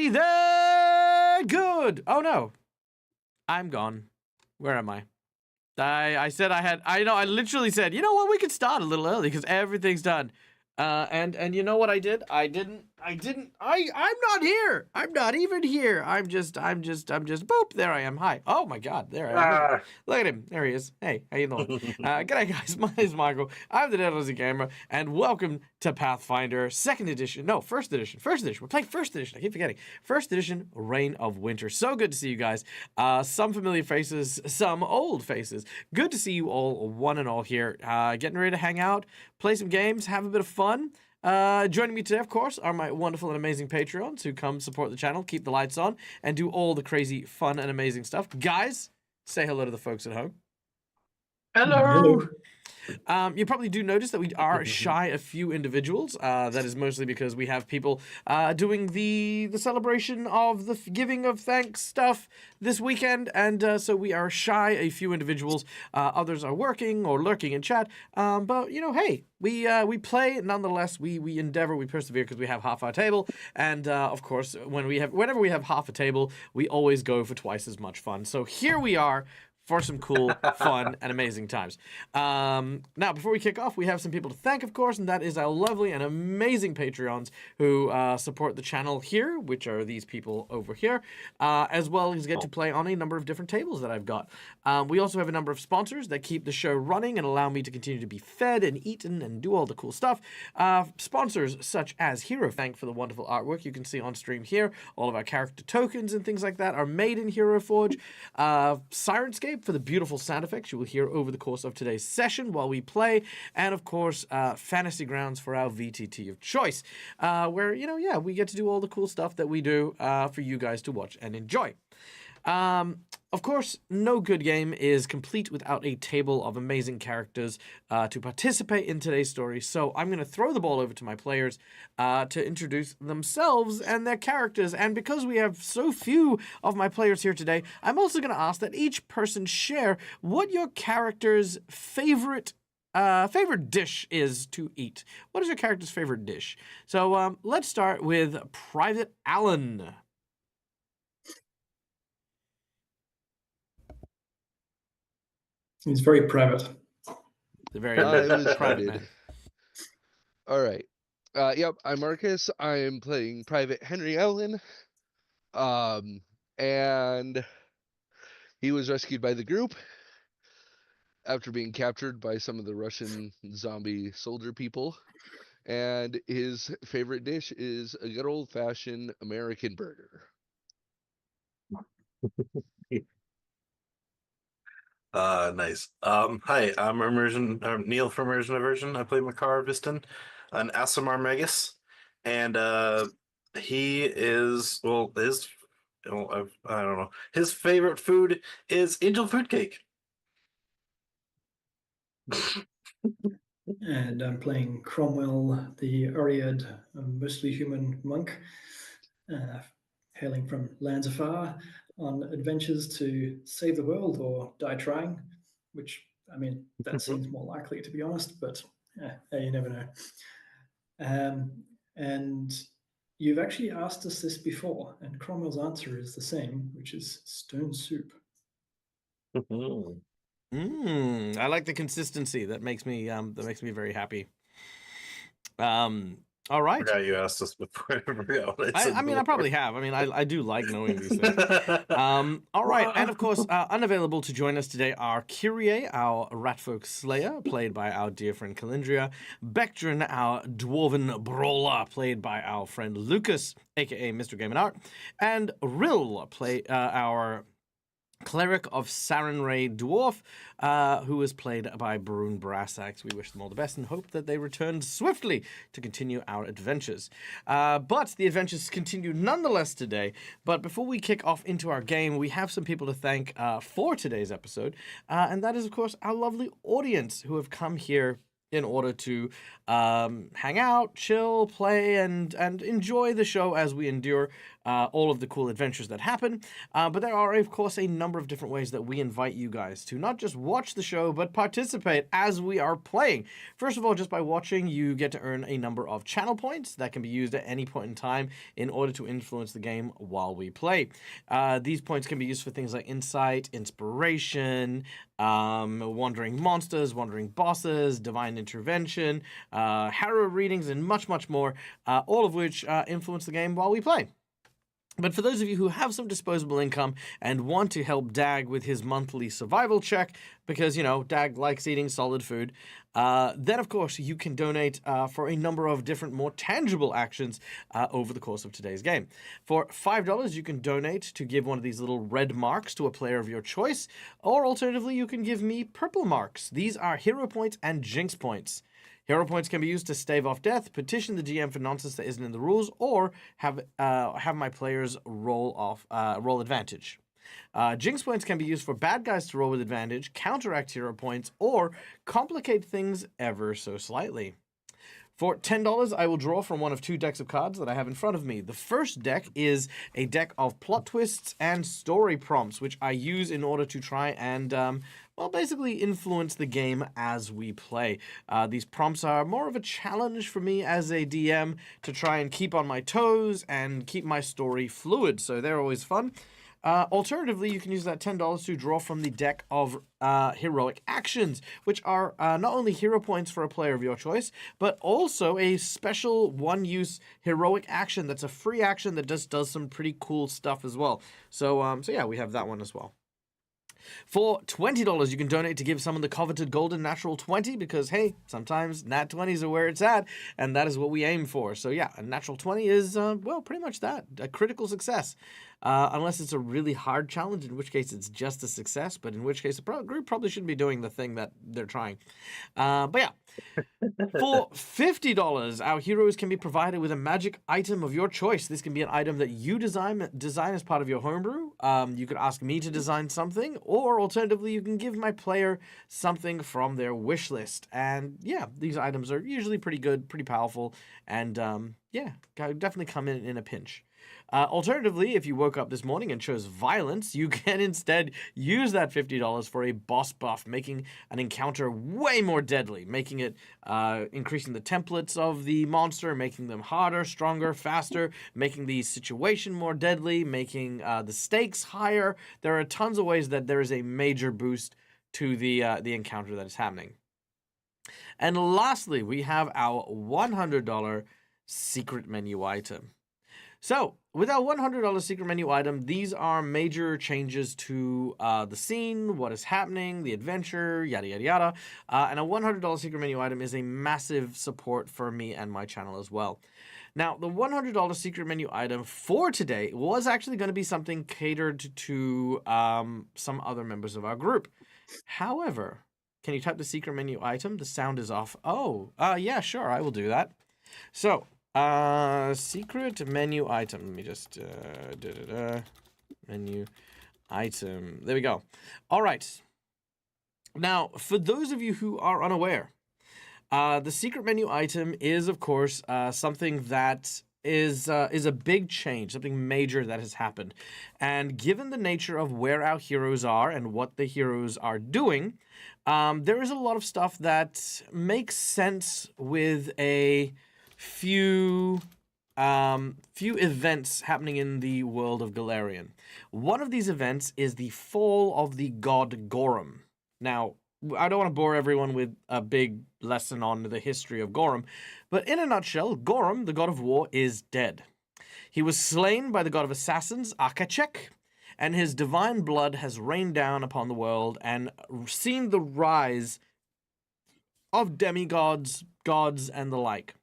Very good. Oh no, I'm gone. Where am I? I said I literally said, you know what, we could start a little early because everything's done. And you know what I did? I'm not here. I'm not even here. I'm just, boop, there I am. Hi. Oh my God, there I am. Look at him. There he is. Hey, how you doing? G'day guys, my name's Michael. I'm the Deadless Gamer, and welcome to Pathfinder 2nd edition. No, 1st edition. 1st edition. We're playing 1st edition. I keep forgetting. 1st edition, Reign of Winter. So good to see you guys. Some familiar faces, some old faces. Good to see you all, one and all here. Getting ready to hang out, play some games, have a bit of fun. Joining me today, of course, are my wonderful and amazing Patreons who come support the channel, keep the lights on, and do all the crazy, fun, and amazing stuff. Guys, say hello to the folks at home. Hello. You probably do notice that we are shy a few individuals. That is mostly because we have people doing the celebration of the giving of thanks stuff this weekend, and so we are shy a few individuals. Others are working or lurking in chat. But you know, hey, we play nonetheless. We endeavor, we persevere because we have half our table, and of course, whenever we have half a table, we always go for twice as much fun. So here we are for some cool, fun, and amazing times. Now, before we kick off, we have some people to thank, of course, and that is our lovely and amazing Patreons who support the channel here, which are these people over here, as well as get to play on a number of different tables that I've got. We also have a number of sponsors that keep the show running and allow me to continue to be fed and eaten and do all the cool stuff. Sponsors such as Hero Thank for the wonderful artwork you can see on stream here. All of our character tokens and things like that are made in Hero Forge. Sirenscape for the beautiful sound effects you will hear over the course of today's session while we play, and of course Fantasy Grounds for our VTT of choice, where, you know, yeah, we get to do all the cool stuff that we do for you guys to watch and enjoy. Of course, no good game is complete without a table of amazing characters to participate in today's story, so I'm going to throw the ball over to my players to introduce themselves and their characters, and because we have so few of my players here today, I'm also going to ask that each person share what your character's favorite dish is to eat. What is your character's favorite dish? So let's start with Private Allen. He's very private. Very private man. All right. Yep, I'm Marcus. I am playing Private Henry Allen. And he was rescued by the group after being captured by some of the Russian zombie soldier people. And his favorite dish is a good old-fashioned American burger. Nice. Hi, I'm Neil from Immersion Aversion. I play Makar Viston, an Asimar Magus, and he is I don't know. His favorite food is angel food cake. And I'm playing Cromwell, the Oread, mostly human monk, hailing from lands afar, on adventures to save the world or die trying, which, I mean, that seems more likely, to be honest, but you never know. And you've actually asked us this before, and Cromwell's answer is the same, which is stone soup. I like the consistency. That makes me very happy. All right. I forgot you asked us before. I mean, I probably have. I mean, I do like knowing these things. All right, and of course, unavailable to join us today are Kyrie, our Ratfolk Slayer, played by our dear friend Calindria, Bectrin, our Dwarven Brawler, played by our friend Lucas, aka Mr. Game and Art, and Rill, our Cleric of Sarenrae Dwarf, who is played by Brune Brassax. We wish them all the best and hope that they return swiftly to continue our adventures. But the adventures continue nonetheless today. But before we kick off into our game, we have some people to thank for today's episode. And that is, of course, our lovely audience who have come here in order to hang out, chill, play, and enjoy the show as we endure all of the cool adventures that happen. But there are, of course, a number of different ways that we invite you guys to not just watch the show, but participate as we are playing. First of all, just by watching, you get to earn a number of channel points that can be used at any point in time in order to influence the game while we play. These points can be used for things like insight, inspiration, wandering monsters, wandering bosses, divine intervention, hero readings, and much, much more, all of which influence the game while we play. But for those of you who have some disposable income and want to help Dag with his monthly survival check, because, you know, Dag likes eating solid food, then, of course, you can donate for a number of different, more tangible actions over the course of today's game. For $5, you can donate to give one of these little red marks to a player of your choice, or alternatively, you can give me purple marks. These are hero points and jinx points. Hero points can be used to stave off death, petition the GM for nonsense that isn't in the rules, or have my players roll advantage. Jinx points can be used for bad guys to roll with advantage, counteract hero points, or complicate things ever so slightly. For $10, I will draw from one of 2 decks of cards that I have in front of me. The first deck is a deck of plot twists and story prompts, which I use in order to try and, well, basically influence the game as we play. These prompts are more of a challenge for me as a DM to try and keep on my toes and keep my story fluid, so they're always fun. Alternatively, you can use that $10 to draw from the deck of heroic actions, which are not only hero points for a player of your choice, but also a special one-use heroic action that's a free action that just does some pretty cool stuff as well. So yeah, we have that one as well. For $20, you can donate to give someone the coveted golden natural 20 because, hey, sometimes nat 20s are where it's at, and that is what we aim for. So yeah, a natural 20 is, well, pretty much that, a critical success. Unless it's a really hard challenge, in which case it's just a success, but in which case the group probably shouldn't be doing the thing that they're trying. But yeah, for $50, our heroes can be provided with a magic item of your choice. This can be an item that you design as part of your homebrew. You could ask me to design something, or alternatively, you can give my player something from their wish list. And yeah, these items are usually pretty good, pretty powerful, and yeah, definitely come in a pinch. Alternatively, if you woke up this morning and chose violence, you can instead use that $50 for a boss buff, making an encounter way more deadly, making it increasing the templates of the monster, making them harder, stronger, faster, making the situation more deadly, making the stakes higher. There are tons of ways that there is a major boost to the encounter that is happening. And lastly, we have our $100 secret menu item. So, with our $100 secret menu item, these are major changes to the scene, what is happening, the adventure, yada, yada, yada. And a $100 secret menu item is a massive support for me and my channel as well. Now, the $100 secret menu item for today was actually going to be something catered to some other members of our group. However, can you type the secret menu item? The sound is off. Oh, yeah, sure, I will do that. So, secret menu item. Let me just, menu item. There we go. All right. Now, for those of you who are unaware, the secret menu item is, of course, something that is a big change, something major that has happened. And given the nature of where our heroes are and what the heroes are doing, there is a lot of stuff that makes sense with a few events happening in the world of Galarian. One of these events is the fall of the god Gorum. Now, I don't want to bore everyone with a big lesson on the history of Gorum, but in a nutshell, Gorum, the god of war, is dead. He was slain by the god of assassins, Akachek, and his divine blood has rained down upon the world and seen the rise of demigods, gods, and the like.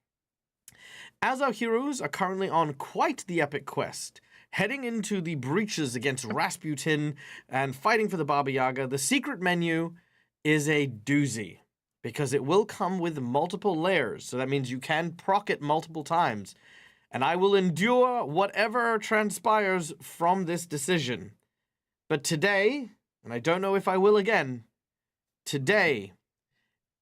As our heroes are currently on quite the epic quest, heading into the breaches against Rasputin and fighting for the Baba Yaga, the secret menu is a doozy, because it will come with multiple layers, so that means you can proc it multiple times, and I will endure whatever transpires from this decision. But today, and I don't know if I will again, today,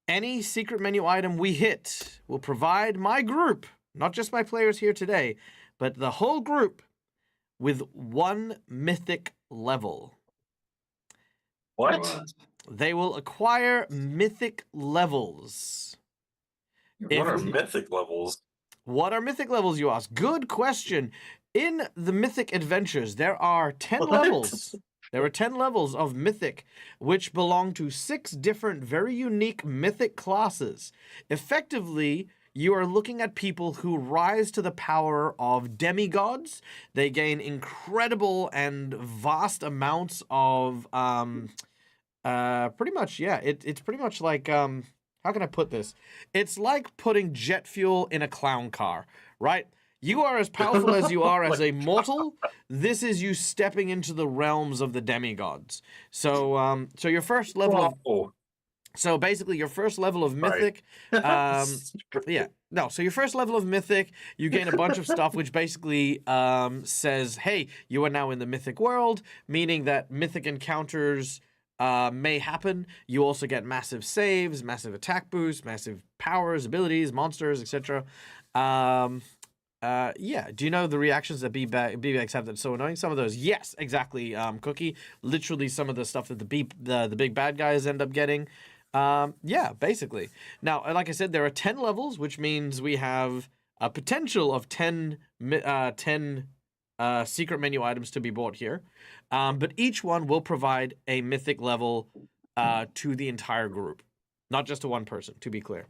any secret menu item we hit will provide my group, not just my players here today, but the whole group, with 1 mythic level. What? They will acquire mythic levels. What are mythic levels? What are mythic levels, you ask? Good question. In the Mythic Adventures, there are 10 What? levels. There are 10 levels of Mythic, which belong to 6 different, very unique Mythic classes. Effectively, you are looking at people who rise to the power of demigods. They gain incredible and vast amounts of, pretty much, yeah, it's pretty much like, how can I put this? It's like putting jet fuel in a clown car, right? You are as powerful as you are as a mortal. This is you stepping into the realms of the demigods. So, so your first level of Whoa. so basically your first level of mythic, yeah, no. So your first level of mythic, you gain a bunch of stuff which basically says, hey, you are now in the mythic world, meaning that mythic encounters may happen. You also get massive saves, massive attack boosts, massive powers, abilities, monsters, etc. Yeah. Do you know the reactions that B-Bags have that's so annoying? Some of those, yes, exactly. Cookie, literally some of the stuff that the big bad guys end up getting. Yeah, basically. Now, like I said, there are 10 levels, which means we have a potential of 10 secret menu items to be bought here. But each one will provide a mythic level to the entire group, not just to one person, to be clear.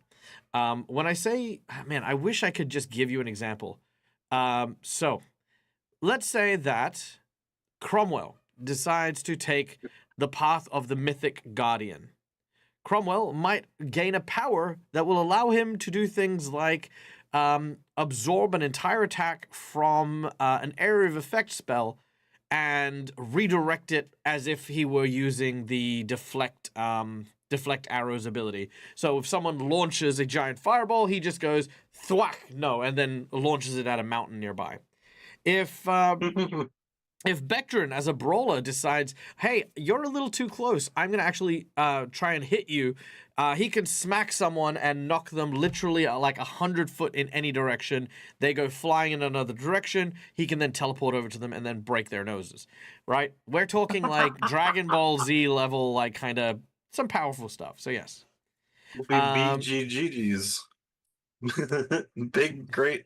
When I say, man, I wish I could just give you an example. So let's say that Cromwell decides to take the path of the mythic guardian. Cromwell might gain a power that will allow him to do things like absorb an entire attack from an area of effect spell and redirect it as if he were using the deflect arrows ability. So if someone launches a giant fireball, he just goes thwack, no, and then launches it at a mountain nearby. If Bectrin, as a brawler, decides, hey, you're a little too close, I'm going to actually try and hit you, he can smack someone and knock them literally like 100 foot in any direction. They go flying in another direction. He can then teleport over to them and then break their noses, right? We're talking like Dragon Ball Z level, like kind of some powerful stuff. So yes. BGGGs. Big, great,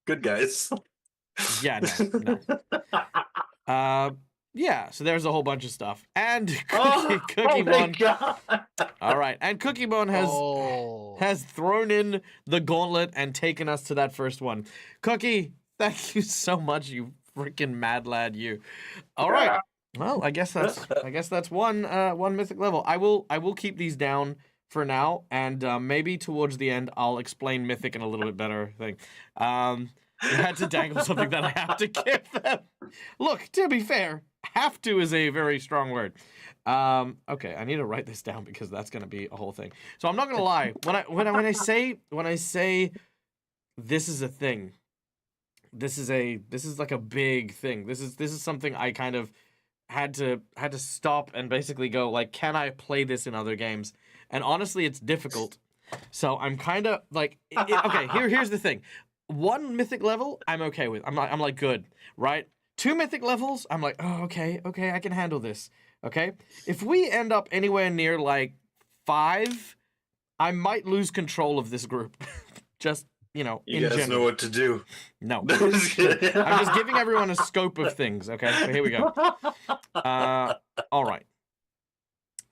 good guys. Yeah, no. Yeah, so there's a whole bunch of stuff. And Cookiebone. All right, and Cookiebone has thrown in the gauntlet and taken us to that first one. Cookie, thank you so much, you freaking mad lad, you. All right. Well, I guess that's one mythic level. I will keep these down for now, and maybe towards the end I'll explain mythic in a little bit better thing. I had to dangle something that I have to give them. Look, to be fair, have to is a very strong word. Okay, I need to write this down because that's gonna be a whole thing. So I'm not gonna lie. When I say this is a thing, this is like a big thing. This is something I kind of had to stop and basically go like, can I play this in other games? And honestly, it's difficult. So I'm kind of like, okay. Here's the thing. 1 mythic level, I'm okay with. I'm like good, right? 2 mythic levels, I'm like, oh, okay, I can handle this. Okay, if we end up anywhere near like 5, I might lose control of this group. Just you You in guys general. know what to do. No, I'm just giving everyone a scope of things. Okay, so here we go. All right.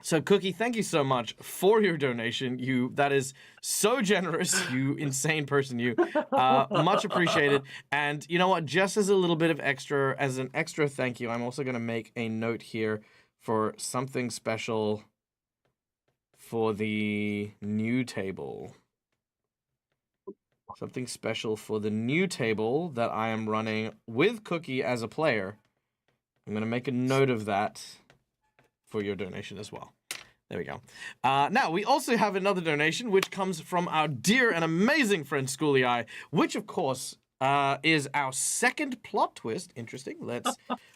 So, Cookie, thank you so much for your donation. That is so generous, you insane person, you. Much appreciated. And you know what? Just as a little bit of as an extra thank you, I'm also going to make a note here for something special for the new table. Something special for the new table that I am running with Cookie as a player. I'm going to make a note of that for your donation as well. There we go. Now, we also have another donation, which comes from our dear and amazing friend Schooly Eye, which, of course, is our second plot twist. Interesting.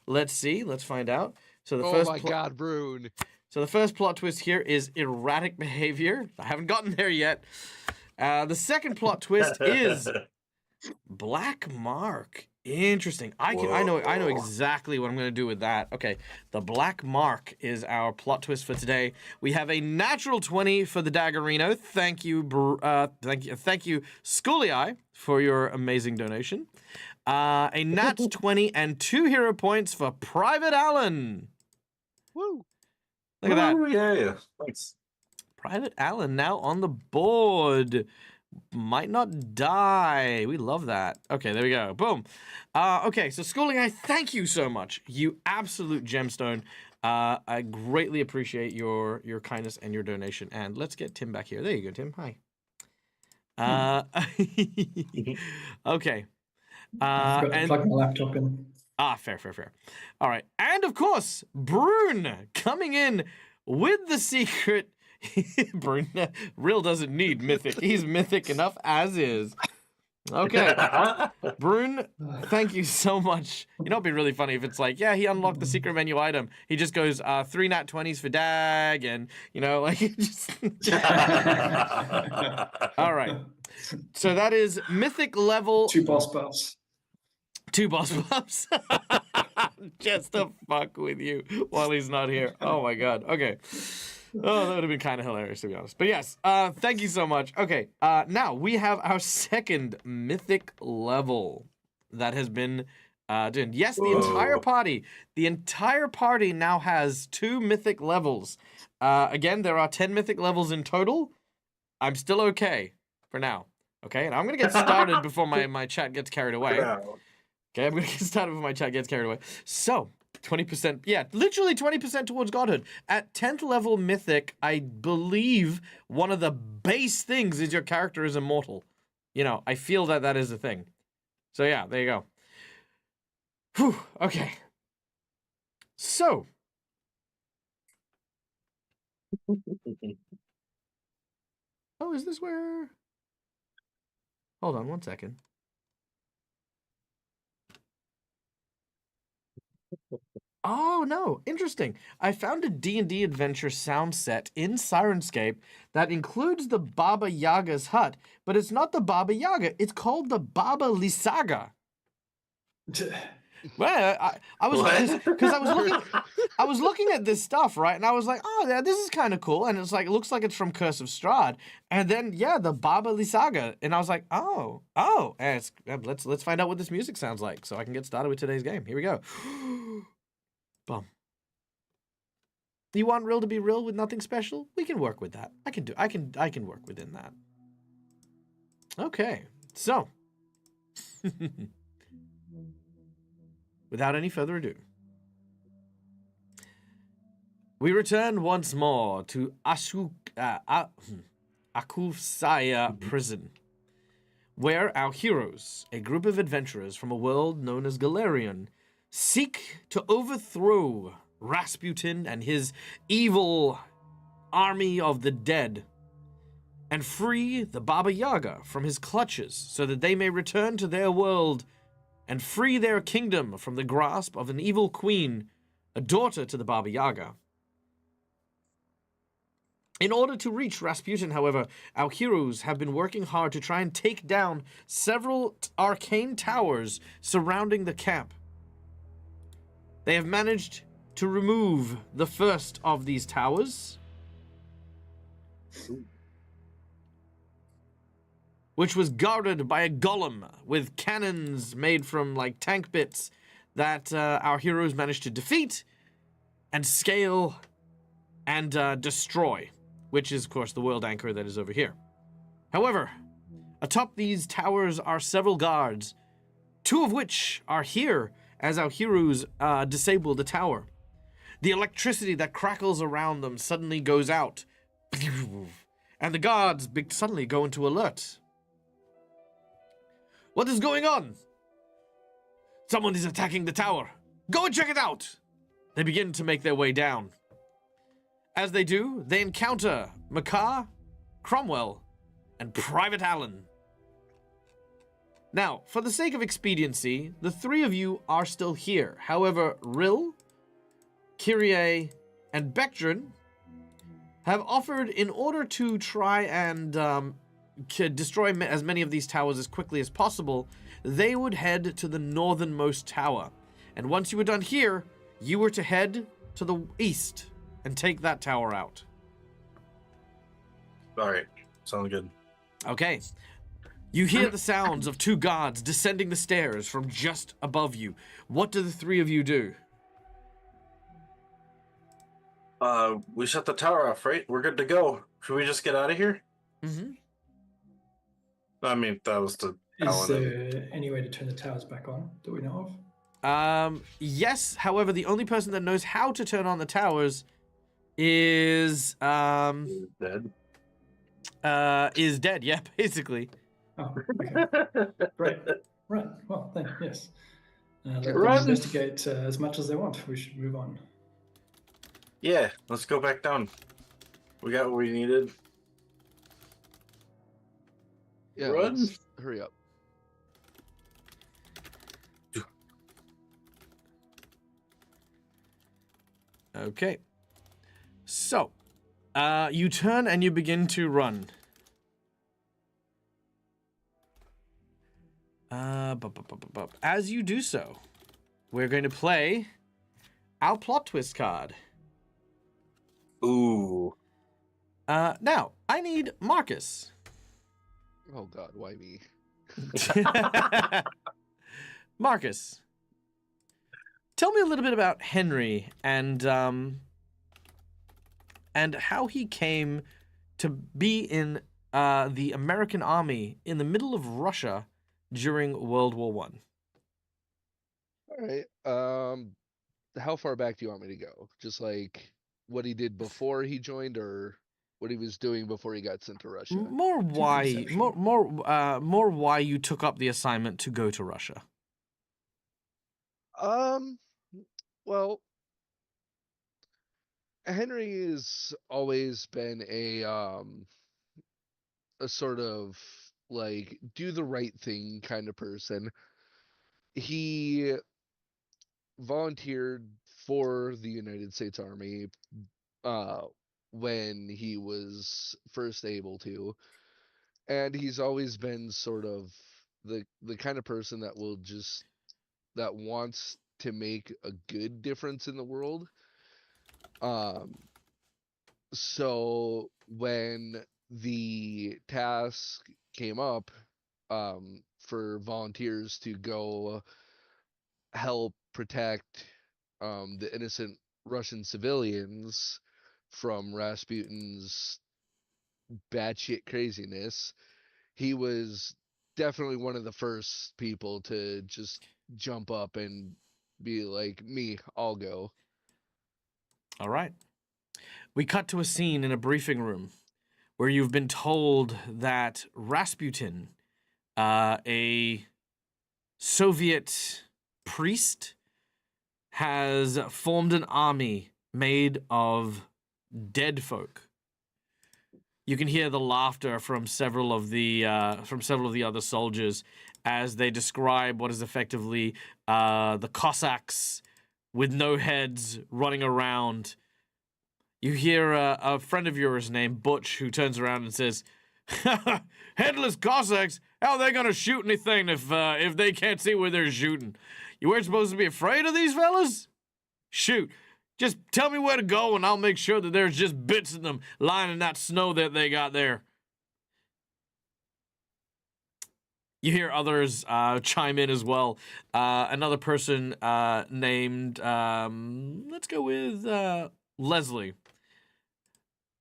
Let's see. Let's find out. So the Oh my God, Brune. So the first plot twist here is erratic behavior. I haven't gotten there yet. The second plot twist is Black Mark Interesting. I know exactly what I'm going to do with that. Okay, the Black Mark is our plot twist for today. We have a natural 20 for the Daggerino. Thank you, thank you, Schoolie, for your amazing donation. A nat 20 and 2 hero points for Private Allen. Woo! Look at that. Oh, yeah. Thanks. Private Allen now on the board. Might not die. We love that. Okay, there we go. Boom. Okay, so Schooling, I thank you so much. You absolute gemstone. I greatly appreciate your kindness and your donation. And let's get Tim back here. There you go, Tim. Hi. Okay. I forgot to plug my laptop in. Fair. All right. And of course, Brune coming in with the secret. Brune, Real doesn't need mythic. He's mythic enough as is. Okay. Brune, thank you so much. You know, it'd be really funny if it's like, yeah, he unlocked the secret menu item. He just goes 3 nat 20s for Dag, and, you know, like, just. All right. So that is mythic level. 2 boss buffs. 2 boss buffs. Just to fuck with you while he's not here. Oh my god. Okay. Oh, that would have been kind of hilarious, to be honest. But yes, thank you so much. Okay, now we have our second mythic level that has been done. Yes, the entire party now has 2 mythic levels. Again, there are 10 mythic levels in total. I'm still okay for now. Okay, and I'm going to get started before my chat gets carried away. Okay, I'm going to get started before my chat gets carried away. So, 20%, yeah, literally 20% towards godhood. At 10th level mythic, I believe one of the base things is your character is immortal. You know, I feel that is a thing. So yeah, there you go. Whew, okay. So. Oh, is this where? Hold on one second. Oh, no. Interesting. I found a D&D adventure sound set in Sirenscape that includes the Baba Yaga's hut, but it's not the Baba Yaga. It's called the Baba Lysaga. Well, I was because I was looking at this stuff, right? And I was like, oh, yeah, this is kind of cool. And it's like, it looks like it's from Curse of Strahd. And then, yeah, the Baba Lysaga. And I was like, oh, let's find out what this music sounds like so I can get started with today's game. Here we go. Bum. You want real to be real with nothing special? We can work with that. I can work within that. Okay, so without any further ado, we return once more to Akufsaya prison, where our heroes, a group of adventurers from a world known as Galarian, seek to overthrow Rasputin and his evil army of the dead and free the Baba Yaga from his clutches so that they may return to their world and free their kingdom from the grasp of an evil queen, a daughter to the Baba Yaga. In order to reach Rasputin, however, our heroes have been working hard to try and take down several arcane towers surrounding the camp. They have managed to remove the first of these towers, which was guarded by a golem with cannons made from like tank bits that our heroes managed to defeat and scale and destroy, which is, of course, the world anchor that is over here. However, atop these towers are several guards, 2 of which are here as our heroes disable the tower. The electricity that crackles around them suddenly goes out, and the guards suddenly go into alert. What is going on? Someone is attacking the tower. Go and check it out. They begin to make their way down. As they do, they encounter Makar, Cromwell, and Private Allen. Now, for the sake of expediency, the 3 of you are still here. However, Rill, Kyrie, and Bectrin have offered, in order to try and destroy as many of these towers as quickly as possible, they would head to the northernmost tower. And once you were done here, you were to head to the east and take that tower out. All right, sounds good. Okay. You hear the sounds of 2 guards descending the stairs from just above you. What do the 3 of you do? We shut the tower off, right? We're good to go. Should we just get out of here? Mm-hmm. I mean, that was to Is Alan. And... there any way to turn the towers back on that we know of? Yes. However, the only person that knows how to turn on the towers is Dead. is dead. Yeah, basically. Oh, okay. Right. Right. Well, yes. Let them Run. investigate as much as they want. We should move on. Yeah, let's go back down. We got what we needed. Yeah, Run. let's hurry up. Okay. So, you turn and you begin to run. As you do so, we're going to play our plot twist card. Ooh. Now, I need Marcus. Oh God, why me? Marcus, tell me a little bit about Henry and how he came to be in the American army in the middle of Russia during World War One. All right. How far back do you want me to go? Just like what he did before he joined, or what he was doing before he got sent to Russia? More why, inception. more why you took up the assignment to go to Russia. Well, Henry has always been a sort of like do the right thing kind of person. He volunteered for the United States Army uh when he was first able to, and he's always been sort of the kind of person that wants to make a good difference in the world. So when the task came up for volunteers to go help protect the innocent Russian civilians from Rasputin's batshit craziness, he was definitely one of the first people to just jump up and be like, me, I'll go. All right. We cut to a scene in a briefing room where you've been told that Rasputin, a Soviet priest, has formed an army made of dead folk. You can hear the laughter from several of the other soldiers as they describe what is effectively the Cossacks with no heads running around. You hear a friend of yours named Butch who turns around and says, "Headless Cossacks? How are they gonna shoot anything if they can't see where they're shooting? You weren't supposed to be afraid of these fellas? Shoot, just tell me where to go and I'll make sure that there's just bits of them lying in that snow that they got there." You hear others chime in as well. Another person named, let's go with Leslie.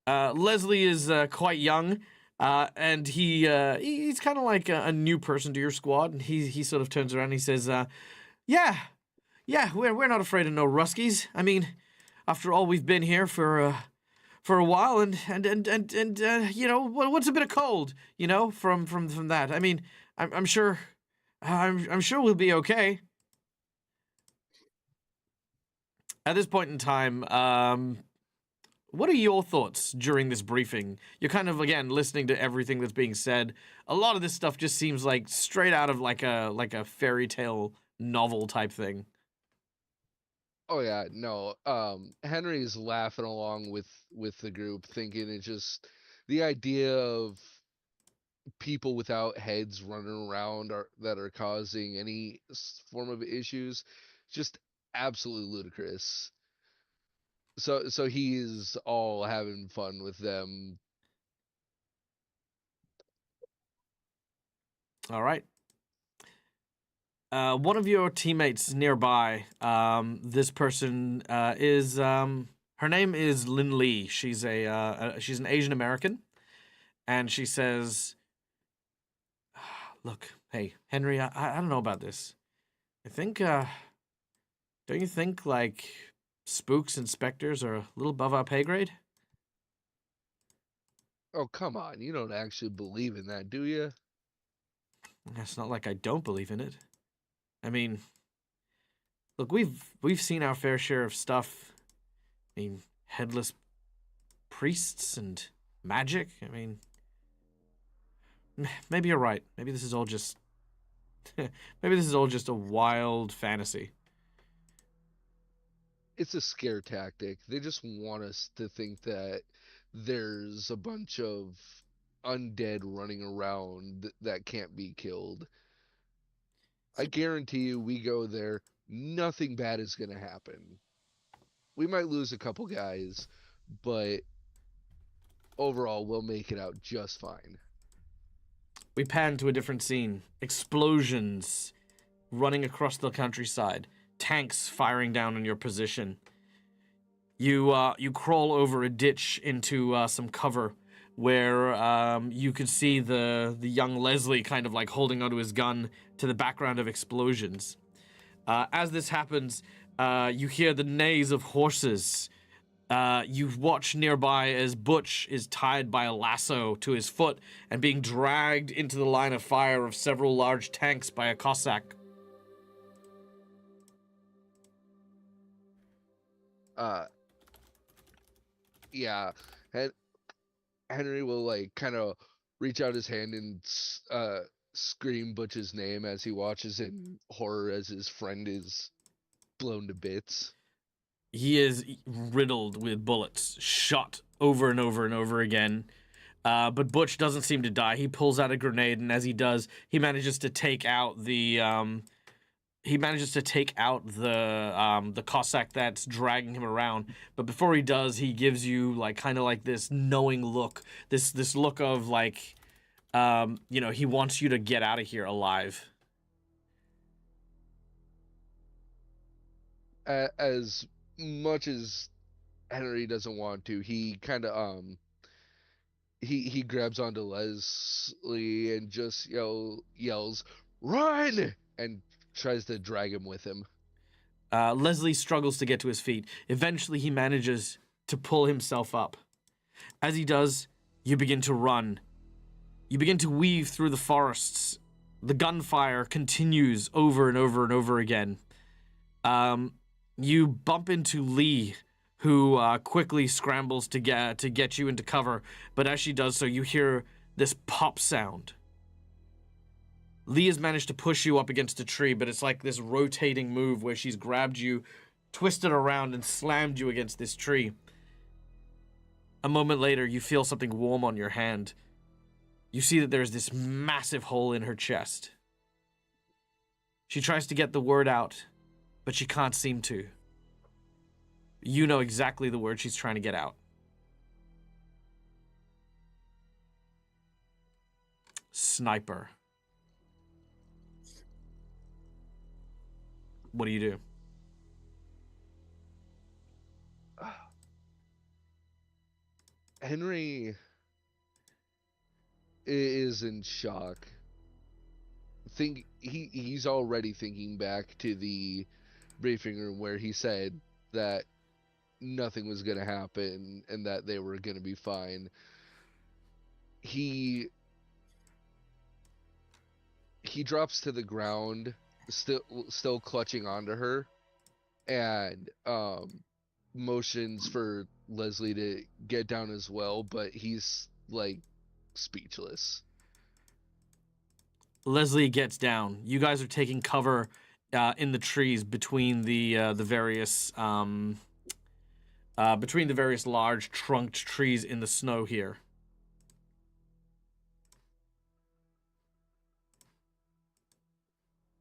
Leslie is quite young, and he's kind of like a new person to your squad, and he sort of turns around and he says, yeah, we're not afraid of no Ruskies. I mean, after all, we've been here for a while, and you know, what's a bit of cold, you know, from that. I mean, I'm sure we'll be okay. At this point in time, what are your thoughts during this briefing? You're kind of, again, listening to everything that's being said. A lot of this stuff just seems like straight out of like a fairy tale novel type thing. Oh yeah, no. Henry's laughing along with the group, thinking it's just the idea of people without heads running around that are causing any form of issues. Just absolutely ludicrous. So he's all having fun with them. All right. One of your teammates nearby, this person is her name is Lin Lee. She's she's an Asian American, and she says, "Look, hey Henry, I don't know about this. I think don't you think like spooks and specters are a little above our pay grade?" Oh, come on. You don't actually believe in that, do you? It's not like I don't believe in it. I mean, look, we've seen our fair share of stuff. I mean, headless priests and magic. I mean, maybe you're right. Maybe this is all just maybe this is all just a wild fantasy. It's a scare tactic. They just want us to think that there's a bunch of undead running around that can't be killed. I guarantee you, we go there, nothing bad is going to happen. We might lose a couple guys, but overall, we'll make it out just fine. We pan to a different scene. Explosions running across the countryside. Tanks firing down on your position. You crawl over a ditch into some cover where you could see the young Leslie kind of like holding onto his gun to the background of explosions. As this happens, you hear the neighs of horses. You watch nearby as Butch is tied by a lasso to his foot and being dragged into the line of fire of several large tanks by a Cossack. Uh, yeah. Henry will like kind of reach out his hand and scream Butch's name as he watches in horror as his friend is blown to bits. He is riddled with bullets, shot over and over and over again. But Butch doesn't seem to die. He pulls out a grenade, and as he does, he manages to take out the Cossack that's dragging him around. But before he does, he gives you like kind of like this knowing look, this look of like, he wants you to get out of here alive. As much as Henry doesn't want to, he kind of he grabs onto Leslie and just yells, "Run!" and tries to drag him with him. Leslie struggles to get to his feet. Eventually, he manages to pull himself up. As he does, you begin to run. You begin to weave through the forests. The gunfire continues over and over and over again. You bump into Lee, who quickly scrambles to get you into cover. But as she does so, you hear this pop sound. Lee has managed to push you up against a tree, but it's like this rotating move where she's grabbed you, twisted around, and slammed you against this tree. A moment later, you feel something warm on your hand. You see that there's this massive hole in her chest. She tries to get the word out, but she can't seem to. You know exactly the word she's trying to get out. Sniper. What do you do? Henry is in shock. He's already thinking back to the briefing room where he said that nothing was going to happen and that they were going to be fine. He drops to the ground, still clutching onto her, and motions for Leslie to get down as well, but he's like speechless. Leslie gets down. You guys are taking cover in the trees between the various large trunked trees in the snow here.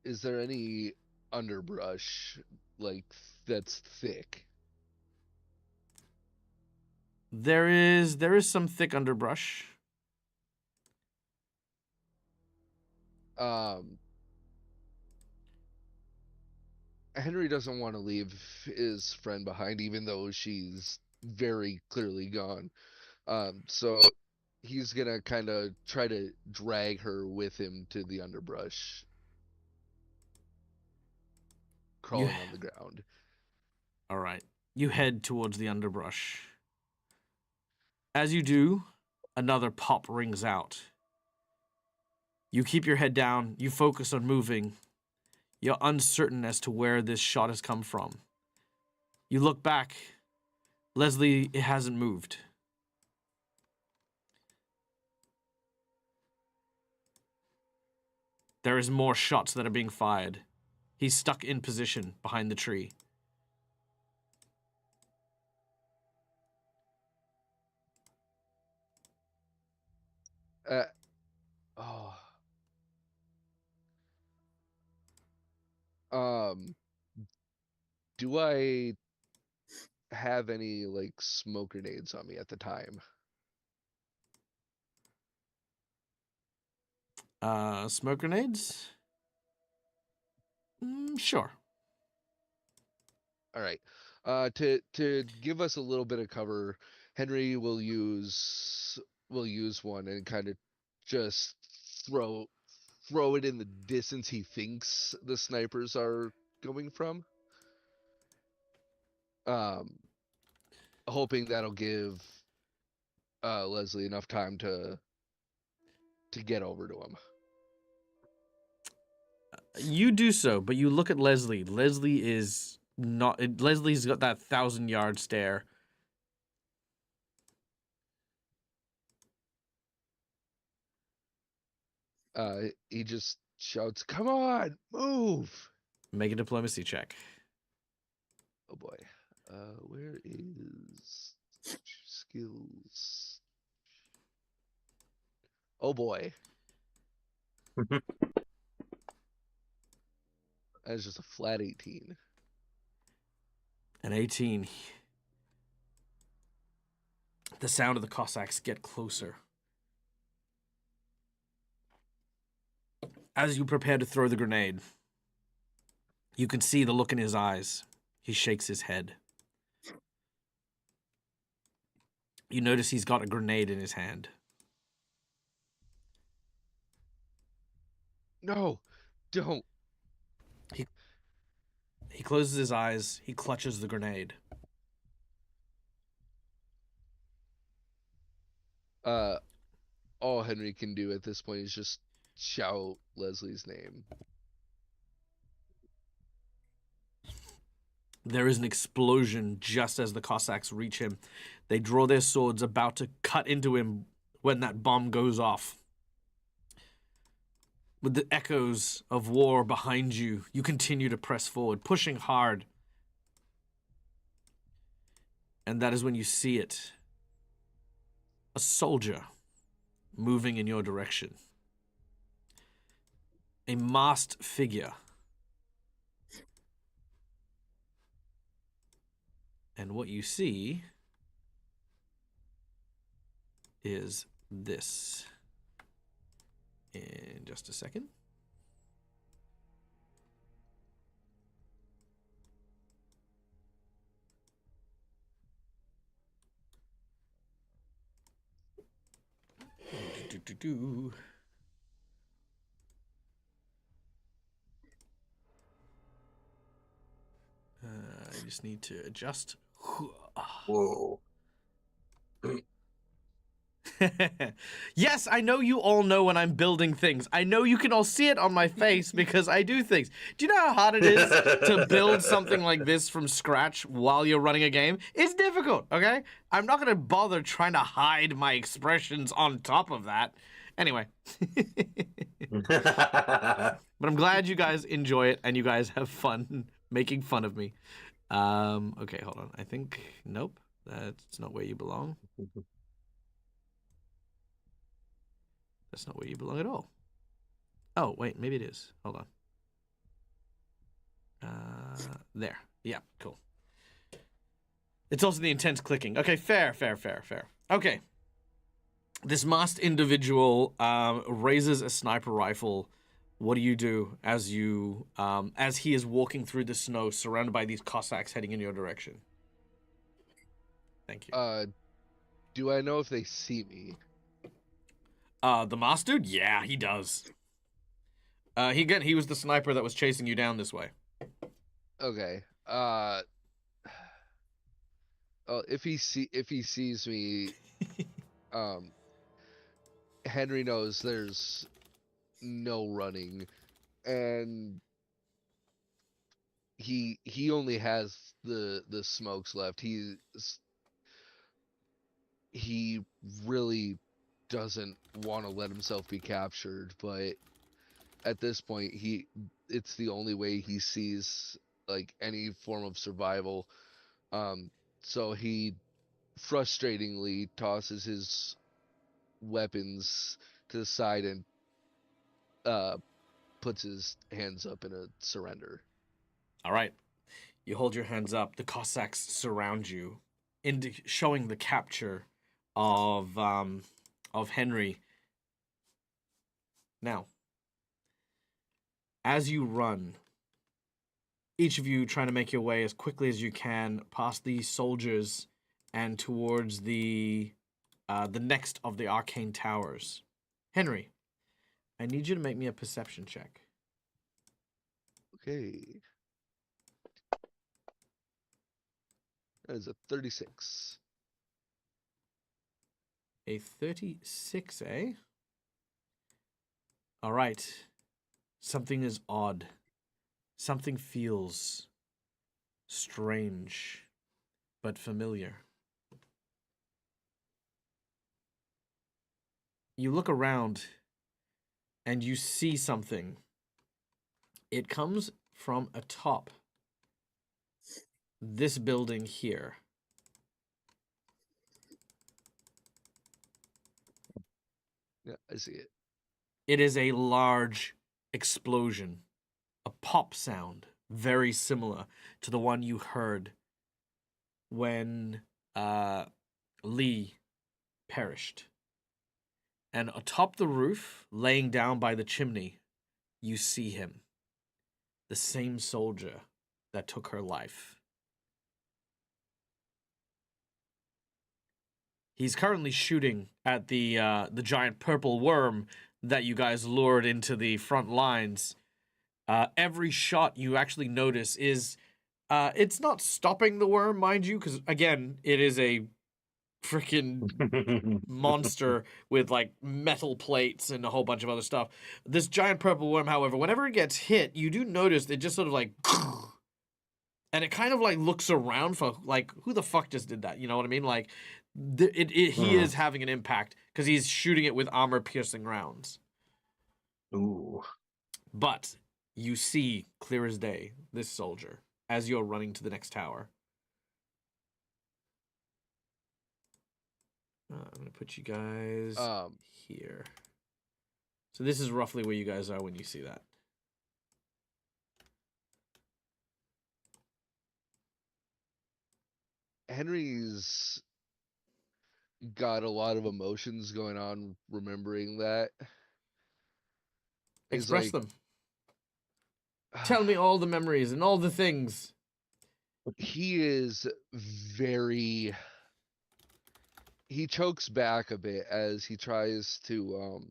is there any underbrush like that's thick? There is some thick underbrush. Um, Henry doesn't want to leave his friend behind, even though she's very clearly gone. So he's gonna kind of try to drag her with him to the underbrush, You crawling on the ground. All right. You head towards the underbrush. As you do, another pop rings out. You keep your head down, you focus on moving. You're uncertain as to where this shot has come from. You look back. Leslie, it hasn't moved. There is more shots that are being fired. He's stuck in position behind the tree. Uh, oh. Um, do I have any like smoke grenades on me at the time? Smoke grenades? Sure. All right. To give us a little bit of cover, Henry will use one and kind of just throw it in the distance he thinks the snipers are going from. Um, hoping that'll give Leslie enough time to get over to him. You do so, but you look at Leslie. Leslie is not. Leslie's got that 1,000-yard stare. He just shouts, "Come on, move!" Make a diplomacy check. Oh boy. Where is skills? Oh boy. That's just a flat 18. An 18. The sound of the Cossacks get closer. As you prepare to throw the grenade, you can see the look in his eyes. He shakes his head. You notice he's got a grenade in his hand. No, don't. He closes his eyes. He clutches the grenade. All Henry can do at this point is just shout Leslie's name. There is an explosion just as the Cossacks reach him. They draw their swords, about to cut into him when that bomb goes off. With the echoes of war behind you, you continue to press forward, pushing hard. And that is when you see it. A soldier moving in your direction. A masked figure. And what you see is this. In just a second. I just need to adjust. Whoa. Yes, I know you all know when I'm building things. I know you can all see it on my face because I do things. Do you know how hard it is to build something like this from scratch while you're running a game? It's difficult, okay? I'm not going to bother trying to hide my expressions on top of that. Anyway. But I'm glad you guys enjoy it and you guys have fun making fun of me. Okay, hold on. I think, nope, that's not where you belong. That's not where you belong at all. Oh, wait, maybe it is. Hold on. There. Yeah, cool. It's also the intense clicking. Okay, fair. Okay. This masked individual raises a sniper rifle. What do you do as he is walking through the snow, surrounded by these Cossacks heading in your direction? Thank you. Do I know if they see me? The masked dude? Yeah, he does. He was the sniper that was chasing you down this way. Okay. If he sees me, um, Henry knows there's no running, and he only has the smokes left. He really doesn't want to let himself be captured, but at this point it's the only way he sees like any form of survival. So he frustratingly tosses his weapons to the side and uh puts his hands up in a surrender. All right. You hold your hands up. The Cossacks surround you, showing the capture of Henry. Now, as you run, each of you trying to make your way as quickly as you can past these soldiers and towards the next of the arcane towers. Henry, I need you to make me a perception check. Okay. That is a 36. A 36, eh? All right. Something is odd. Something feels strange, but familiar. You look around and you see something. It comes from atop this building here. Yeah, I see it. It is a large explosion, a pop sound, very similar to the one you heard when Lee perished. And atop the roof, laying down by the chimney, you see him. The same soldier that took her life. He's currently shooting at the giant purple worm that you guys lured into the front lines. Every shot you actually notice is it's not stopping the worm, mind you, because again, it is a freaking monster with like metal plates and a whole bunch of other stuff. This giant purple worm, however, whenever it gets hit, you do notice it just sort of like and it kind of like looks around for like who the fuck just did that? You know what I mean? Like he is having an impact because he's shooting it with armor-piercing rounds. Ooh. But you see clear as day this soldier as you're running to the next tower. I'm gonna put you guys here. So this is roughly where you guys are when you see that. Henry's got a lot of emotions going on remembering that. He's Express like, them. Tell me all the memories and all the things. he is very, he chokes back a bit as he tries to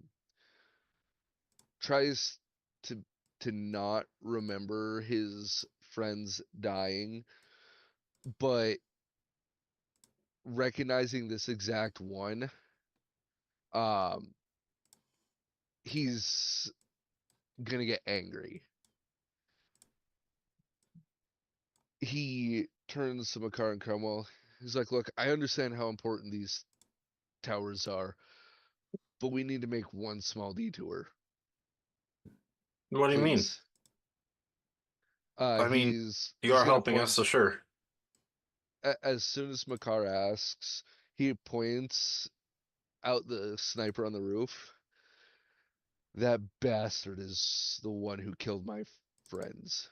tries to not remember his friends dying, but recognizing this exact one, um he's gonna get angry. He turns to Makar and Cromwell. He's like, look, I understand how important these towers are, but we need to make one small detour. What do you mean? Please. I mean, you He's are gonna helping point, us, so sure. as soon as Makar asks, he points out the sniper on the roof. That bastard is the one who killed my friends.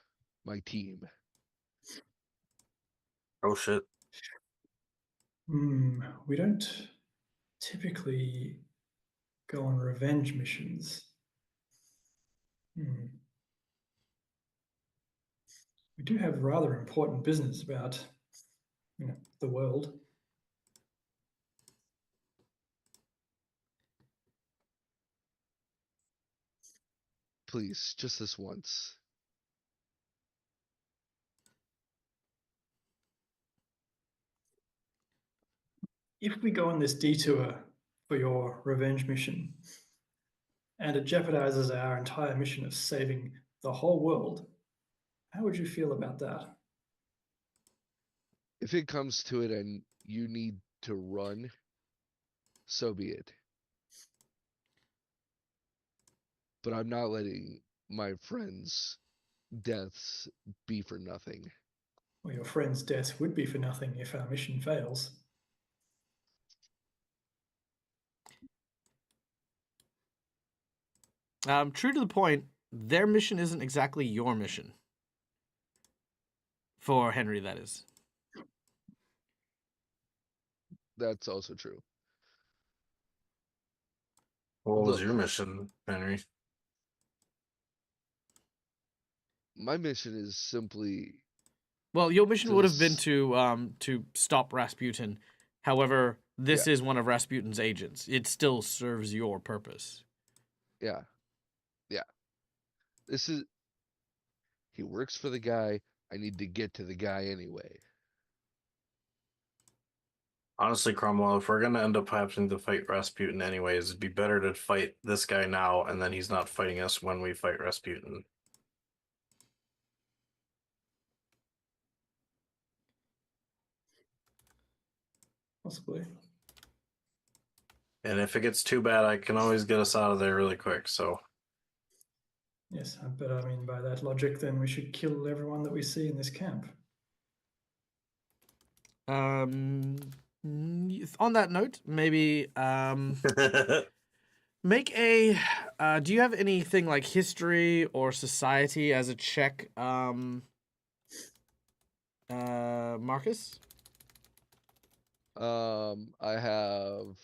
my team. Oh shit. We don't typically go on revenge missions. We do have rather important business about, the world. Please, just this once. If we go on this detour for your revenge mission, and it jeopardizes our entire mission of saving the whole world, how would you feel about that? If it comes to it and you need to run, so be it. But I'm not letting my friends' deaths be for nothing. Well, your friend's death would be for nothing if our mission fails. True to the point, their mission isn't exactly your mission. For Henry, that is. That's also true. What was Look, your mission, Henry? my mission is simply Well, your mission would have been This- to stop Rasputin. However, this Yeah. is one of Rasputin's agents. It still serves your purpose. yeah. This is he works for the guy. I need to get to the guy anyway. Honestly, Cromwell, if we're gonna end up having to fight Rasputin anyways, it'd be better to fight this guy now, and then he's not fighting us when we fight Rasputin. Possibly. And if it gets too bad, I can always get us out of there really quick. So Yes, but I mean, by that logic, then we should kill everyone that we see in this camp. On that note, maybe make a. Do you have anything like history or society as a check, Marcus? I have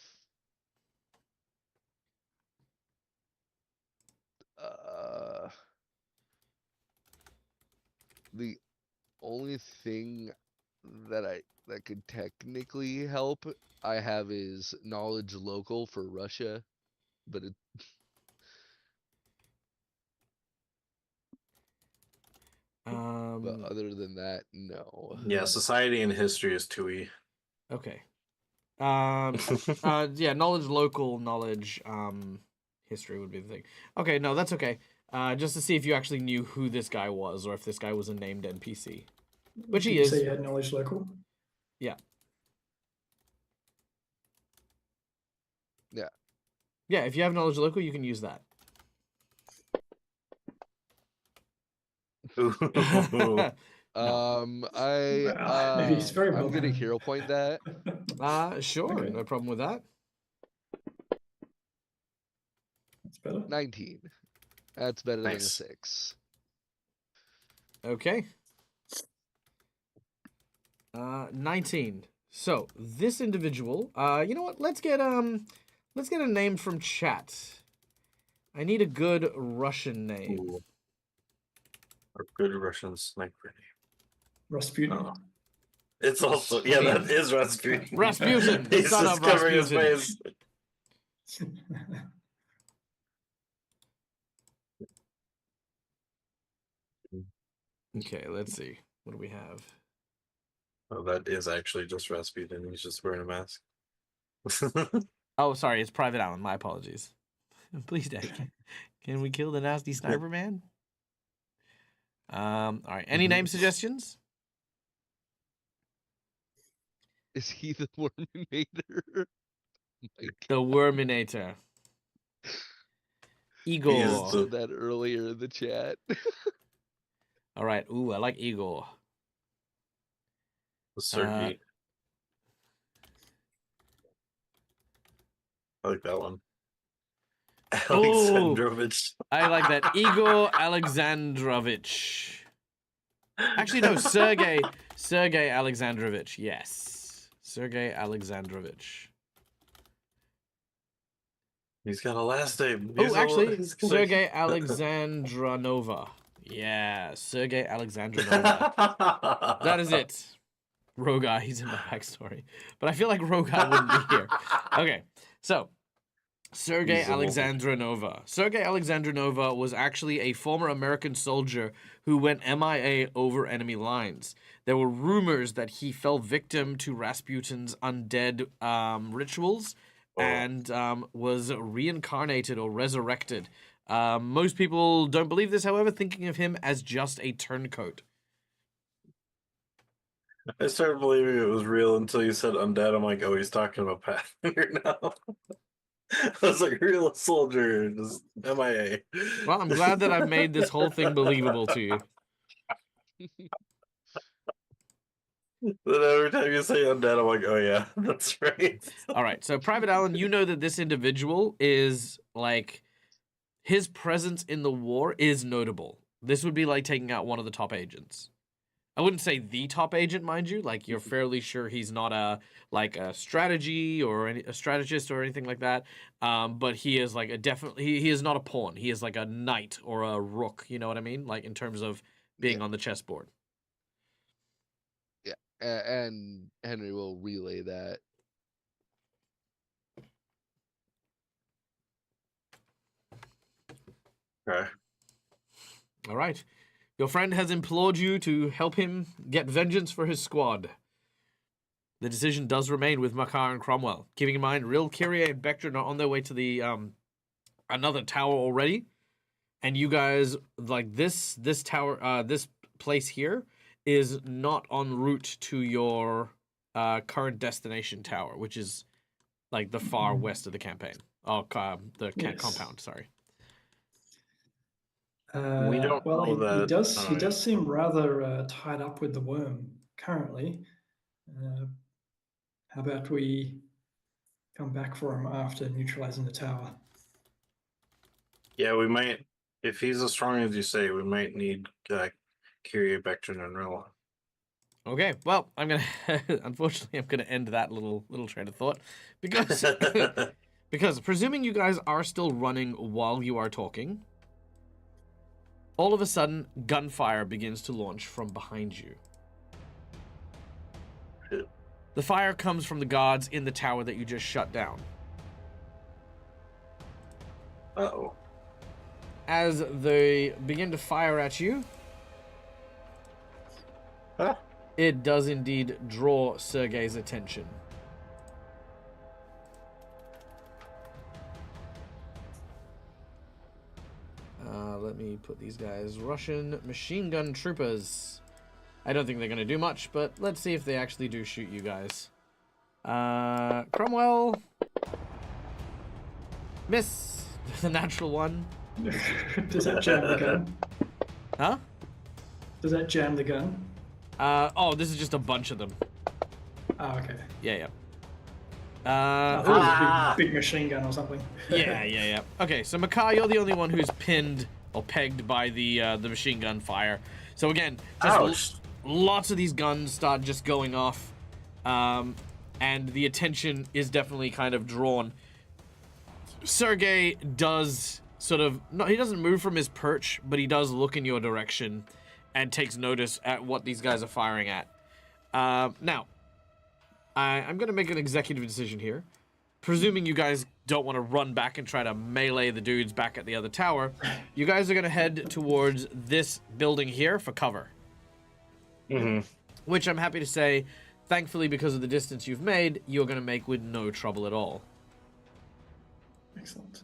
the only thing that could technically help I have is knowledge local for Russia, but other than that, no. yeah, society and history is 2E. Okay. Yeah, knowledge local, knowledge history would be the thing. Okay, no, that's okay. Just to see if you actually knew who this guy was, or if this guy was a named NPC. Which he Did you is. say you had knowledge local? Yeah. Yeah. Yeah, if you have knowledge local, you can use that. Ooh. Maybe he's very well I'm gonna known. hero point that. Sure, Okay. no problem with that. That's better. 19. That's better than a Nice. 6. Okay. 19. So this individual, you know what? Let's get a name from chat. I need a good Russian name. Ooh. A good Russian sniper name. Rasputin. Oh. It's also that is Rasputin. Rasputin, the He's son just of covering his Rasputin. face. Okay, let's see. What do we have? Oh, that is actually just Rasputin. He's just wearing a mask. Oh, sorry, it's Private Allen. My apologies. Please, Daddy, can we kill the nasty sniper man? All right. Any name suggestions? Is he the Worminator? The Worminator. Igor. He is I said that earlier in the chat. All right. Ooh, I like Igor. Sergey. I like that one. Oh. Alexandrovich. I like that. Igor Alexandrovich. Actually, no, Sergey Alexandrovich. Yes, Sergey Alexandrovich. He's got a last name. Oh, actually, Sergey Alexandronova. Yeah, Sergey Alexandronova. That is it. Rogar, he's in my backstory. But I feel like Rogar wouldn't be here. Okay, so Sergey He's a woman. Alexandronova. Sergey Alexandronova was actually a former American soldier who went MIA over enemy lines. There were rumors that he fell victim to Rasputin's undead rituals and was reincarnated or resurrected. Most people don't believe this, however, thinking of him as just a turncoat. I started believing it was real until you said undead. I'm like, oh, he's talking about Pathfinder now. I was like, real soldier, just MIA. Well, I'm glad that I've made this whole thing believable to you. Then every time you say undead, I'm like, oh yeah, that's right. All right, so Private Allen, you know that this individual is like, his presence in the war is notable. This would be like taking out one of the top agents. I wouldn't say the top agent, mind you. Like, you're fairly sure he's not a strategy or a strategist or anything like that. But he is like he is not a pawn. He is like a knight or a rook. You know what I mean? Like, in terms of being on the chessboard. Yeah, and Henry will relay that. Okay. All right. Your friend has implored you to help him get vengeance for his squad. The decision does remain with Makar and Cromwell. Keeping in mind, Ril, Kyrie, and Bectrin are on their way to the another tower already. And you guys, like, this tower, this place here is not en route to your current destination tower, which is like the far west of the campaign. Oh, Yes. compound, sorry. We don't well, know he that- does. oh, He yeah. does seem rather tied up with the worm currently. How about we come back for him after neutralizing the tower? Yeah, we might. If he's as strong as you say, we might need Kyrie, Bectrin, and Rilla. Okay, well, I'm gonna unfortunately I'm gonna end that little train of thought because because presuming you guys are still running while you are talking, all of a sudden gunfire begins to launch from behind you. Shit. The fire comes from the guards in the tower that you just shut down. Uh-oh. As they begin to fire at you, Huh? it does indeed draw Sergei's attention. Let me put these guys. Russian machine gun troopers. I don't think they're going to do much, but let's see if they actually do shoot you guys. Cromwell. Miss. The natural one. Does that jam the gun? Huh? Does that jam the gun? Oh, this is just a bunch of them. Oh, okay. Yeah. I thought it was a big machine gun or something. Yeah. Okay, so Makar, you're the only one who's pinned or pegged by the machine gun fire. So again, just lots of these guns start just going off, and the attention is definitely kind of drawn. Sergei does sort of he doesn't move from his perch, but he does look in your direction and takes notice at what these guys are firing at. Now, I'm going to make an executive decision here. Presuming you guys don't want to run back and try to melee the dudes back at the other tower, you guys are going to head towards this building here for cover. Mm-hmm. Which I'm happy to say, thankfully, because of the distance you've made, you're going to make with no trouble at all. Excellent.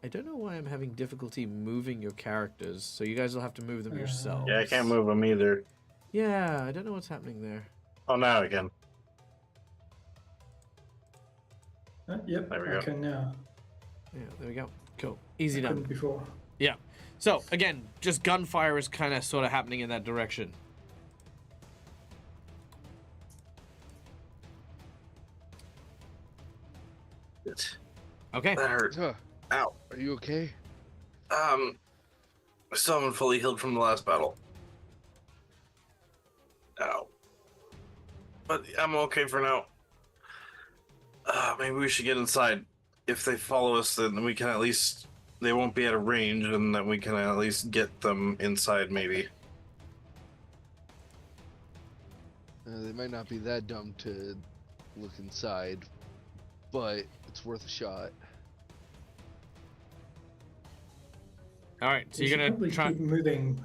I don't know why I'm having difficulty moving your characters, so you guys will have to move them yourselves. Yeah, I can't move them either. Yeah, I don't know what's happening there. Oh, now again. Yep, There we I go. can now. Yeah, there we go. Cool. Easy I done. couldn't before. Yeah. So, again, just gunfire is kind of sort of happening in that direction. Okay. That hurt. Huh, Ow. are you okay? I still haven't fully healed from the last battle. but I'm okay for now. Maybe we should get inside. If they follow us, then we can at least... They won't be at a range, and then we can at least get them inside, maybe. They might not be that dumb to look inside, but it's worth a shot. All right, so We you're should gonna probably try. keep moving.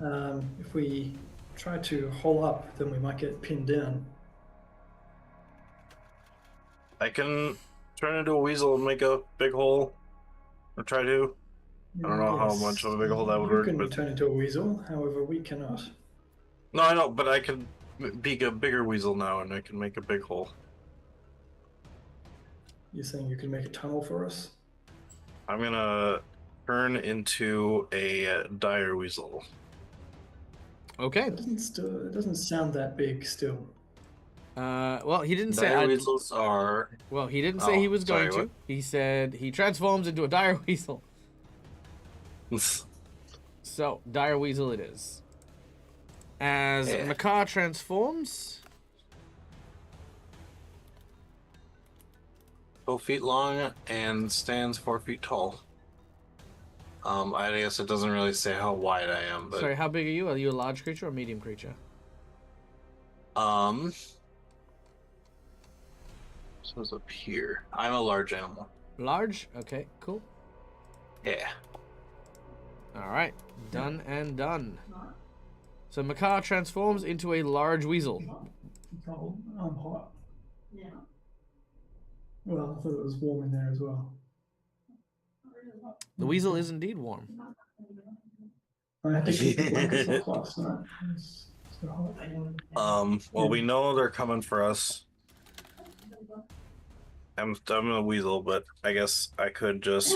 If we try to hole up, then we might get pinned down. I can turn into a weasel and make a big hole. Or try to. I don't know how much of a big hole that would You work, can but... turn into a weasel, however, we cannot. No, I know, but I can be a bigger weasel now, and I can make a big hole. You're saying you can make a tunnel for us? I'm gonna turn into a dire weasel. Okay. It doesn't sound that big still. Well, he didn't say. Dire weasels are... Well, he didn't say he was going sorry, to. He said he transforms into a dire weasel. what? So, dire weasel it is. As Yeah. Makar transforms. 12 feet long and stands 4 feet tall. I guess it doesn't really say how wide I am, but Sorry, how big are you? Are you a large creature or a medium creature? so it's up here. I'm a large animal. Large? Okay, cool. Yeah. All right, done and done. So Makar transforms into a large weasel. I'm hot. Yeah. Well, I thought it was warm in there as well. The weasel is indeed warm. I have to keep the blankets off last night. It's so hot. Well, we know they're coming for us. I'm a weasel, but I guess I could just...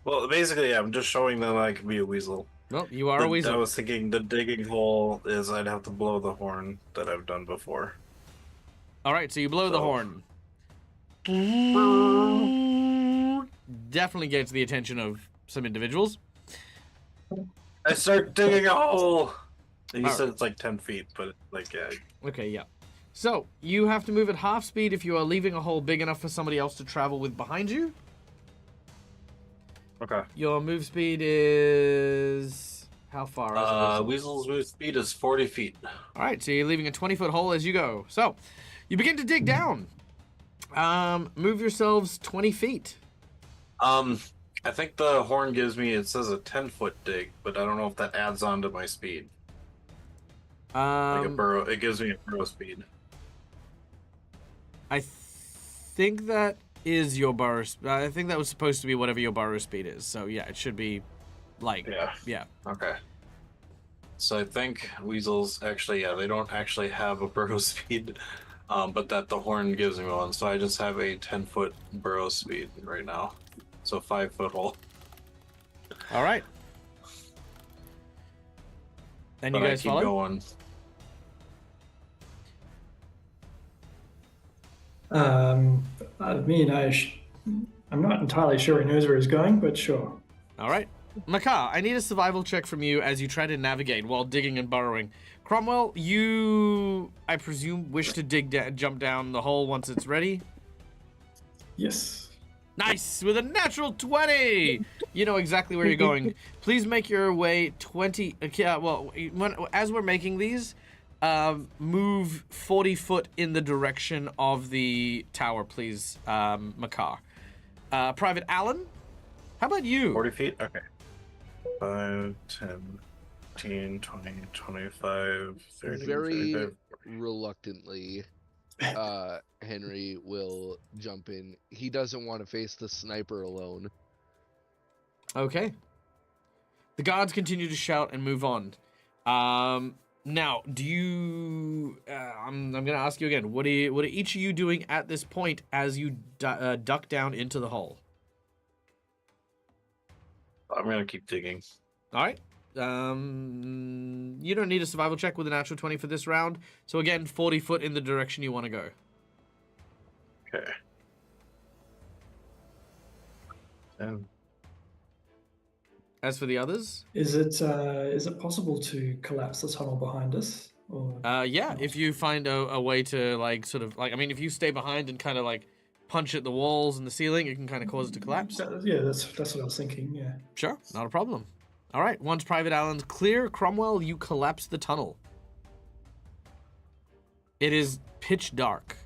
Well, basically, yeah, I'm just showing them I can be a weasel. Well, you are a I weasel. was thinking the digging hole is I'd have to blow the horn that I've done before. All right, so you blow the So- horn. Definitely gets the attention of some individuals. I start digging a hole! You Alright. said it's like 10 feet, but like, yeah. Okay, yeah. So, you have to move at half speed if you are leaving a hole big enough for somebody else to travel with behind you. Okay. Your move speed is... How far is it? Weasel's move speed is 40 feet. Alright, so you're leaving a 20-foot hole as you go. So, you begin to dig down. Move yourselves 20 feet. I think the horn gives me, it says a 10-foot dig, but I don't know if that adds on to my speed. Like a burrow, it gives me a burrow speed. I think that is your burrow. I think that was supposed to be whatever your burrow speed is. So yeah, it should be like yeah. Okay. So I think weasels actually, yeah, they don't actually have a burrow speed, but that the horn gives me one. So I just have a 10-foot burrow speed right now. So 5-foot hole. All right. And But you I guys keep follow? going. I mean, I'm not entirely sure he knows where he's going, but sure. All right. Makar, I need a survival check from you as you try to navigate while digging and burrowing. Cromwell, you, I presume, wish to jump down the hole once it's ready? Yes. Nice! With a natural 20! You know exactly where you're going. Please make your way 20... as we're making these, move 40 foot in the direction of the tower, please, Makar. Private Allen, how about you? 40 feet? Okay. 5, 10, 15, 20, 25, 30, Very 35. reluctantly, Henry will jump in. He doesn't want to face the sniper alone. Okay. The guards continue to shout and move on. Now, do you... I'm going to ask you again. What are each of you doing at this point as you duck down into the hole? I'm gonna keep digging. All right. You don't need a survival check with a natural 20 for this round. So again, 40 foot in the direction you want to go. Okay. 10. As for the others, Is it possible to collapse the tunnel behind us, or Yeah, if you find a way to like sort of like, I mean, if you stay behind and kind of like punch at the walls and the ceiling, it can kind of cause it to collapse. Yeah, that's what I was thinking. Yeah. Sure, not a problem. All right, once Private Allen's clear, Cromwell, you collapse the tunnel. It is pitch dark.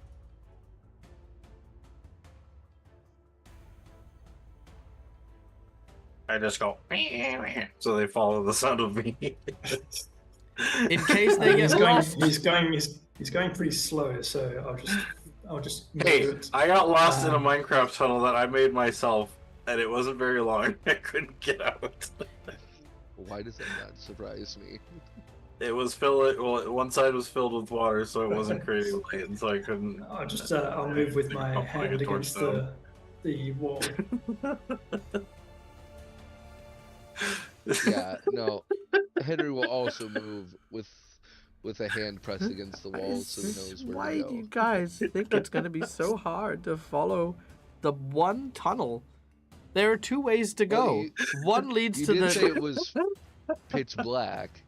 I just go, so they follow the sound of me. In case they get lost. He's going pretty slow, so I'll just Hey, do it. I got lost in a Minecraft tunnel that I made myself, and it wasn't very long. I couldn't get out. Why does that not surprise me? It was filled. Well, one side was filled with water, so it wasn't creating light, and so I couldn't. I'll move with my I'll plug hand a torch against down. the wall. Yeah, no. Henry will also move with a hand pressed against the wall so he knows where Why to do go. you guys think it's going to be so hard to follow the one tunnel? There are two ways to go. Well, One leads You to did the. say it was pitch black.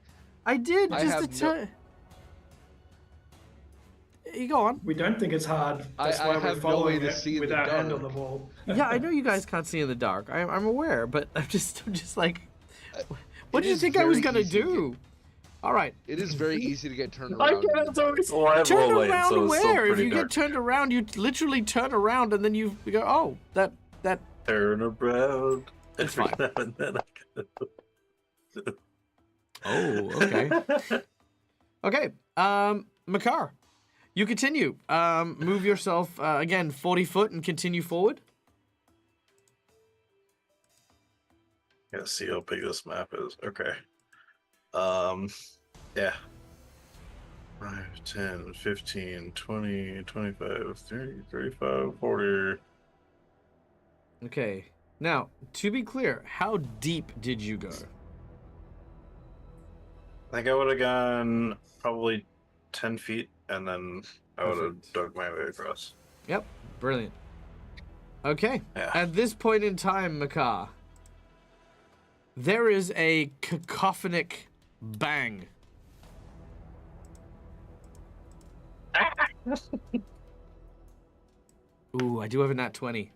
I did I just have to tell. You go on. We don't think it's hard. That's I why we're have no following way to it see in with the our hand dark. on the wall. Yeah, I know you guys can't see in the dark. I'm aware, but I'm just like, what It do you is think I was very gonna easy to do? All right, It is very easy to get turned I around. in can't the dark. always. Well, I have turn low light, around so it's still where? If pretty you dark. get turned around, you literally turn around and then you go, oh, that. Turn around. It's Every fine. now and then I go. Oh, okay. Okay, Makar, you continue. Move yourself again 40 foot and continue forward. Yeah, see how big this map is. Okay. Yeah. 5, 10, 15, 20, 25, 30, 35, 40. Okay. Now, to be clear, how deep did you go? I think I would have gone probably 10 feet, and then I would have Perfect. dug my way across. Yep, brilliant. Okay. Yeah. At this point in time, Makar, there is a cacophonic bang. Ooh, I do have a nat 20.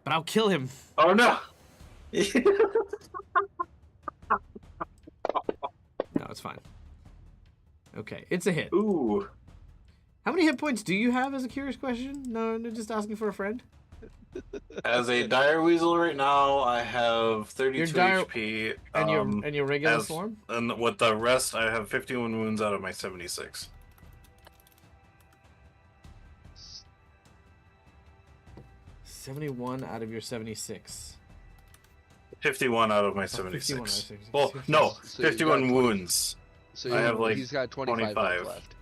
But I'll kill him. Oh no! No, it's fine. Okay, it's a hit. Ooh. How many hit points do you have, as a curious question? No, just asking for a friend. As a dire weasel right now, I have 32 Your dire- HP. And your regular as- form? And with the rest, I have 51 wounds out of my 76. 71 out of your 76. 51 out of my 51 out of 76. 76. Well, no, So you've got 51 20. wounds. So I have, like, he's got 25 25. left.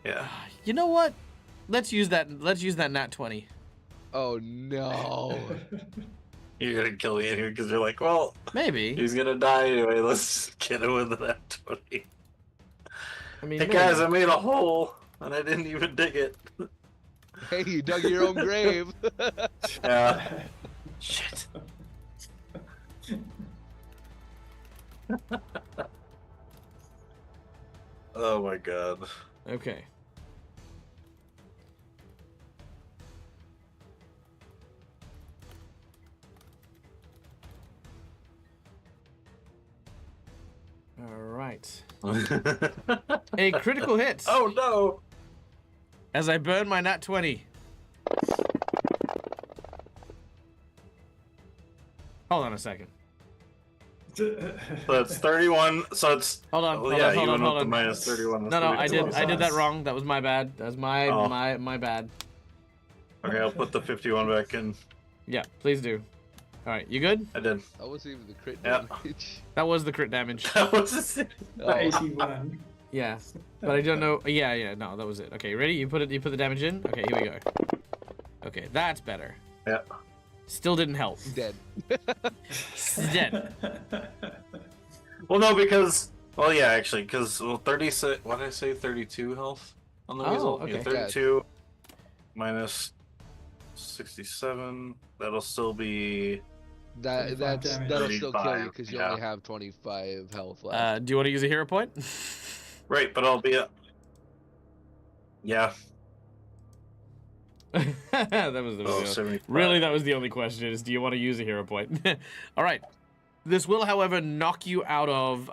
Yeah. You know what? Let's use that nat 20. Oh no. You're gonna kill me anyway because you're like, well, Maybe. he's gonna die anyway. Let's get him with that 20. I mean, Hey maybe. guys, I made a hole and I didn't even dig it. Hey, you dug your own grave. Yeah. Shit. Oh my god. Okay. All right. A critical hit. Oh no! As I burn my nat 20. Hold on a second. So it's 31. So it's. Hold on. Well, hold yeah, on, you hold on, went hold with on. the minus 31. No, I did That's that wrong. That was my bad. That was my Oh. my bad. Okay, I'll put the 51 back in. Yeah, please do. All right, you good? I did. That wasn't even the crit Yeah. damage. That was the crit damage. That was it. Oh, 81. Yeah, but I don't know. Yeah, no, that was it. Okay, ready? You put the damage in. Okay, here we go. Okay, that's better. Yeah. Still didn't help. dead. He's dead. Well, no, because. Well, yeah, actually, because 36. What did I say? 32 health on the Oh, weasel. okay. Yeah, 32 minus 67. That'll still be. That'll 25 damage. still kill you 35, because you yeah. only have 25 health left. Do you want to use a hero point? Right, but I'll be. Yeah. That was the Oh, 75. really that was the only question is do you want to use a hero point? All right. This will, however, knock you out of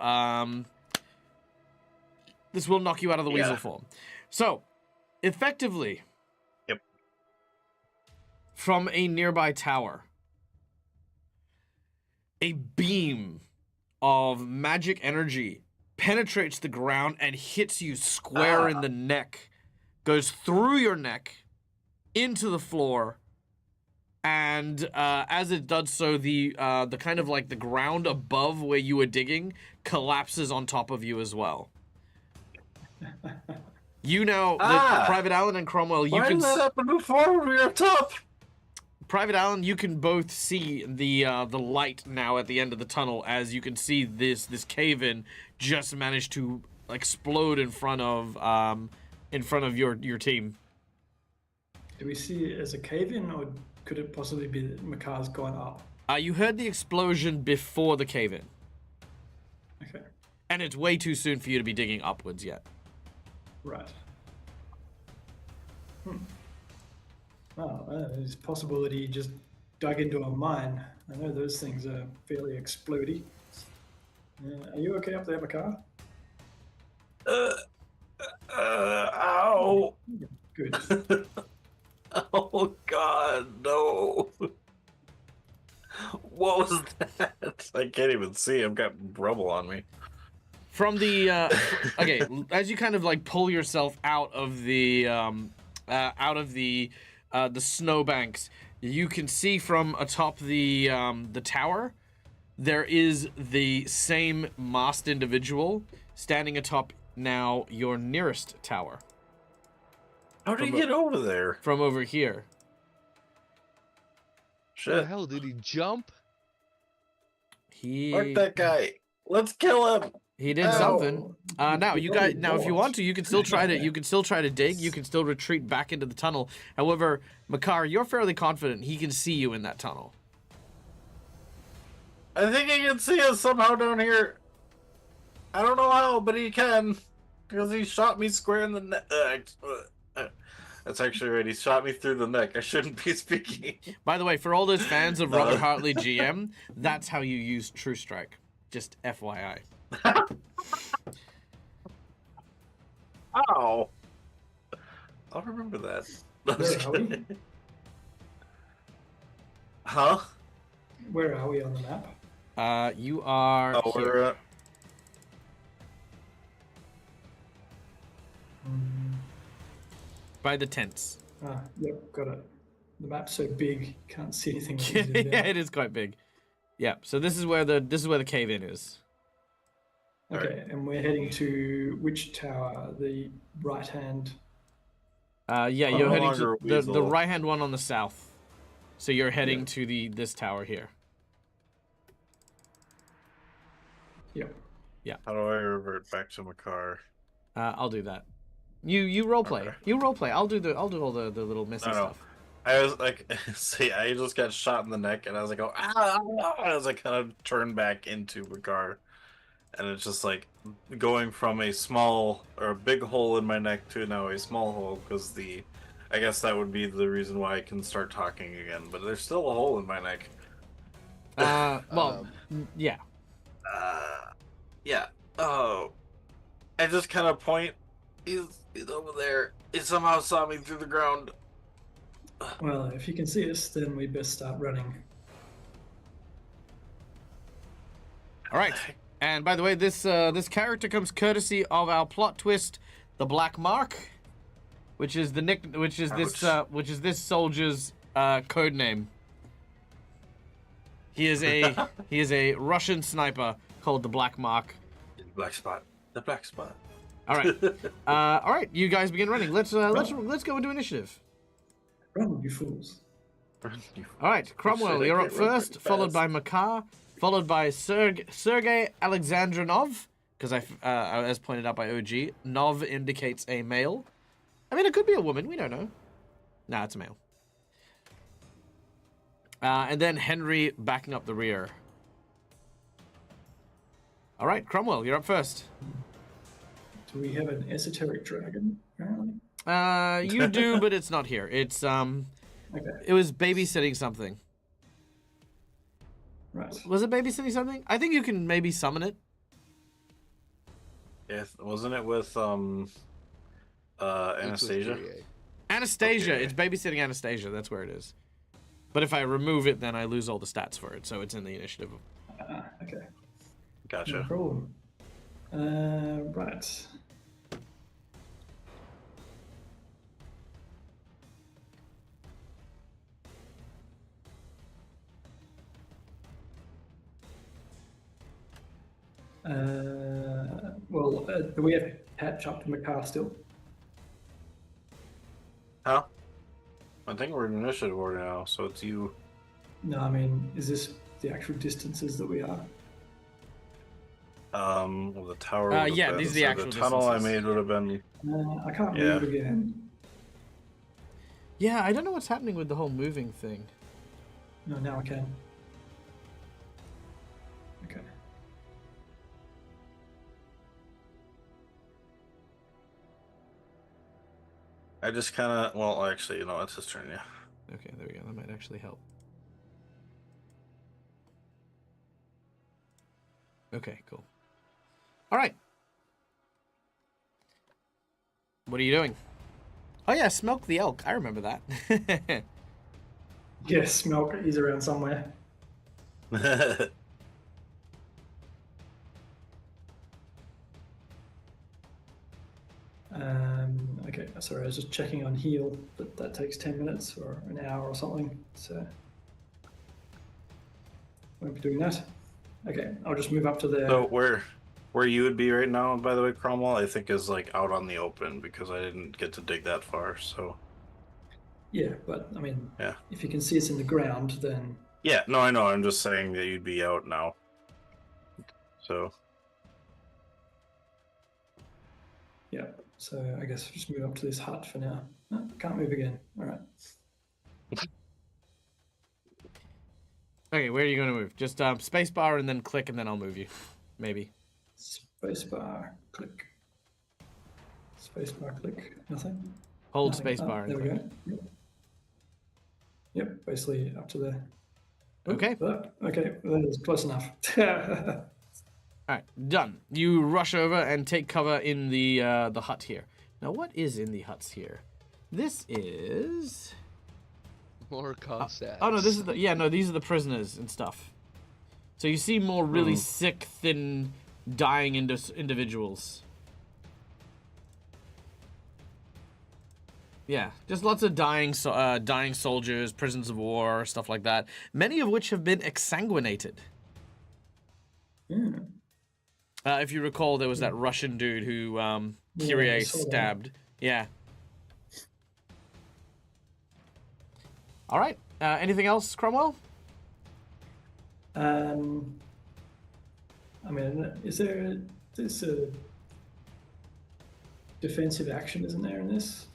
the weasel form. So, effectively, Yep. from a nearby tower, a beam of magic energy penetrates the ground and hits you square in the neck, goes through your neck into the floor, and as it does so, the kind of like the ground above where you were digging collapses on top of you as well. You now, Private Allen and Cromwell, you Why can did that happen before when we were up top? Private Allen, you can both see the light now at the end of the tunnel, as you can see this cave-in just managed to explode in front of your team. Do we see it as a cave-in, or could it possibly be that Makar's gone up? You heard the explosion before the cave-in. Okay. And it's way too soon for you to be digging upwards yet. Right. Well, it's possible that he just dug into a mine. I know those things are fairly explodey. Are you okay up there, Makar? Ow. Good. Oh, God, no. What was that? I can't even see. I've got rubble on me. From the okay, as you kind of like pull yourself out of the snowbanks, you can see from atop the tower there is the same masked individual standing atop now your nearest tower. How did he get over there? From over here. How the Shit. hell did he jump? Mark that guy. Let's kill him. He did something. Now you guys. Now, if you want to, you can still try to. You can still try to dig. You can still retreat back into the tunnel. However, Makar, you're fairly confident he can see you in that tunnel. I think he can see us somehow down here. I don't know how, but he can. Because he shot me square in the neck. That's actually right. He shot me through the neck. I shouldn't be speaking. By the way, for all those fans of Robert Hartley GM, that's how you use True Strike. Just FYI. Ow. I'll remember that. Where are we? Huh? Where are we on the map? You are Oh, here. we're By the tents. Yep, got it. The map's so big, can't see anything. Yeah, it is quite big. Yeah, so this is where the cave-in is. Okay, and we're heading to which tower? The right hand. Yeah, no you're heading longer to a the weasel. right-hand one on the south. So you're heading Yeah. to this tower here. Yep. How do I revert back to Makar? I'll do that. You role play. Okay. You role play. I'll do all the little messy No. stuff. I was like, see, I just got shot in the neck, and I was like, oh, ah, as I kind of turned back into Makar. And it's just like going from a small or a big hole in my neck to now a small hole, because I guess that would be the reason why I can start talking again, but there's still a hole in my neck. Well, yeah. Yeah. Oh. I just kind of point. He's over there. He somehow saw me through the ground. Well, if you can see us, then we best start running. All right. And by the way, this character comes courtesy of our plot twist, the Black Mark, which is this soldier's code name. He is a Russian sniper called the Black Mark. Black spot. The black spot. All right. All right. You guys begin running. Let's go into initiative. Run, you fools. All right, Cromwell, Shit, I you're up can't run first, pretty followed fast. by Makar, followed by Sergei Alexandrinov, because as pointed out by OG, Nov indicates a male. I mean, it could be a woman. We don't know. Nah, it's a male. And then Henry backing up the rear. All right, Cromwell, you're up first. Do we have an esoteric dragon, apparently? You do, but it's not here. It's Okay. It was babysitting something. Right. Was it babysitting something? I think you can maybe summon it. Yeah, wasn't it with It's with Anastasia? Kyrie. Anastasia. Okay. It's babysitting Anastasia. That's where it is. But if I remove it, then I lose all the stats for it. So it's in the initiative. Okay. No Gotcha. problem. Right. Well, do we have patch up to Makar still? Huh? I think we're in initiative order now, so it's you. No, I mean, is this the actual distances that we are? Well, the tower. would have yeah, been- these are the so actual The tunnel I distances. made would have been. I can't Yeah. move again. Yeah, I don't know what's happening with the whole moving thing. No, now I can. Okay. I just kind of. Well, actually, you know, it's his turn. Yeah. Okay, there we go. That might actually help. Okay, cool. All right. What are you doing? Oh yeah, Smoke the elk. I remember that. Yes, Milk is around somewhere. Okay, sorry, I was just checking on heal, but that takes 10 minutes or an hour or something, so won't be doing that. Okay, I'll just move up to there. So where you would be right now, by the way, Cromwell, I think is like out on the open because I didn't get to dig that far. So Yeah, but I mean, yeah, if you can see us in the ground, then yeah. No, I know. I'm just saying that you'd be out now. So yeah. So I guess just move up to this hut for now. No, can't move again. All right. Okay, where are you going to move? Just spacebar and then click, and then I'll move you. Maybe. Spacebar, click. Spacebar, click. Nothing. Hold Nothing. spacebar and There we click. go. Yep, basically up to there. Okay. Okay, that is close enough. All right, done. You rush over and take cover in the hut here. Now, what is in the huts here? This is. More Cossacks. Oh no, this is the these are the prisoners and stuff. So you see more really sick, thin, dying individuals. Yeah, just lots of dying soldiers, prisoners of war, stuff like that. Many of which have been exsanguinated. Yeah. If you recall, there was that Russian dude who I Kyrie saw that. stabbed. Yeah. All right. Anything else, Cromwell? I mean, is there this defensive action? Isn't there in this?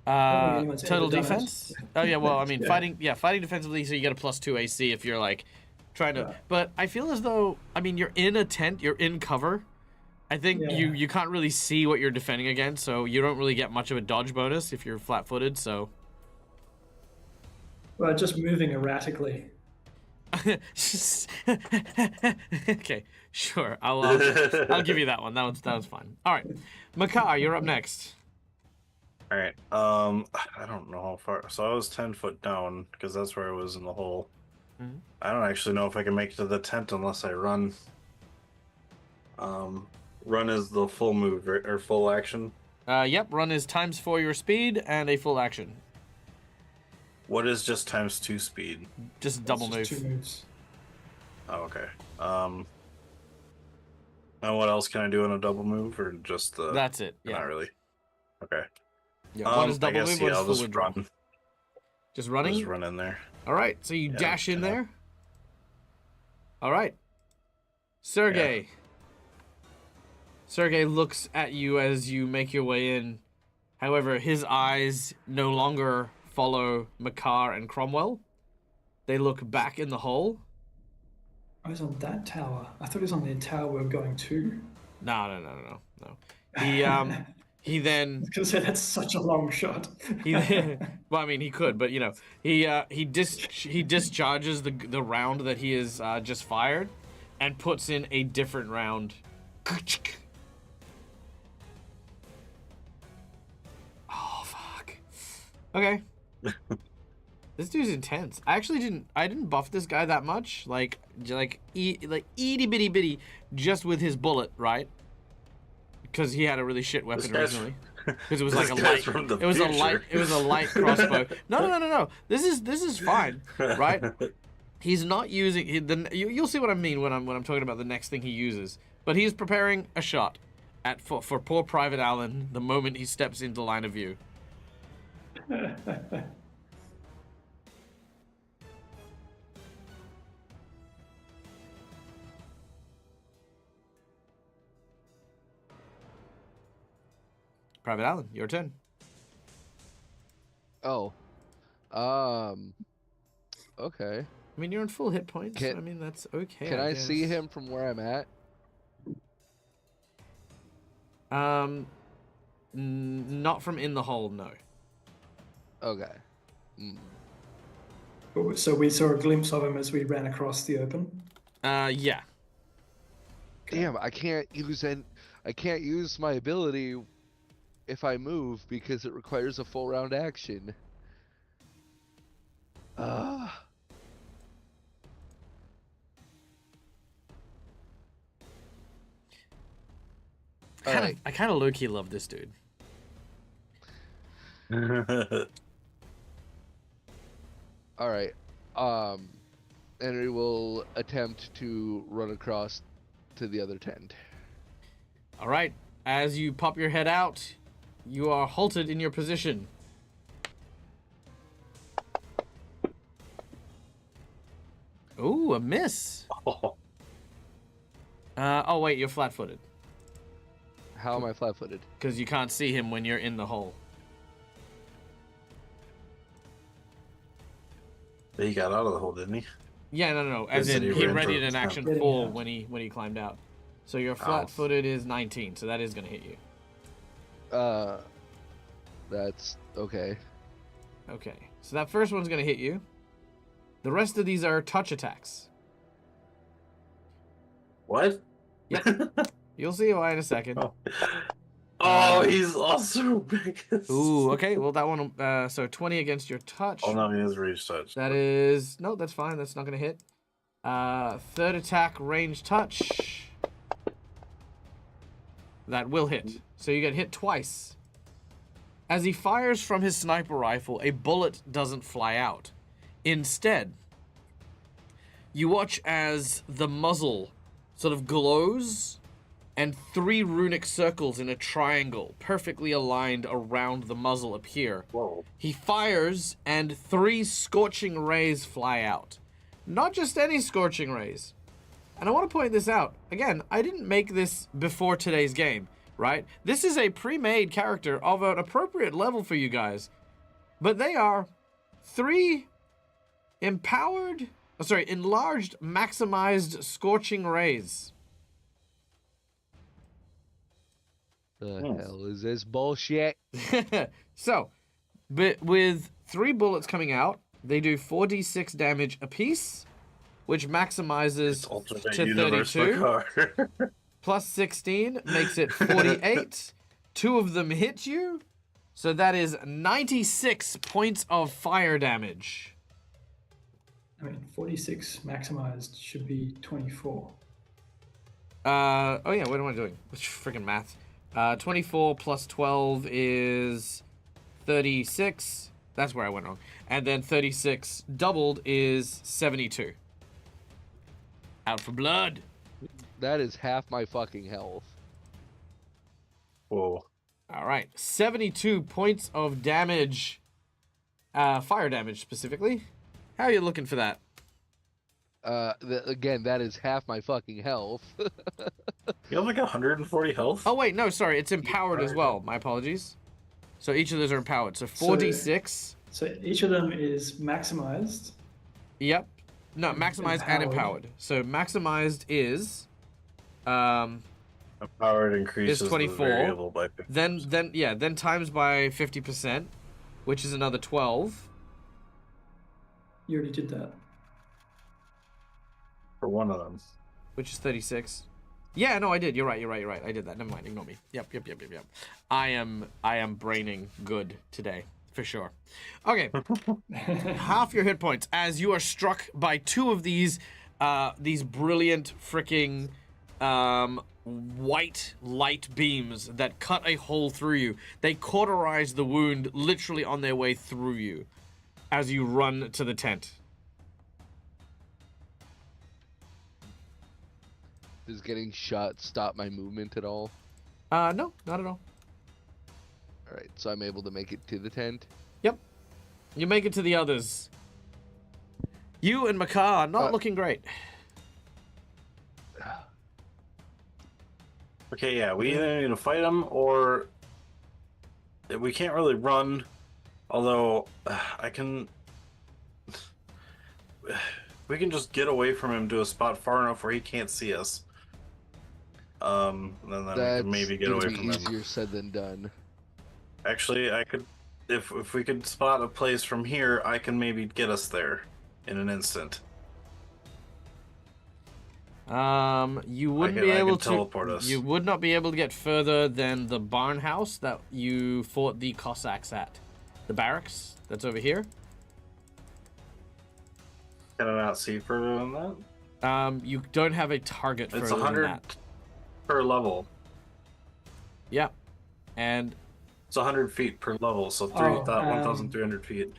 anyone's Total ever done it. defense? Oh yeah, well, I mean, Yeah. fighting defensively, so you get a +2 AC if you're like trying to. Yeah. But I feel as though, I mean, you're in a tent, you're in cover. I think Yeah. you can't really see what you're defending against, so you don't really get much of a dodge bonus if you're flat-footed. So. Well, just moving erratically. Okay, sure. I'll give you that one. That one's fine. All right, Makar, you're up next. all right. I don't know how far. So I was 10 foot down because that's where I was in the hole. Mhm. I don't actually know if I can make it to the tent unless I run. Run is the full move, right? Or full action. Yep. Run is ×4 your speed and a full action. What is just ×2 speed? Just double It's just move. 2 moves. Oh, okay. And what else can I do in a double move, or just the? That's it. Yeah. Not really. Okay. Yeah. One is I double guess, move. yeah, One is I'll full just withdrawal. run. Just running. Just run in there. All right. So you Yeah, dash in yeah. there. All right. Sergey. Sergey looks at you as you make your way in. However, his eyes no longer follow Makar and Cromwell. They look back in the hole. I was on that tower. I thought it was on the tower we were going to. No. He He then I was gonna say that's such a long shot. he well, I mean, he could, but you know, he discharges the round that he has just fired, and puts in a different round. Oh fuck. Okay. This dude's intense. I actually didn't buff this guy that much, like itty bitty bitty, just with his bullet, right? Because he had a really shit weapon originally. Because it was like a light. It was a light crossbow. No. This is fine, right? He's not using. You'll see what I mean when I'm talking about the next thing he uses. But he's preparing a shot for poor Private Allen the moment he steps into line of view. Private Allen, your turn. Oh. Okay. I mean, you're in full hit points. I mean, that's okay. Can I see him from where I'm at? Not from in the hole, no. Okay. So we saw a glimpse of him as we ran across the open. Yeah. Damn, I can't use my ability if I move because it requires a full round action. I kind of low-key love this dude. All right. Henry will attempt to run across to the other tent. All right. As you pop your head out, you are halted in your position. Ooh, a miss. Oh wait, you're flat-footed. How am I flat-footed? Because you can't see him when you're in the hole. He got out of the hole, didn't he? Yeah, no. As in, he readied an action full when he climbed out. So your flat-footed is 19, so that is gonna hit you. That's okay. Okay, so that first one's gonna hit you. The rest of these are touch attacks. What? Yeah. You'll see why in a second. Oh, he's also big. Ooh, okay. Well, that one. So 20 against your touch. Oh no, he has range touch. That is no. That's fine. That's not gonna hit. Third attack, range touch. That will hit. So you get hit twice. As he fires from his sniper rifle, a bullet doesn't fly out. Instead, you watch as the muzzle sort of glows, and 3 runic circles in a triangle, perfectly aligned around the muzzle, appear. Whoa. He fires, and 3 scorching rays fly out. Not just any scorching rays. And I want to point this out. Again, I didn't make this before today's game, right? This is a pre-made character of an appropriate level for you guys. But they are 3 enlarged, maximized scorching rays. The hell is this bullshit? So, but with 3 bullets coming out, they do 4d6 damage apiece, which maximizes to 32. Plus 16 makes it 48. 2 of them hit you, so that is 96 points of fire damage. I mean, 46 maximized should be 24. Oh yeah, what am I doing? Freaking math. 24 plus 12 is 36. That's where I went wrong. And then 36 doubled is 72. Out for blood. That is half my fucking health. Whoa. All right, 72 points of damage. Fire damage specifically. How are you looking for that? Again, that is half my fucking health. You have like 140 health? Oh wait, no, sorry, it's empowered as well. My apologies. So each of those are empowered. So 4d6. So each of them is maximized. Yep. No, maximized and empowered. So maximized is Oh, Power increases the 24. variable by 50%. Then times by 50%, which is another 12. You already did that. For one of them. Which is 36. Yeah, no, I did. You're right. I did that. Never mind. Ignore me. Yep. I am braining good today, for sure. Okay. Half your hit points as you are struck by two of these brilliant freaking white light beams that cut a hole through you. They cauterize the wound literally on their way through you as you run to the tent. Does getting shot stop my movement at all? No, not at all. All right, so I'm able to make it to the tent. Yep. You make it to the others. You and Makar are not looking great. Okay, yeah, we either need to fight them or we can't really run. Although I can, we can just get away from him to a spot far enough where he can't see us. Then we can maybe get away from him. Easier said than done. Actually, I could, if we could spot a place from here, I can maybe get us there in an instant. You wouldn't be able to teleport us. You would not be able to get further than the barn house that you fought the Cossacks at. The barracks that's over here. Can I not see further than that? You don't have a target further than that. It's 100 per level. Yeah, and it's 100 feet per level, so 1,300 feet.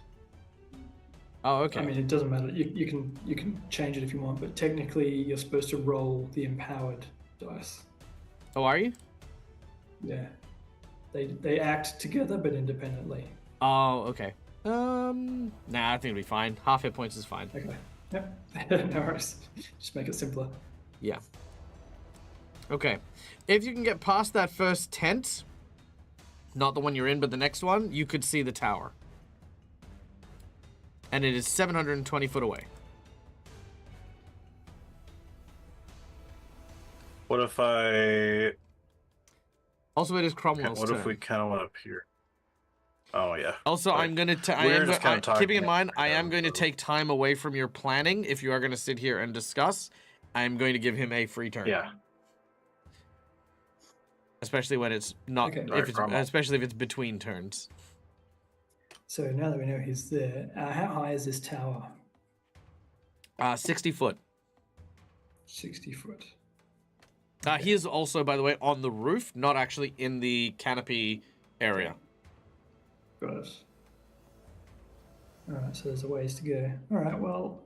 Oh, okay. I mean, it doesn't matter. You can change it if you want, but technically you're supposed to roll the empowered dice. Oh, are you? Yeah. They act together but independently. Oh, okay. Nah, I think it'll be fine. Half hit points is fine. Okay. Yep. No worries. Just make it simpler. Yeah. Okay. If you can get past that first tent, not the one you're in, but the next one, you could see the tower. And it is 720 foot away. What if I... Also, it is Cromwell's turn. What if we kind of went up here? Oh, yeah. Also, I'm going to... keeping in mind, I am going to take time away from your planning. If you are going to sit here and discuss, I'm going to give him a free turn. Yeah. Especially when it's not... Okay. Especially if it's between turns. So now that we know he's there, how high is this tower? 60 foot. 60 foot. Okay. He is also, by the way, on the roof, not actually in the canopy area. Got it. All right, so there's a ways to go. All right, well,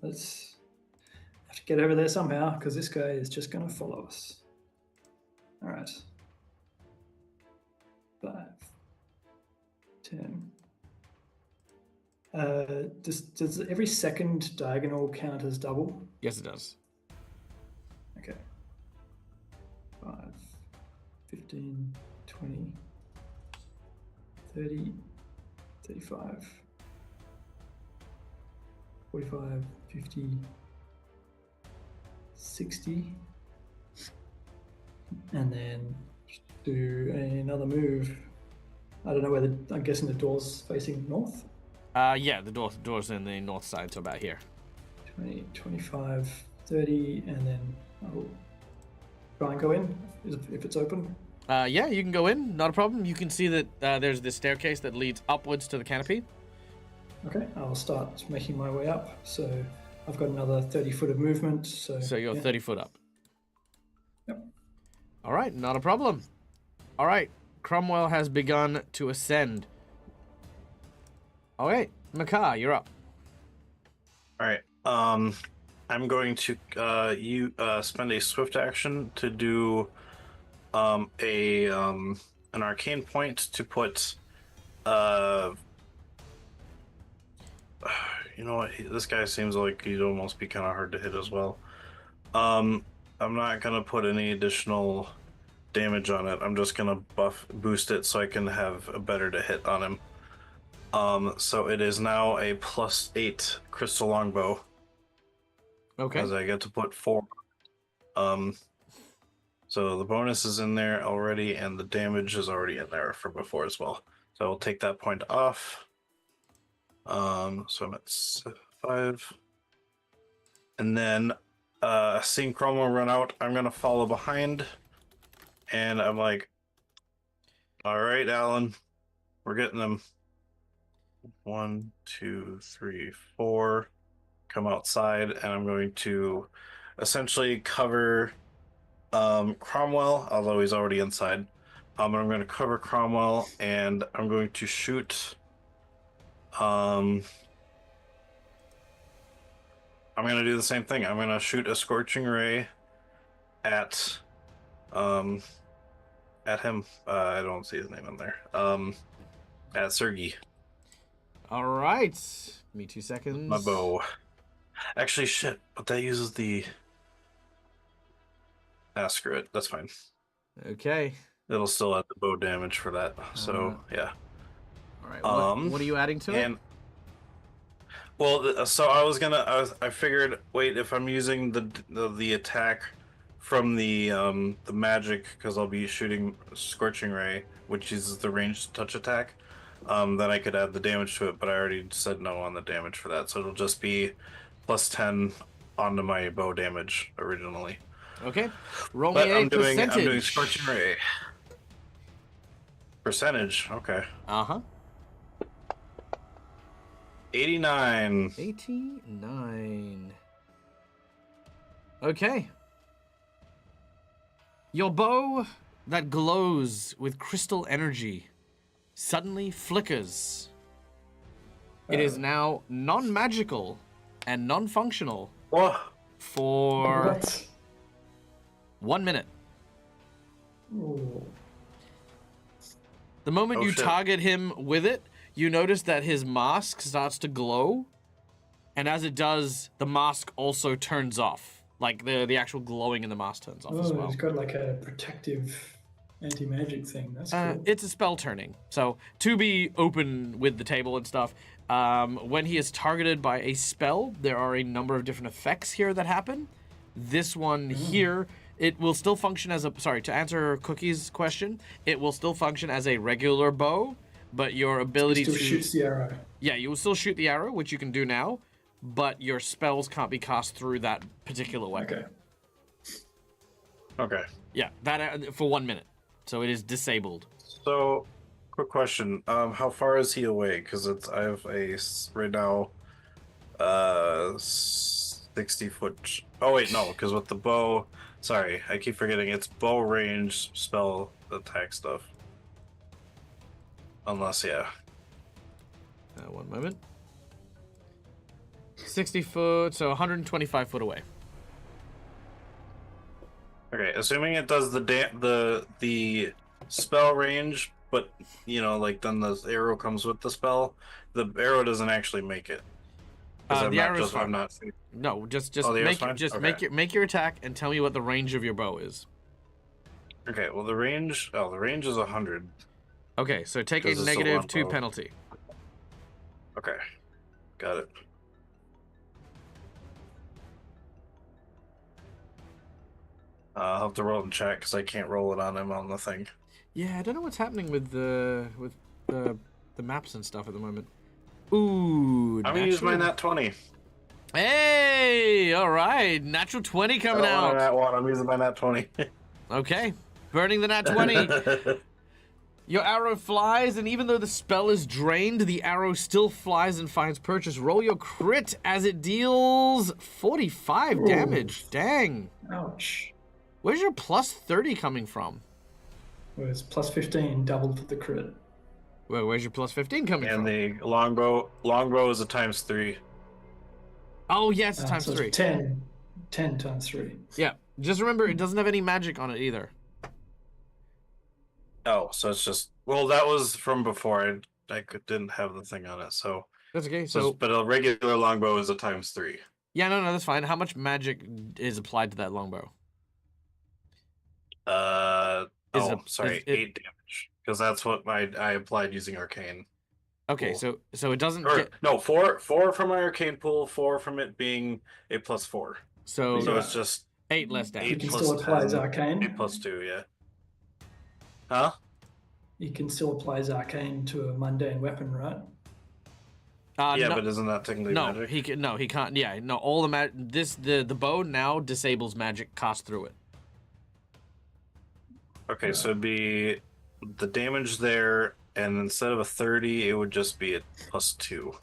let's have to get over there somehow because this guy is just going to follow us. All right. 5, 10. Does every second diagonal count as double? Yes, it does. Okay. 5, 15, 20, 30, 35, 45, 50, 60. And then do another move. I don't know whether, I'm guessing the door's facing north? Yeah, the door's in the north side, so about here. 20, 25, 30, and then I'll try and go in if it's open. Yeah, you can go in, not a problem. You can see that there's this staircase that leads upwards to the canopy. Okay, I'll start making my way up. So I've got another 30 foot of movement. So you're 30 foot up. Yep. All right, not a problem. All right, Cromwell has begun to ascend. All right, Makar, you're up. All right. I'm going to spend a swift action to do an arcane point to put you know what, this guy seems like he'd almost be kind of hard to hit as well. I'm not gonna put any additional damage on it. I'm just gonna boost it so I can have a better to hit on him. So it is now a +8 crystal longbow. Okay. As I get to put 4. So the bonus is in there already, and the damage is already in there from before as well. So I'll take that point off. So I'm at 5. And then seeing Cromwell run out, I'm gonna follow behind. And I'm like, all right, Alan, we're getting them. 1, 2, 3, 4. Come outside, and I'm going to essentially cover Cromwell, although he's already inside. I'm going to cover Cromwell, and I'm going to shoot. I'm going to do the same thing. I'm going to shoot a scorching ray at him. I don't see his name in there. At Sergey. All right. Give me 2 seconds. My bow. Actually, shit. But that uses the. Ah, screw it. That's fine. Okay. It'll still add the bow damage for that. So yeah. All right. What are you adding to it? Well, so I figured, wait, if I'm using the attack from the magic, because I'll be shooting Scorching Ray, which uses the ranged touch attack, then I could add the damage to it, but I already said no on the damage for that, so it'll just be plus 10 onto my bow damage originally. Okay. Roll But me a percentage. I'm doing Scorching Ray. Percentage, okay. Uh-huh. 89. 89. Okay. Your bow that glows with crystal energy suddenly flickers. It is now non-magical and non-functional What? for What? 1 minute. Ooh. The moment Oh, you shit. target him with it, you notice that his mask starts to glow, and as it does, the mask also turns off. Like the actual glowing in the mask turns off as well. He's got like a protective anti-magic thing. That's cool. It's a spell turning, so to be open with the table and stuff. When he is targeted by a spell, there are a number of different effects here that happen. This one here, it will still function as a. Sorry, to answer Cookie's question, it will still function as a regular bow, but your ability Still to shoots the arrow. Yeah, you will still shoot the arrow, which you can do now, but your spells can't be cast through that particular weapon. Okay. Okay. Yeah, that for 1 minute, so it is disabled. So, quick question. How far is he away? Because I have right now, 60 foot. Oh wait, no, because with the bow. Sorry, I keep forgetting. It's bow range spell attack stuff. Unless, yeah. 1 moment. 60 foot, so 125 foot away. Okay, assuming it does the spell range, but like then the arrow comes with the spell. The arrow doesn't actually make it. The arrow's fine. I'm not. No, just Oh, the arrow's make fine? Okay. make your attack and tell me what the range of your bow is. Okay, well the range. Oh, the range is 100. Okay, so take a 'Cause it's a -2 longbow. penalty. Okay, got it. I'll have to roll in chat because I can't roll it on him on the thing. Yeah, I don't know what's happening with the maps and stuff at the moment. Ooh, I'm gonna use my natural- nat 20. Hey, all right, natural 20 coming I don't want a out. nat 1. I'm using my nat 20. Okay, burning the nat 20. Your arrow flies, and even though the spell is drained, the arrow still flies and finds purchase. Roll your crit as it deals 45 Ooh. damage. Dang. Ouch. Where's your plus 30 coming from? Well, it's plus 15, doubled for the crit. Well, where's your plus 15 coming And from? the longbow is a ×3. Oh, yeah, it's times so 3. It's 10 times 3. Yeah, just remember, it doesn't have any magic on it either. Oh, so it's just that was from before. Didn't have the thing on it, so That's okay. So, but a regular longbow is a ×3. yeah, no, that's fine. How much magic is applied to that longbow? Sorry, is it- 8 damage because that's what I applied using arcane. Okay, Cool. so it doesn't Or get... no, 4 from my arcane pool, 4 from it being a +4. So So it's just 8 less He damage. can plus still apply his 10, arcane. 8 plus 2, yeah. Huh? He can still apply his arcane to a mundane weapon, right? Yeah, no, but isn't that technically no, magic? he can. No, he can't. Yeah, no. All the bow now disables magic cast through it. Okay, so it'd be the damage there, and instead of a 30, it would just be a plus 2.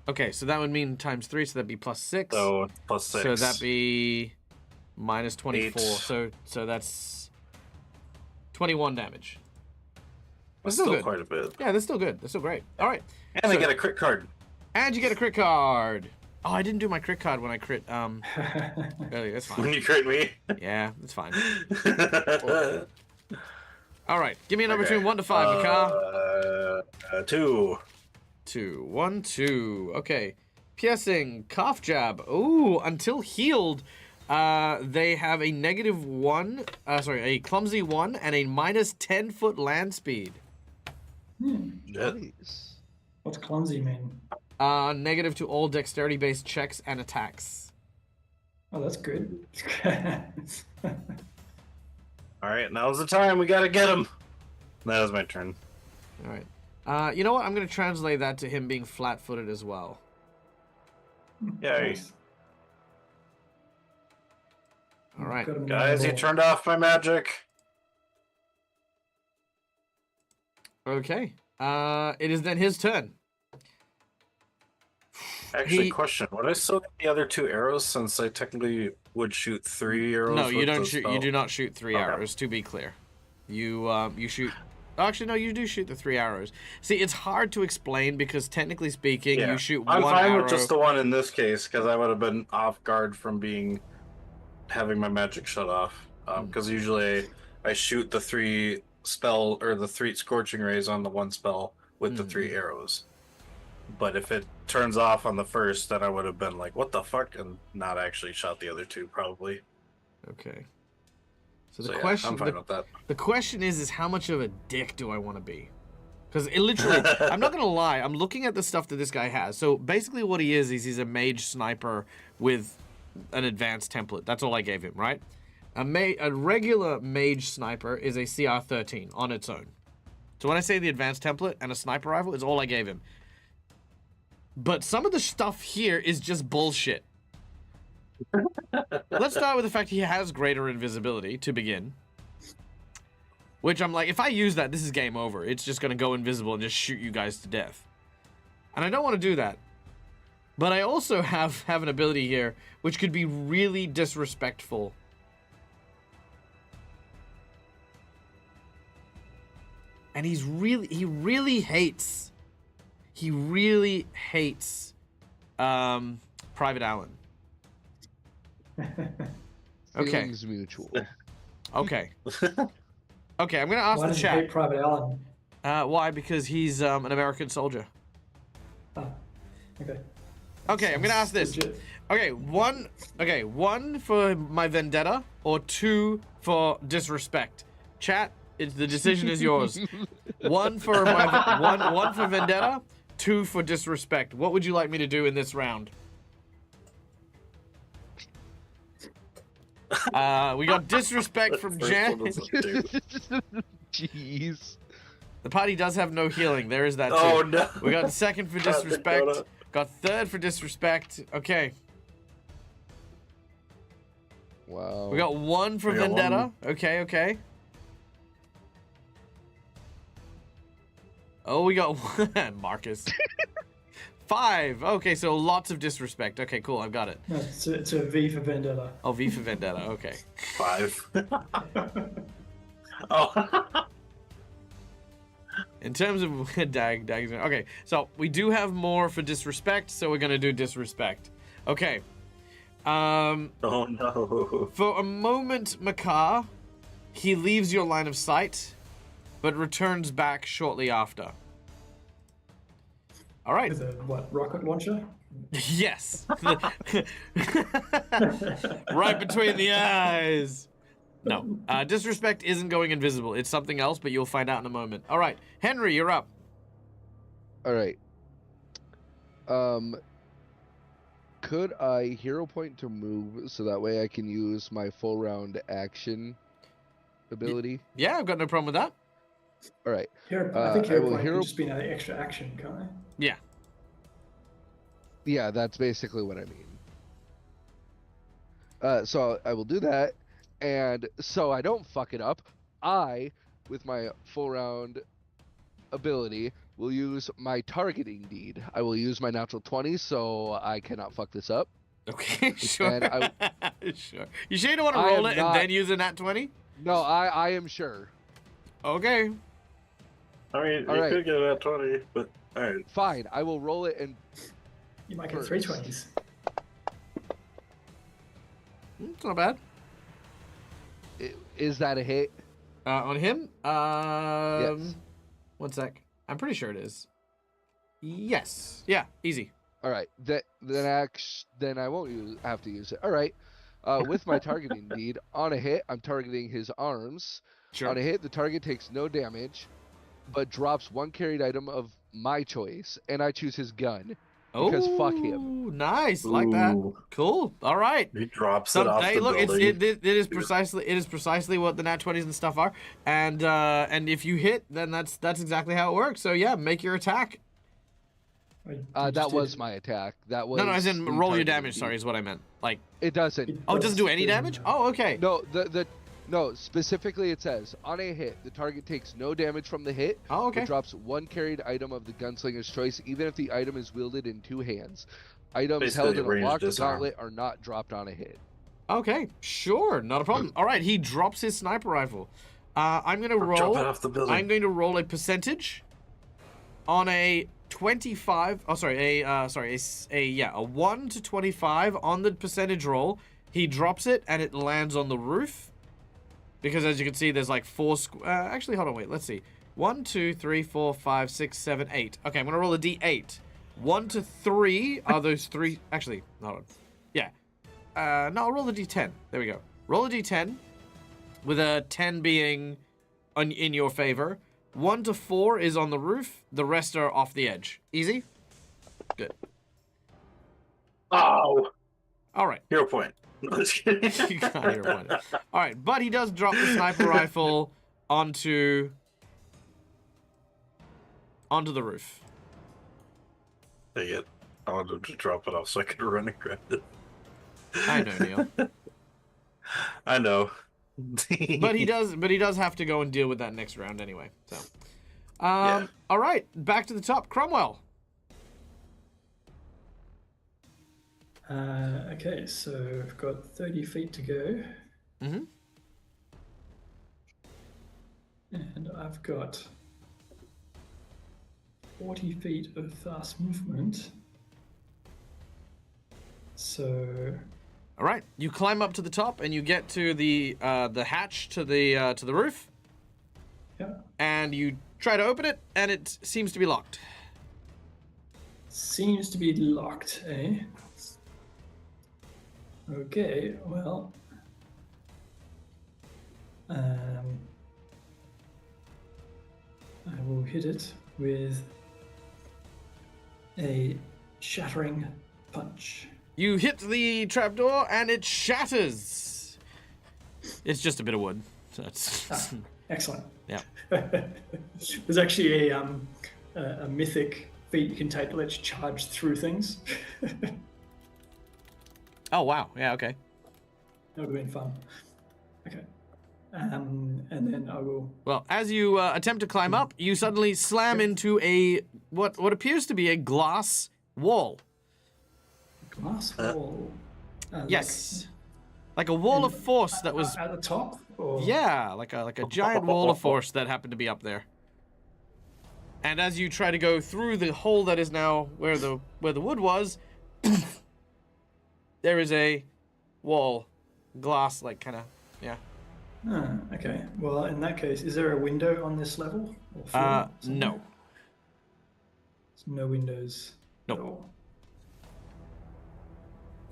Okay, so that would mean times 3, so that'd be plus 6. So plus 6. So that'd be minus 24. 8. So that's 21 damage. That's still still good. quite a bit. Yeah, that's still good. That's still great. All right. And I So- get a crit card. And you get a crit card. Oh, I didn't do my crit card when I crit earlier. That's When fine. you crit me. Yeah, that's fine. Okay. All right, give me a number between 1 to 5, Makar. 2. 2. 1, 2. Okay. Piercing, calf jab. Ooh, until healed, they have a -1. A clumsy 1 and a minus 10-foot land speed. Shit. Nice. What's clumsy mean? Negative to all dexterity-based checks and attacks. Oh, that's good. All right, now's the time. We gotta get him. That was my turn. All right. You know what? I'm going to translate that to him being flat-footed as well. Yay. Nice. All right. Got him in the Guys, he ball. turned off my magic. Okay. It is then his turn. Actually, He- question: would I still get the other 2 arrows since I technically would shoot 3 arrows? No, you with don't the shoot. spell? You do not shoot 3 Okay. arrows. To be clear, you shoot. Actually, no, you do shoot the 3 arrows. See, it's hard to explain because technically speaking, Yeah. you shoot I'm one fine arrow. with just the one in this case because I would have been off guard from having my magic shut off. Because usually I shoot the 3 spell or the 3 scorching rays on the one spell with the 3 arrows. But if it turns off on the first, then I would have been like, "What the fuck?" and not actually shot the other 2 probably. Okay. So the So yeah, question, I'm fine with that. the question is how much of a dick do I want to be? Because it literally, I'm not gonna lie. I'm looking at the stuff that this guy has. So basically, what he is he's a mage sniper with an advanced template. That's all I gave him, right? A regular mage sniper is a CR13 on its own. So when I say the advanced template and a sniper rifle is all I gave him. But some of the stuff here is just bullshit. Let's start with the fact he has greater invisibility to begin. Which I'm like, if I use that, this is game over. It's just going to go invisible and just shoot you guys to death. And I don't want to do that. But I also have an ability here which could be really disrespectful. And he really hates Private Allen. Okay. Feelings mutual. Okay. Okay, I'm gonna ask Why the does he hate chat. Private Allen? Why? Because he's an American soldier. Oh, okay. Okay, I'm gonna ask this. Legit. Okay, one for my vendetta or 2 for disrespect. Chat, the decision is yours. One for one for vendetta, 2 for disrespect. What would you like me to do in this round? We got disrespect from First Jan. one was a 2. Jeez. The party does have no healing. There is that too. Oh no! We got 2nd for God, disrespect. Dakota. Got 3rd for disrespect. Okay. Wow. We got 1 for We got vendetta. one. Okay. Oh, we got 1. Marcus. 5. Okay, so lots of disrespect. Okay, cool. I've got it. No, it's a V for Vendetta. Oh, V for vendetta. Okay. 5. Oh. In terms of dags. Okay, so we do have more for disrespect, so we're gonna do disrespect. Okay. Oh no! For a moment, Makar, he leaves your line of sight, but returns back shortly after. All right. With a rocket launcher? Yes. Right between the eyes. No. Disrespect isn't going invisible. It's something else, but you'll find out in a moment. All right. Henry, you're up. All right. Could I hero point to move so that way I can use my full round action ability? Yeah, I've got no problem with that. All right. I think I hero will point hero. could just be an extra action, can't they? Yeah. Yeah, that's basically what I mean. So I will do that, and so I don't fuck it up, with my full round ability, will use my targeting deed. I will use my natural 20, so I cannot fuck this up. Okay, sure. And sure. You sure you don't want to I roll am it and not- then use a nat 20? No, I am sure. Okay. I mean, All you right. could get it at 20, but all right. Fine, I will roll it, and You might get First. 3 20s. It's not bad. is that a hit? On him? Yes. 1 sec. I'm pretty sure it is. Yes. Yeah, easy. All right, then I won't have to use it. All right, with my targeting deed, on a hit, I'm targeting his arms. Sure. On a hit, the target takes no damage, but drops 1 carried item of my choice, and I choose his gun. Because fuck him. Ooh, nice. Like that. Ooh. Cool. All right. He drops it off Hey, the look, building. it is precisely what the nat 20s and stuff are, and if you hit, then that's exactly how it works. So yeah, make your attack. That was my attack. That was No, as in the roll your targeting damage. deed. Sorry, is what I meant. Like, It doesn't. oh, it doesn't do any damage. Oh, okay. No, no. Specifically, it says on a hit, the target takes no damage from the hit. Oh, okay. It drops 1 carried item of the gunslinger's choice, even if the item is wielded in 2 hands. Items Basically, held in a ranged locked disarm. gauntlet are not dropped on a hit. Okay, sure, not a problem. All right, he drops his sniper rifle. I'm gonna roll. Drop it off the building. I'm going to roll a percentage on a 25. Oh, sorry, a 1 to 25 on the percentage roll. He drops it and it lands on the roof. Because as you can see, there's like 4. Actually, hold on, wait. Let's see. 1, 2, 3, 4, 5, 6, 7, 8. Okay, I'm gonna roll a d8. 1 to 3 are those 3. Actually, hold on. Yeah. No, I'll roll the d10. There we go. Roll a d10, with a 10 being in your favor. 1 to 4 is on the roof. The rest are off the edge. Easy? Good. Oh! All right. Hero point. No, just kidding. You got your point. All right, but he does drop the sniper rifle onto the roof. Dang it. I wanted him to drop it off so I could run and grab it. I know, Neil. I know. But he does have to go and deal with that next round anyway. So, Yeah. all right, back to the top. Cromwell. Okay, so I've got 30 feet to go. Mm-hmm. And I've got 40 feet of fast movement. So All right, you climb up to the top and you get to the hatch to the roof, yeah, and you try to open it, and it seems to be locked. seems to be locked, eh? Okay, well, I will hit it with a shattering punch. You hit the trapdoor, and it shatters. It's just a bit of wood. So it's Excellent. yeah. There's actually a mythic feat you can take that lets you charge through things. Oh wow. Yeah. Okay. That would have been fun. Okay. And then I will. Well, as you attempt to climb up, you suddenly slam into a what appears to be a glass wall. Glass wall. Yes. Like a wall of force that was at the top. Or... yeah, like a giant wall of force that happened to be up there. And as you try to go through the hole that is now where the wood was, there is a wall, glass, like kind of yeah. Ah, okay. Well, in that case, is there a window on this level? Or floor somewhere? No. There's no windows. Nope. At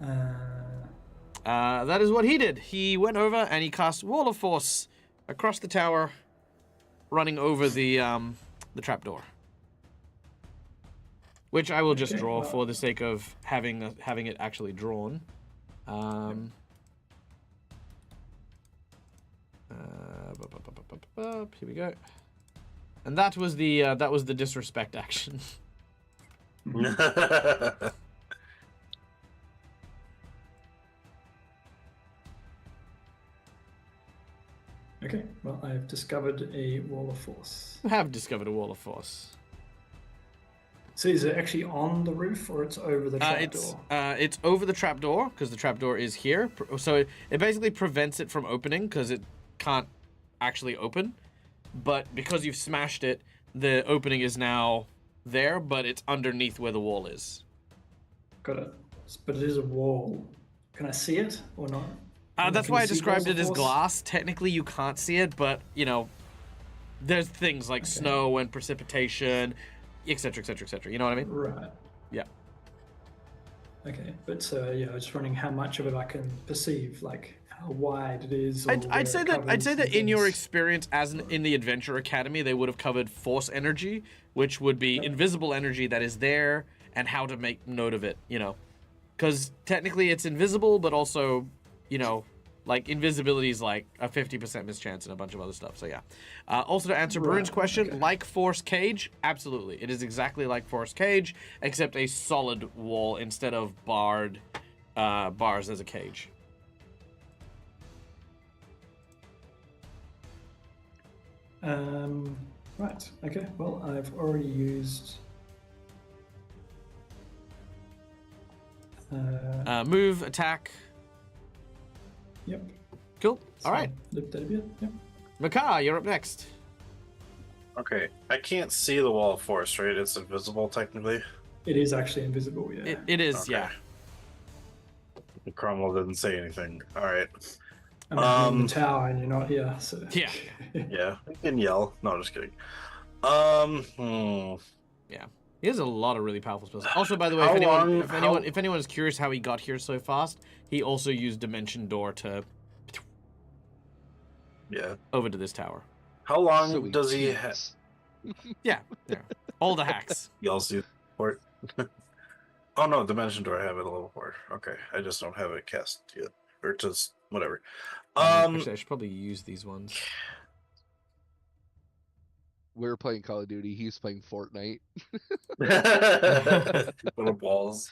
all. That is what he did. He went over and he cast Wall of Force across the tower, running over the trapdoor. which I will just Okay, draw well- for the sake of having it actually drawn. Here we go. And that was the disrespect action. Okay, well, I've discovered a wall of force. You have discovered a wall of force. So is it actually on the roof or it's over the trapdoor? It's over the trapdoor because the trapdoor is here. So it basically prevents it from opening because it can't actually open. But because you've smashed it, the opening is now there, but it's underneath where the wall is. Got it. But it is a wall. Can I see it or not? That's Can why you I see described walls it of as force? glass. Technically, you can't see it, but, you know, there's things like snow and precipitation, etc., etc., etc. You know what I mean? Right. Yeah. Okay, but yeah, I was just wondering how much of it I can perceive, like how wide it is. Or I'd where say it that covers and in your things. experience in the Adventure Academy, they would have covered force energy, which would be invisible energy that is there, and how to make note of it. You know, because technically it's invisible, but also, you know, like invisibility is like a 50% mischance and a bunch of other stuff. So yeah. Also to answer Bruin's Right, question, okay. like Force Cage, absolutely, it is exactly like Force Cage, except a solid wall instead of barred bars as a cage. Right. Okay. Well, I've already used. Move, attack. Yep. Cool. So All right. Looked at a bit. Yep. Makar, you're up next. Okay, I can't see the wall of force, right? It's invisible technically. It is actually invisible. Yeah. It is, Okay. yeah. Cromwell didn't say anything. All right. I mean, I'm in Um, the tower and you're not here, so. Yeah. Yeah, I can yell. No, just kidding. Yeah. He has a lot of really powerful spells. Also, by the way, How if long- anyone is curious how he got here so fast, he also used Dimension Door to Yeah. over to this tower. How long So he does he cheats. Yeah. Yeah. All the hacks. yells you for it? Oh no, Dimension Door I have it a level 4. Okay, I just don't have it cast yet. Or just whatever. Actually, I should probably use these ones. We're playing Call of Duty. He's playing Fortnite. little balls.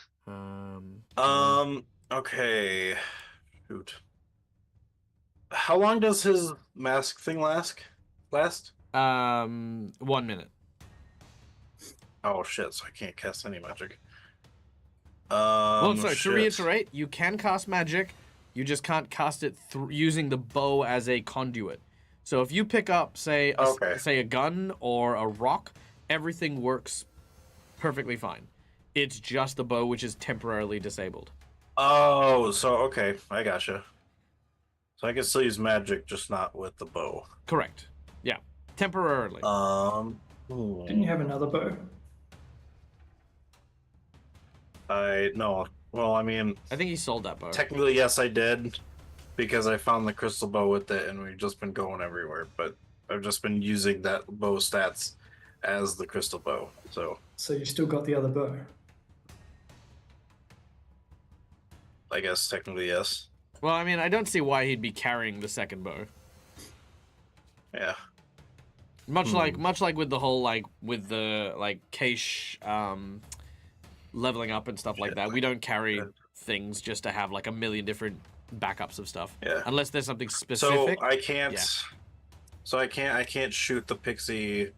Okay. Shoot. How long does his mask thing last? 1 minute. Oh shit! So I can't cast any magic. Well, sorry, to shit. reiterate, you can cast magic, you just can't cast it using the bow as a conduit. So if you pick up, say, a gun or a rock, everything works perfectly fine. It's just the bow which is temporarily disabled. Oh, so okay, I gotcha. So I can still use magic, just not with the bow. Correct. Yeah, temporarily. Didn't you have another bow? No. Well, I mean, I think he sold that bow. technically, yes, I did, because I found the crystal bow with it, and we've just been going everywhere. But I've just been using that bow stats as the crystal bow. So So you still got the other bow. I guess technically, yes. Well, I mean, I don't see why he'd be carrying the second bow. Yeah. Much like with the whole with the cache leveling up and stuff like that. We don't carry things just to have like a million different backups of stuff. Yeah. Unless there's something specific. So I can't. Yeah. So I can't shoot the pixie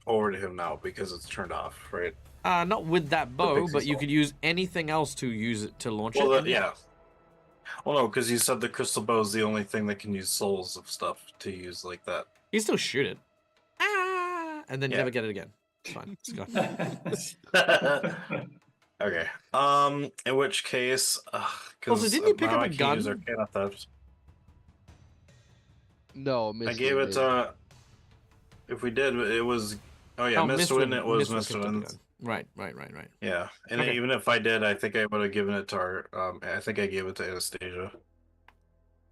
over to him now because it's turned off, right? Not with that bow, pixie but you soul. could use anything else to use it to launch Well, it. yeah. Well, no, because you said the crystal bow is the only thing that can use souls of stuff to use like that. You still shoot it. And then you Yeah. never get it again. It's fine. It's gone. Okay. In which case, Also, didn't you pick now up I a can't gun? use Arcana Theft. No, I gave it. If we did, it was. Oh yeah, Mistwin. It was Mistwin's. Right. Yeah, and Okay. even if I did, I think I would have given it to our. I think I gave it to Anastasia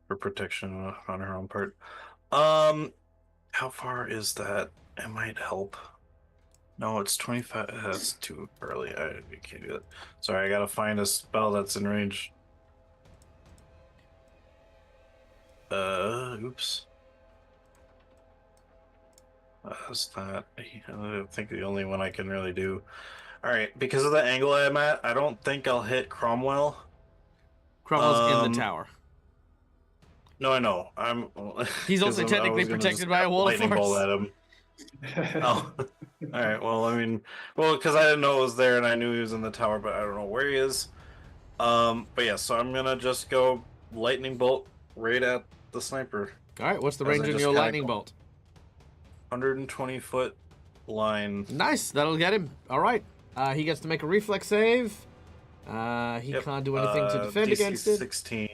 for protection on her own part. How far is that? It might help. No, it's 25. That's too early. I can't do that. Sorry, I gotta find a spell that's in range. Oops. That's not. I think the only one I can really do. All right, because of the angle I'm at, I don't think I'll hit Cromwell. Cromwell's in the tower. No, I know. I'm. He's also 'cause I technically was gonna protected just by a wall of lightning bolt force. at him. Oh. All right. Well, I mean, because I didn't know it was there, and I knew he was in the tower, but I don't know where he is. But yeah, so I'm gonna just go lightning bolt right at the sniper. All right, what's the As I range on just your kinda lightning go- bolt? 120-foot line. Nice, that'll get him. All right, he gets to make a reflex save. He Yep, can't do anything to defend DC against it. 16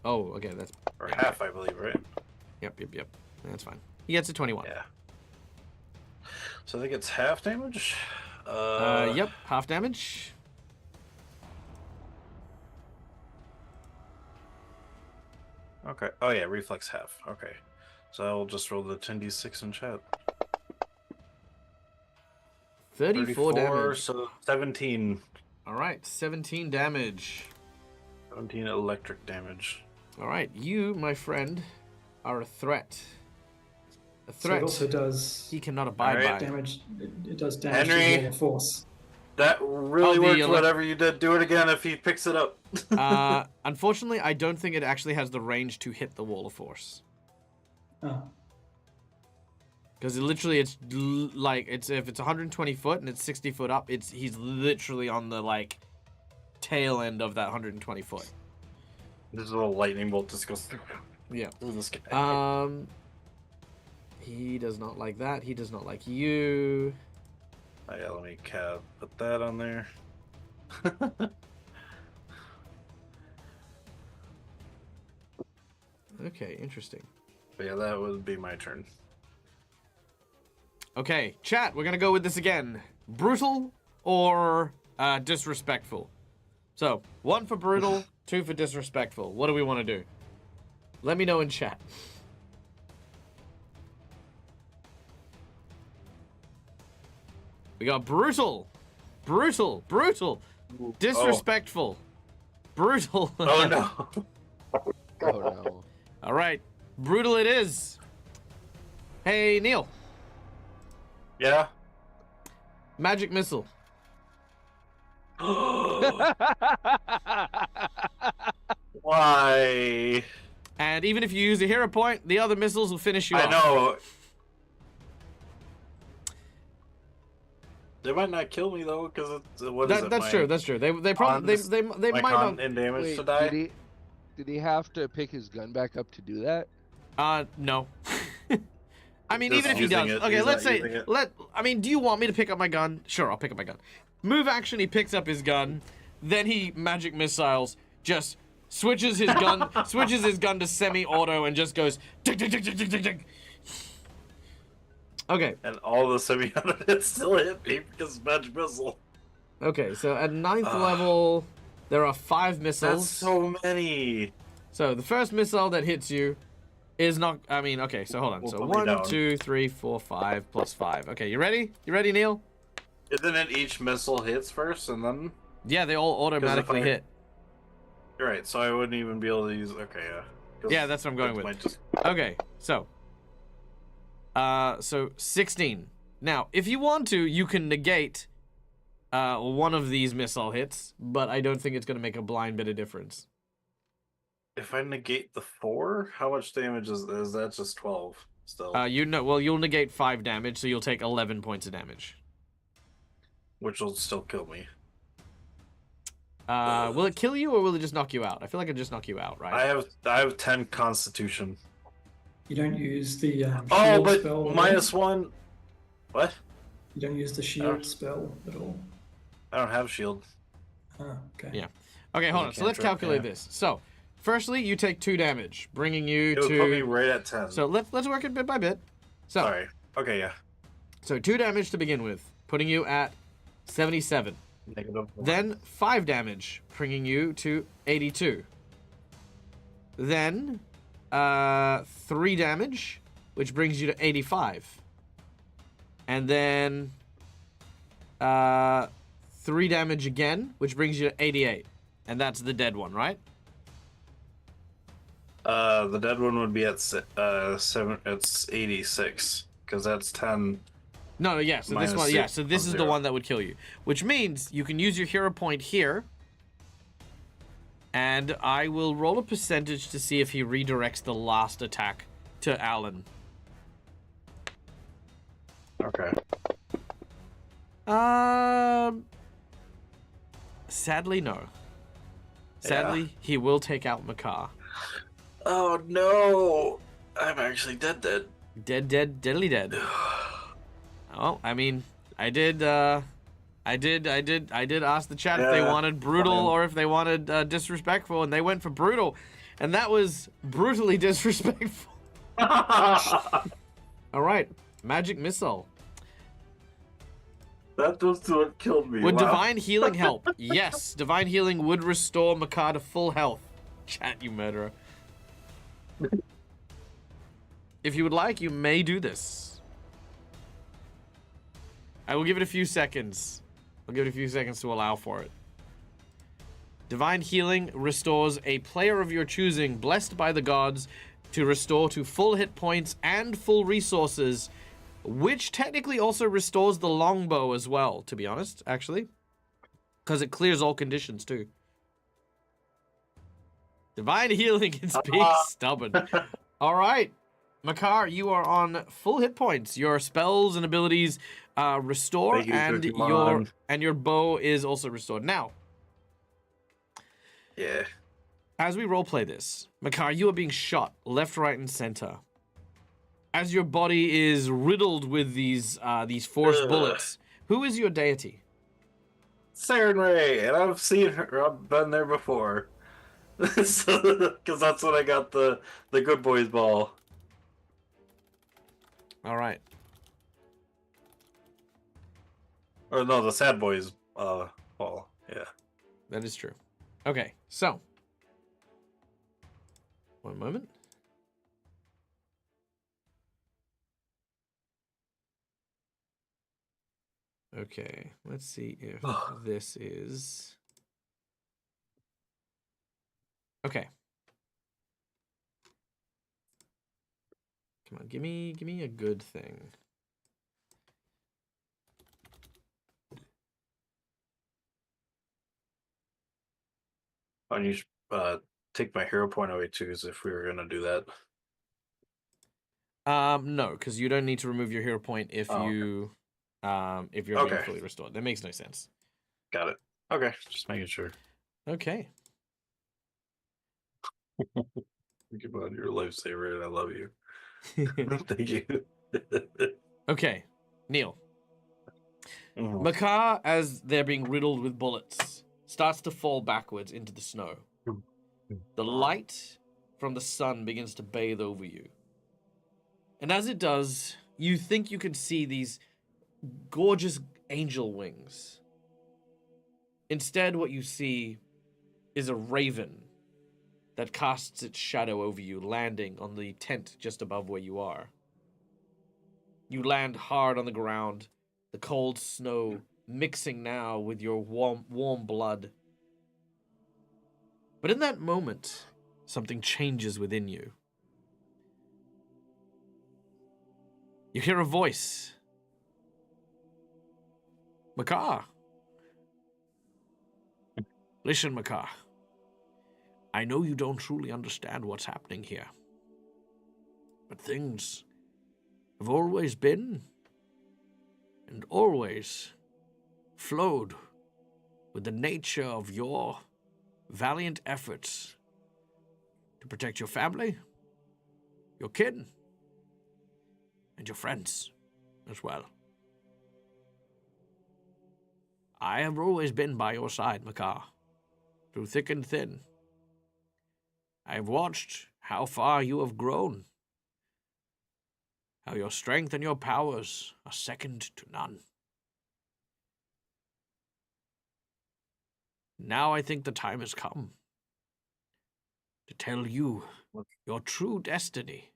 Oh, okay, that's or half, I believe, right? yep. That's fine. He gets a 21. Yeah. So I think it's half damage. Yep, half damage. Okay. Oh yeah, reflex half. Okay. So I'll just roll the 10d6 in chat. 34 damage. So 17. All right, 17 damage. 17 electric damage. All right, you, my friend, are a threat. A So threat it also does he cannot abide Alright. by. damage. It does damage Henry. to wall of force. That really Oh, the worked. elec- Whatever you did, do it again if he picks it up. Unfortunately, I don't think it actually has the range to hit the wall of force. Oh, Because literally, it's like if it's 120 foot and it's 60 foot up, he's literally on the like tail end of that 120 foot. This is a little lightning bolt just goes through. Yeah. This guy. He does not like that. He does not like you. Oh, yeah, let me put that on there. Okay, interesting. But yeah, that would be my turn. Okay, chat, we're gonna go with this again. Brutal or disrespectful? So, 1 for brutal, 2 for disrespectful. What do we want to do? Let me know in chat. We got brutal, disrespectful, brutal. Oh no. Oh no. All right, brutal it is. Hey, Neil, Yeah. magic missile. Why? And even if you use a hero point, the other missiles will finish you I off. know. They might not kill me though, because it's what is it? That's true. That's true. They probably they my might con not. and damage Wait, to die. did he have to pick his gun back up to do that? No. I mean, Just even if he using does. it, Okay, he's let's not say using it. I mean, do you want me to pick up my gun? Sure, I'll pick up my gun. Move action. He picks up his gun. Then he magic missiles. Just switches his gun. Switches his gun to semi-auto and just goes tick tick tick tick tick tick tick. Okay. And all the semi-auto hits still hit me because magic missile. Okay. So at 9th level, there are 5 missiles. That's so many. So the first missile that hits you is not. I mean, okay. So hold on. We'll So put me 1, down. 2, 3, 4, 5 plus 5. Okay, you ready? You ready, Neil? Isn't it each missile hits first and then? Yeah, they all automatically I- hit. You're right. So I wouldn't even be able to use. Okay, yeah. 'Cause Yeah, that's what I'm going it with. might just- Okay, so 16. Now, if you want to, you can negate one of these missile hits, but I don't think it's going to make a blind bit of difference. If I negate the 4, how much damage is that? Just 12 still, You'll negate 5 damage, so you'll take 11 points of damage. which will still kill me. Will it kill you or will it just knock you out? I feel like it'll just knock you out, right? I have 10 Constitution. you don't use the shield Oh, but spell. at minus all? 1. What? You don't use the shield spell at all. I don't have shield. Oh, okay. Yeah. Okay, hold on. So let's cantrip, calculate yeah. this. So, firstly, you take 2 damage, bringing you It would put me to. right at 10. So let's work it bit by bit. So, Sorry. Okay, yeah. so 2 damage to begin with, putting you at 77. -1. Then 5 damage, bringing you to 82. Then 3 damage, which brings you to 85. And then 3 damage again, which brings you to 88. And that's the dead one, right? The dead one would be at 7. It's 86 because that's 10. No, yeah. So this Minus one, yeah. 6 So this from is the 0. one that would kill you, which means you can use your hero point here. And I will roll a percentage to see if he redirects the last attack to Alan. Okay. Sadly, no. Sadly, he will take out Makar. Oh no! I'm actually dead. Dead, deadly dead. Oh, I mean, I did ask the chat if they Yeah, wanted brutal fine. or if they wanted disrespectful, and they went for brutal, and that was brutally disrespectful. All right, magic missile. That was what killed me. Would wow. divine healing help? Yes, divine healing would restore Makar to full health. Chat, you murderer. If you would like, you may do this. I will give it a few seconds. I'll give it a few seconds to allow for it. Divine healing restores a player of your choosing, blessed by the gods, to restore to full hit points and full resources, which technically also restores the longbow as well, to be honest, actually. Because it clears all conditions, too. Divine healing is being stubborn. All right. Makar, you are on full hit points. Your spells and abilities restore, Thank you, and Pokemon. your bow is also restored. Now, Yeah. as we roleplay this, Makar, you are being shot left, right, and center. As your body is riddled with these forced Ugh. bullets, who is your deity? Siren Ray, and I've seen her. I've been there before. Because that's when I got the good boys ball. All right. Or no, the sad boys ball. Yeah. That is true. Okay, so. One moment. Okay, let's see if this is... Okay. Come on, give me a good thing. And you should take my hero point away too, as if we were gonna do that. No, because you don't need to remove your hero point if you're being Okay. fully restored. That makes no sense. Got it. Okay, just making sure. Okay. Think about your lifesaver, and I love you. Thank you. Okay, Neil. Mhm. Makar, as they're being riddled with bullets, starts to fall backwards into the snow. The light from the sun begins to bathe over you. And as it does, you think you can see these gorgeous angel wings. Instead, what you see is a raven that casts its shadow over you, landing on the tent just above where you are. You land hard on the ground, the cold snow mixing now with your warm blood. But in that moment, something changes within you. You hear a voice. Makar. Listen, Makar. I know you don't truly understand what's happening here. But things have always been and always flowed with the nature of your valiant efforts to protect your family, your kin, and your friends as well. I have always been by your side, Makar, through thick and thin. I have watched how far you have grown, how your strength and your powers are second to none. Now I think the time has come to tell you your true destiny.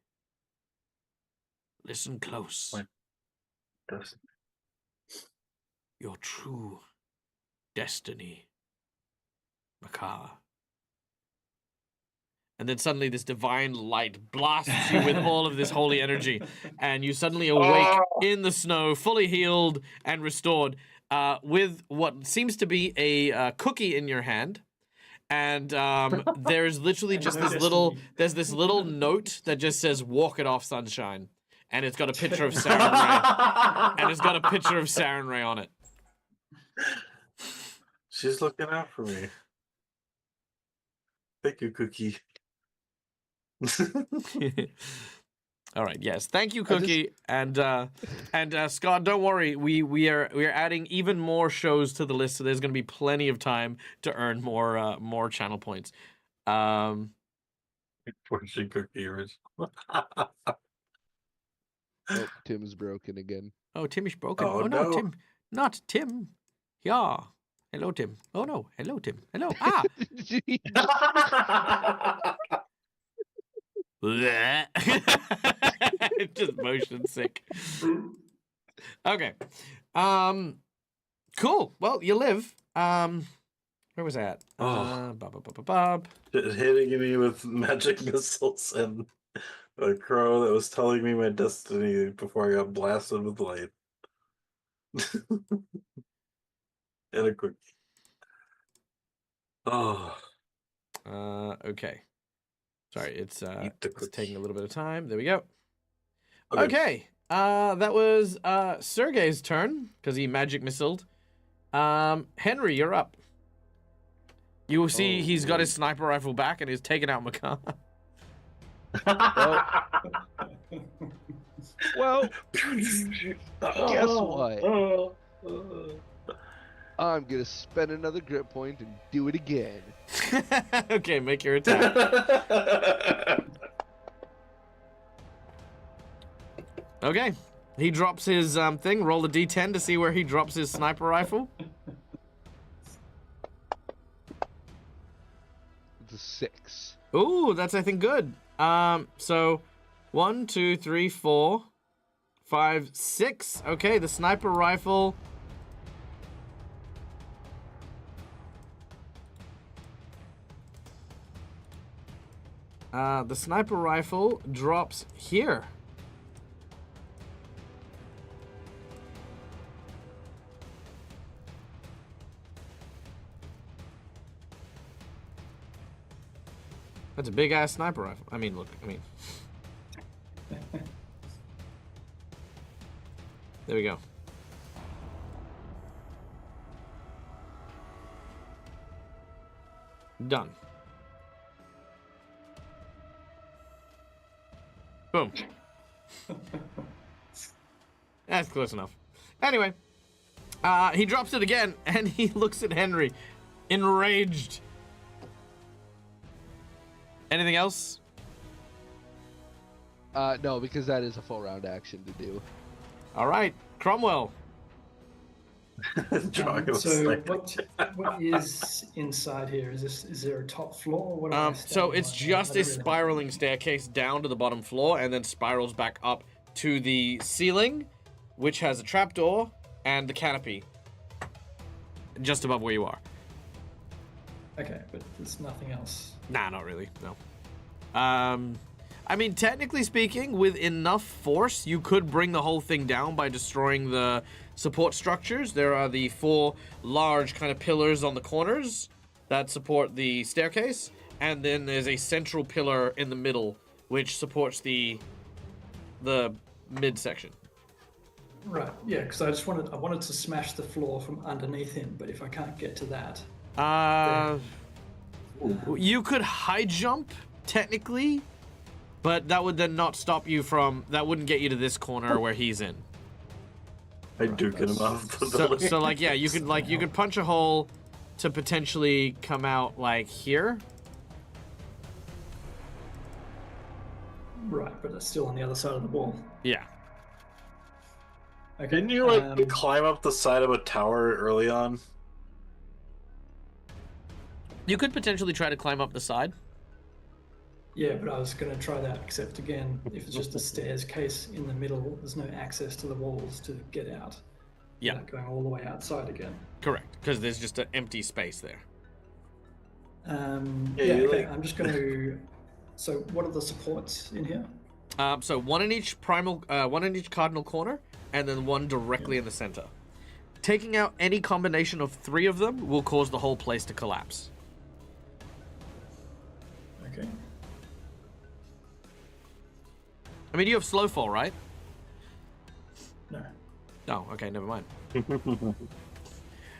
Listen close. Destiny. your true destiny, Makar. And then suddenly this divine light blasts you with all of this holy energy, and you suddenly awake in the snow, fully healed and restored, with what seems to be a cookie in your hand. And there's literally just this little note that just says, "Walk it off, sunshine." And it's got a picture of Saren Ray. And it's got a picture of Saren Ray on it. She's looking out for me. Thank you, Cookie. All right. Yes. Thank you, Cookie. And Scott, don't worry. We are adding even more shows to the list, so there's going to be plenty of time to earn more channel points. Fortune Cookie original. Oh, Tim's broken again. Oh, Tim is broken. Oh, Oh, no, no. Tim. Not Tim. Yeah. Hello, Tim. Oh, no. Hello, Tim. Hello. Ah. Bleh. Just motion sick. Okay. Cool. Well, you live. Where was that? Bob. Hitting me with magic missiles and a crow that was telling me my destiny before I got blasted with light. And a cookie. Oh. Okay. Sorry, it's Eat the it's cookie. taking a little bit of time. There we go. Okay. Okay. That was Sergey's turn because he magic missiled. Henry, you're up. You will see he's got his sniper rifle back and he's taken out Makar. Well, guess what? I'm gonna spend another grit point and do it again. Okay, make your attack. Okay. He drops his thing. Roll a d10 to see where he drops his sniper rifle. It's a 6. Ooh, that's, I think, good. So 1, 2, 3, 4, 5, 6. Okay, the sniper rifle. The sniper rifle drops here. That's a big ass sniper rifle. I mean, look, there we go. Done. Boom. That's close enough. Anyway, he drops it again, and he looks at Henry, enraged. Anything else? No, because that is a full round action to do. All right, Cromwell. Drawing a So sniper. what is inside here? Is there a top floor? What am I So standing it's on? just I a don't really know. spiraling staircase down to the bottom floor, and then spirals back up to the ceiling, which has a trapdoor and the canopy just above where you are. Okay, but there's nothing else. Nah, not really. No. I mean, technically speaking, with enough force, you could bring the whole thing down by destroying the support structures. There are the 4 large kind of pillars on the corners that support the staircase, and then there's a central pillar in the middle which supports the midsection. Right. Yeah, because I wanted to smash the floor from underneath him, but if I can't get to that, You could high jump technically, but that would then not stop you from. That wouldn't get you to this corner where he's in. I duke him off the So building. like yeah, you could punch a hole to potentially come out like here. right, but it's still on the other side of the wall. Yeah. Okay. Didn't you like climb up the side of a tower early on? You could potentially try to climb up the side. Yeah, but I was going to try that, except again, if it's just a stairs case in the middle, there's no access to the walls to get out. Yeah. without going all the way outside again. Correct, because there's just an empty space there. Okay. I'm just going to. So, what are the supports in here? So one in each cardinal corner, and then one directly in the center. Taking out any combination of 3 of them will cause the whole place to collapse. Okay. I mean, you have slow fall, right? No. Oh, okay, never mind.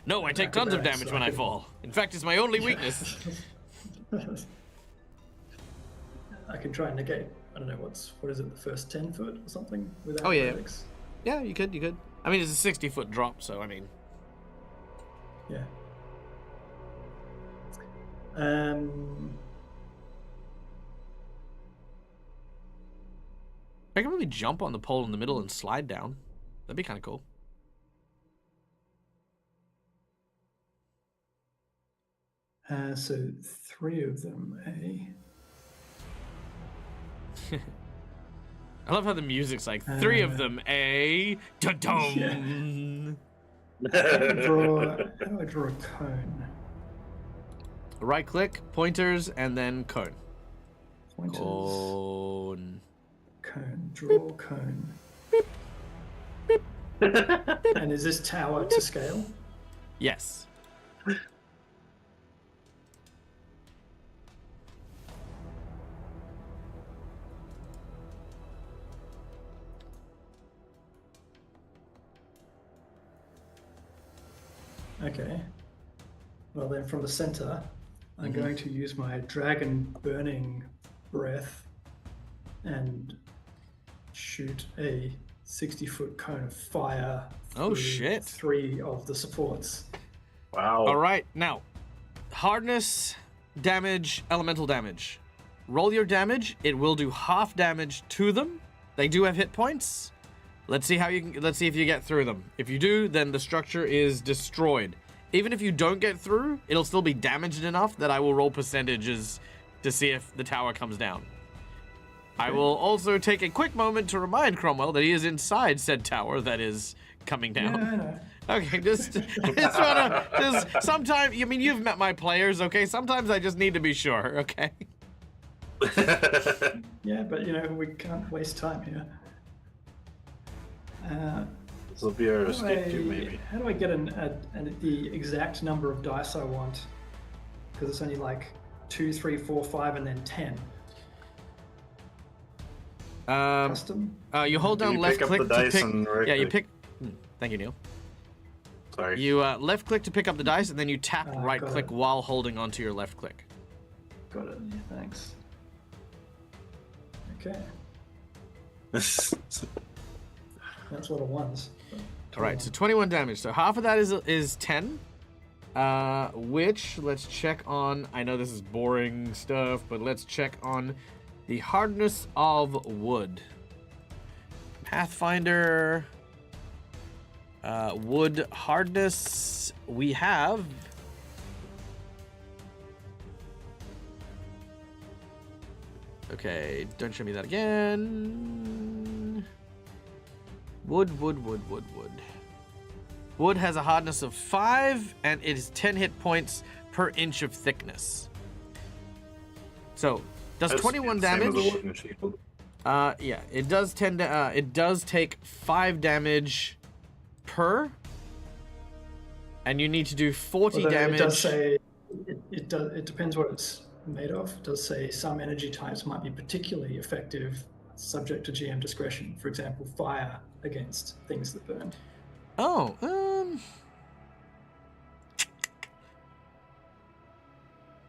No, I take tons of Acrobatics, damage when I fall. In fact, it's my only weakness. I can try and negate. I don't know what is it, the first 10 foot or something without Oh, yeah. acrobatics? Yeah, you could. I mean, it's a 60-foot drop, so I mean. Yeah. I can really jump on the pole in the middle and slide down. That'd be kind of cool. So 3 of them, I love how the music's like 3 of them, Dun-dum. How do I draw a cone? Right click, pointers, and then cone. Pointers. Cone. Cone. Draw cone. And is this tower to scale? Yes. Okay. Well then from the center, I'm going to use my dragon burning breath and shoot a 60-foot cone of fire Oh, through shit. 3 of the supports. Wow. All right, now, hardness, damage, elemental damage. Roll your damage. It will do half damage to them. They do have hit points. Let's see if you get through them. If you do, then the structure is destroyed. Even if you don't get through, it'll still be damaged enough that I will roll percentages to see if the tower comes down. I will also take a quick moment to remind Cromwell that he is inside said tower that is coming down. Yeah, I know. Okay, just sometimes, I mean, you've met my players, okay? Sometimes I just need to be sure, okay? Yeah, but we can't waste time here. This will be our escape too, maybe. How do I get the exact number of dice I want? Because it's only like 2, 3, 4, 5, and then 10. Custom? You hold down You left pick up click the to dice pick. and right Yeah, you click. pick. Thank you, Neil. Sorry. You left click to pick up the dice, and then you tap right got click it. while holding onto your left click. Got it. Yeah, thanks. Okay. This That's a lot of ones. All right, so 21 damage. So half of that is 10. Which let's check on. I know this is boring stuff, but let's check on the hardness of wood. Pathfinder. Wood hardness. We have. Okay, don't show me that again. Wood. Wood has a hardness of 5, and it is 10 hit points per inch of thickness. So, does 21 damage. Yeah, it does it does take 5 damage per, and you need to do 40 damage. It does say it depends what it's made of. It does say some energy types might be particularly effective, subject to GM discretion. For example, fire against things that burn. Oh,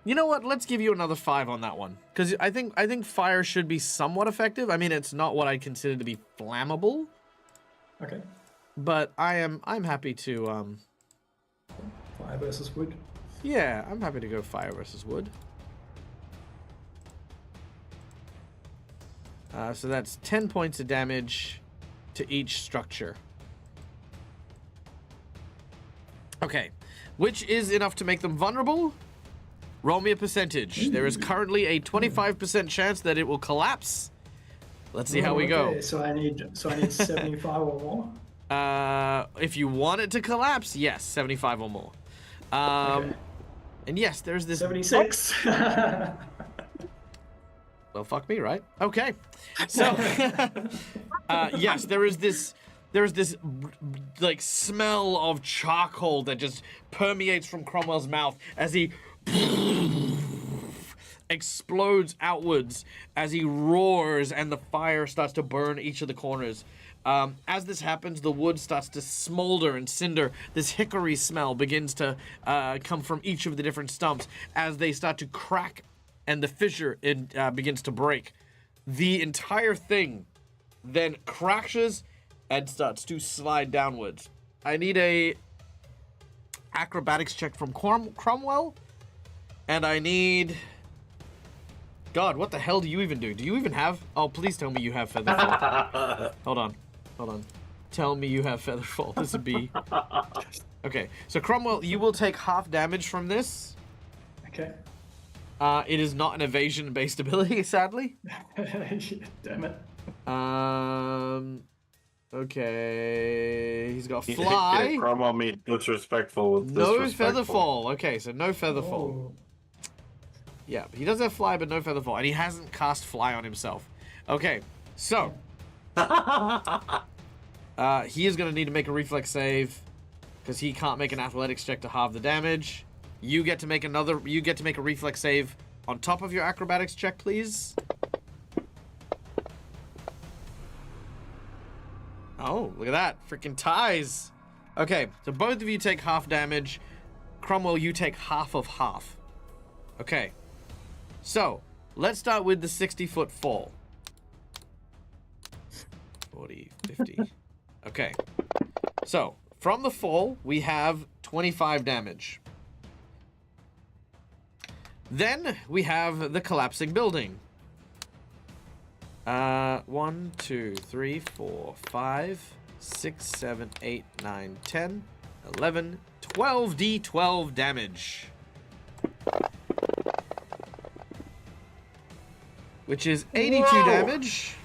you know what? Let's give you another 5 on that one, because I think fire should be somewhat effective. I mean, it's not what I consider to be flammable, Okay. but I'm happy to Fire versus wood. yeah, I'm happy to go fire versus wood. So that's 10 points of damage to each structure. Okay, which is enough to make them vulnerable? Roll me a percentage. There is currently a 25% chance that it will collapse. Let's see how we go. Okay, so I need 75 or more. If you want it to collapse, yes, 75 or more. Okay. And yes, there's this. 76. Well, fuck me, right? Okay. So, yes, there is this like smell of charcoal that just permeates from Cromwell's mouth as he explodes outwards as he roars and the fire starts to burn each of the corners. As this happens, the wood starts to smolder and cinder. This hickory smell begins to come from each of the different stumps as they start to crack and the fissure begins to break. The entire thing then crashes and starts to slide downwards. I need a acrobatics check from Cromwell, and I need... God, what the hell do you even do? Do you even have... Oh, please tell me you have Featherfall. Hold on. Tell me you have Featherfall. This would be... Okay, so Cromwell, you will take half damage from this. Okay. It is not an evasion-based ability, sadly. Damn it. Okay. He's got fly. Cromwell made disrespectful with No disrespectful. Featherfall. Okay, so no Featherfall. Oh. Yeah, he does have fly, but no Featherfall. And he hasn't cast fly on himself. Okay, so... he is going to need to make a reflex save because he can't make an athletics check to halve the damage. You get to make a reflex save on top of your acrobatics check, please. Oh, look at that. Freaking ties. Okay, so both of you take half damage. Cromwell, you take half of half. Okay. So, let's start with the 60-foot fall. 40, 50. Okay. So, from the fall, we have 25 damage. Then, we have the collapsing building. 1, 2, 3, 4, 5, 6, 7, 8, 9, 10, 11, 12d12 damage. Which is 82 damage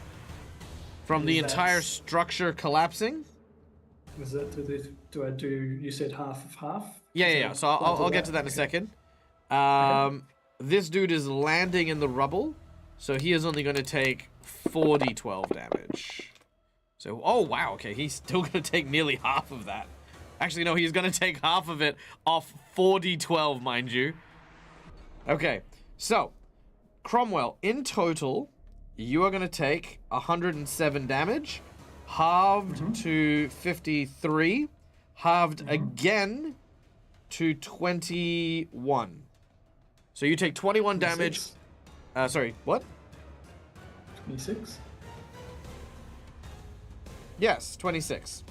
from the entire structure collapsing. Was that, do I do, you said half of half? Yeah. So I'll get to that in a second. This dude is landing in the rubble, so he is only going to take 4d12 damage. So, oh wow, okay, he's still going to take nearly half of that. Actually, no, he's going to take half of it off 4d12, mind you. Okay, so, Cromwell, in total, you are going to take 107 damage, halved to 53, halved again to 21. So you take 21 damage. Sorry, what? 26? Yes, 26.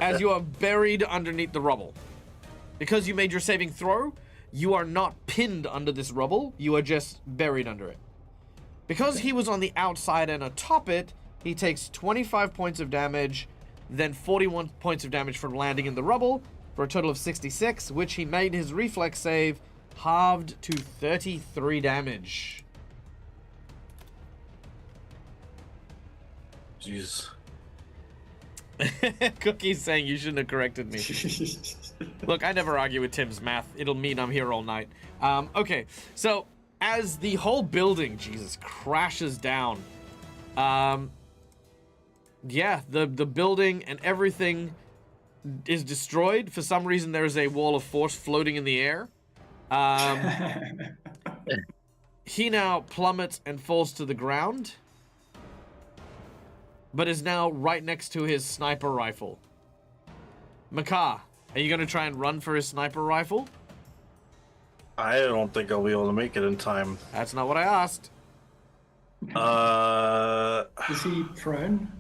As you are buried underneath the rubble. Because you made your saving throw, you are not pinned under this rubble, you are just buried under it. Because he was on the outside and atop it, he takes 25 points of damage, then 41 points of damage from landing in the rubble, for a total of 66, which he made his reflex save halved to 33 damage. Jeez. Cookie's saying you shouldn't have corrected me. Look, I never argue with Tim's math. It'll mean I'm here all night. Okay, so as the whole building, Jesus, crashes down, yeah, the building and everything is destroyed. For some reason, there is a wall of force floating in the air. He now plummets and falls to the ground, but is now right next to his sniper rifle. Makar, are you going to try and run for his sniper rifle? I don't think I'll be able to make it in time. That's not what I asked. Is he prone?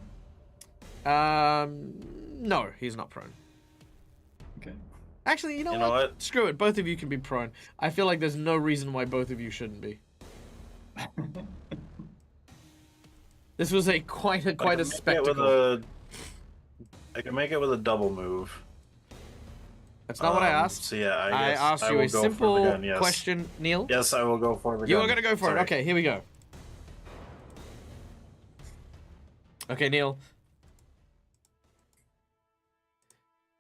No, he's not prone. Okay. Actually, you know what? Screw it. Both of you can be prone. I feel like there's no reason why both of you shouldn't be. This was quite a spectacle. I can make it with a double move. That's not what I asked. So yeah, I asked you a simple question, Neil. Yes, I will go for the gun. You are going to go for it. Okay, here we go. Okay, Neil.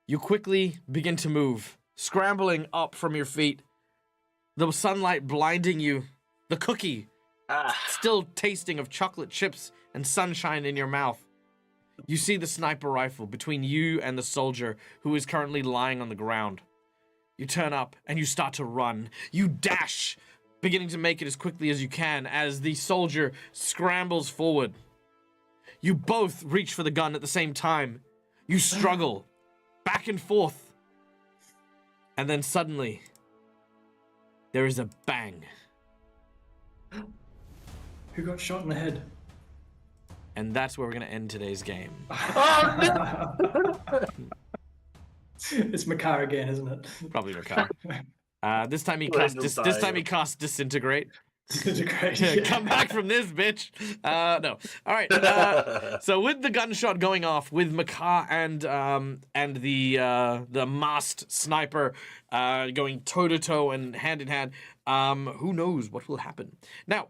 You quickly begin to move, scrambling up from your feet, the sunlight blinding you, the cookie still tasting of chocolate chips and sunshine in your mouth. You see the sniper rifle between you and the soldier who is currently lying on the ground. You turn up and you start to run. You dash, beginning to make it as quickly as you can as the soldier scrambles forward. You both reach for the gun at the same time. You struggle back and forth. And then suddenly, there is a bang. Who got shot in the head? And that's where we're going to end today's game. It's Makar again, isn't it? Probably Makar. This time he cast Disintegrate. Disintegrate. Yeah. Come back from this, bitch. No. All right. So with the gunshot going off, with Makar and the masked sniper going toe to toe and hand in hand, who knows what will happen? Now,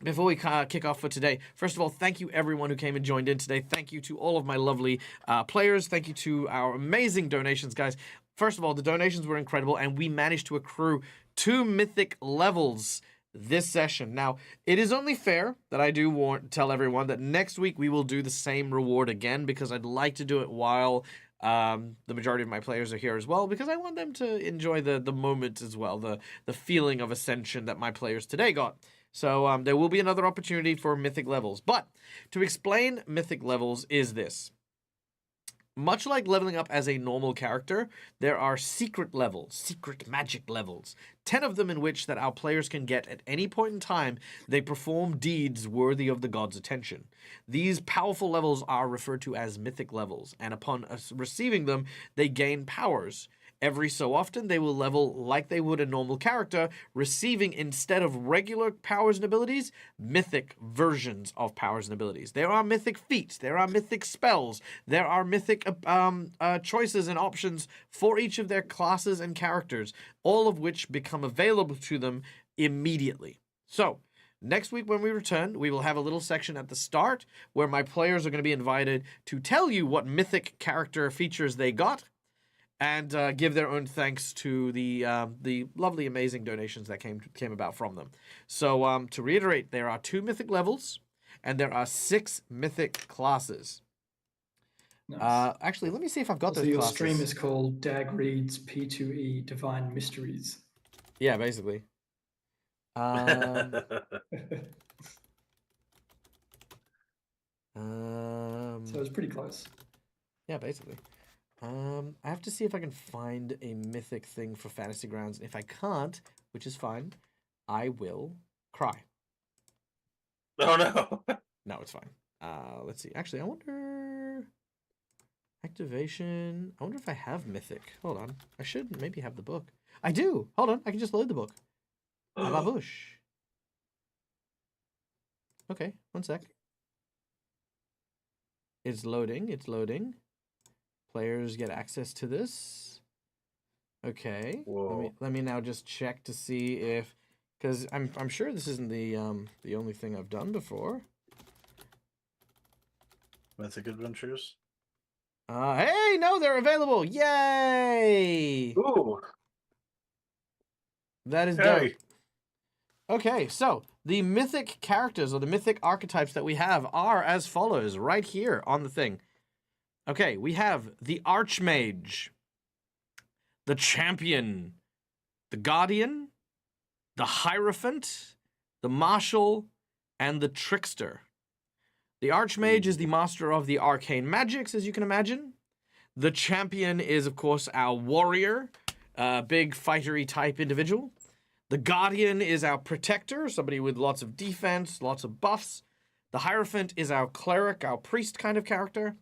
before we kick off for today, first of all, thank you everyone who came and joined in today. Thank you to all of my lovely players. Thank you to our amazing donations, guys. First of all, the donations were incredible, and we managed to accrue 2 mythic levels this session. Now, it is only fair that I do tell everyone that next week we will do the same reward again, because I'd like to do it while the majority of my players are here as well, because I want them to enjoy the moment as well, the feeling of ascension that my players today got. So there will be another opportunity for mythic levels. But to explain mythic levels is this. Much like leveling up as a normal character, there are secret levels, secret magic levels, 10 of them in which that our players can get at any point in time. They perform deeds worthy of the god's attention. These powerful levels are referred to as mythic levels, and upon receiving them, they gain powers. Every so often, they will level like they would a normal character, receiving, instead of regular powers and abilities, mythic versions of powers and abilities. There are mythic feats, there are mythic spells, there are mythic choices and options for each of their classes and characters, all of which become available to them immediately. So, next week when we return, we will have a little section at the start where my players are going to be invited to tell you what mythic character features they got, and give their own thanks to the lovely, amazing donations that came about from them. So to reiterate, there are 2 mythic levels, and there are 6 mythic classes. Nice. Actually, let me see if I've got So those your classes. stream is called Dag Reads P2E Divine Mysteries. Yeah, basically. So it's pretty close. Yeah, basically. I have to see if I can find a mythic thing for Fantasy Grounds. If I can't, which is fine, I will cry. Oh no. No, it's fine. Let's see. Actually, I wonder... Activation... I wonder if I have mythic. Hold on. I should maybe have the book. I do! Hold on. I can just load the book. A la bouche. Okay, one sec. It's loading. It's loading. Players get access to this. Okay. Let me now just check to see if, because I'm sure this isn't the only thing I've done before. Mythic Adventures. Hey, no, they're available. Yay! Ooh. That is dope. Hey. Okay, so the mythic characters or the mythic archetypes that we have are as follows right here on the thing. Okay, we have the Archmage, the Champion, the Guardian, the Hierophant, the Marshal, and the Trickster. The Archmage is the master of the arcane magics, as you can imagine. The Champion is, of course, our warrior, big fightery type individual. The Guardian is our protector, somebody with lots of defense, lots of buffs. The Hierophant is our cleric, our priest kind of character.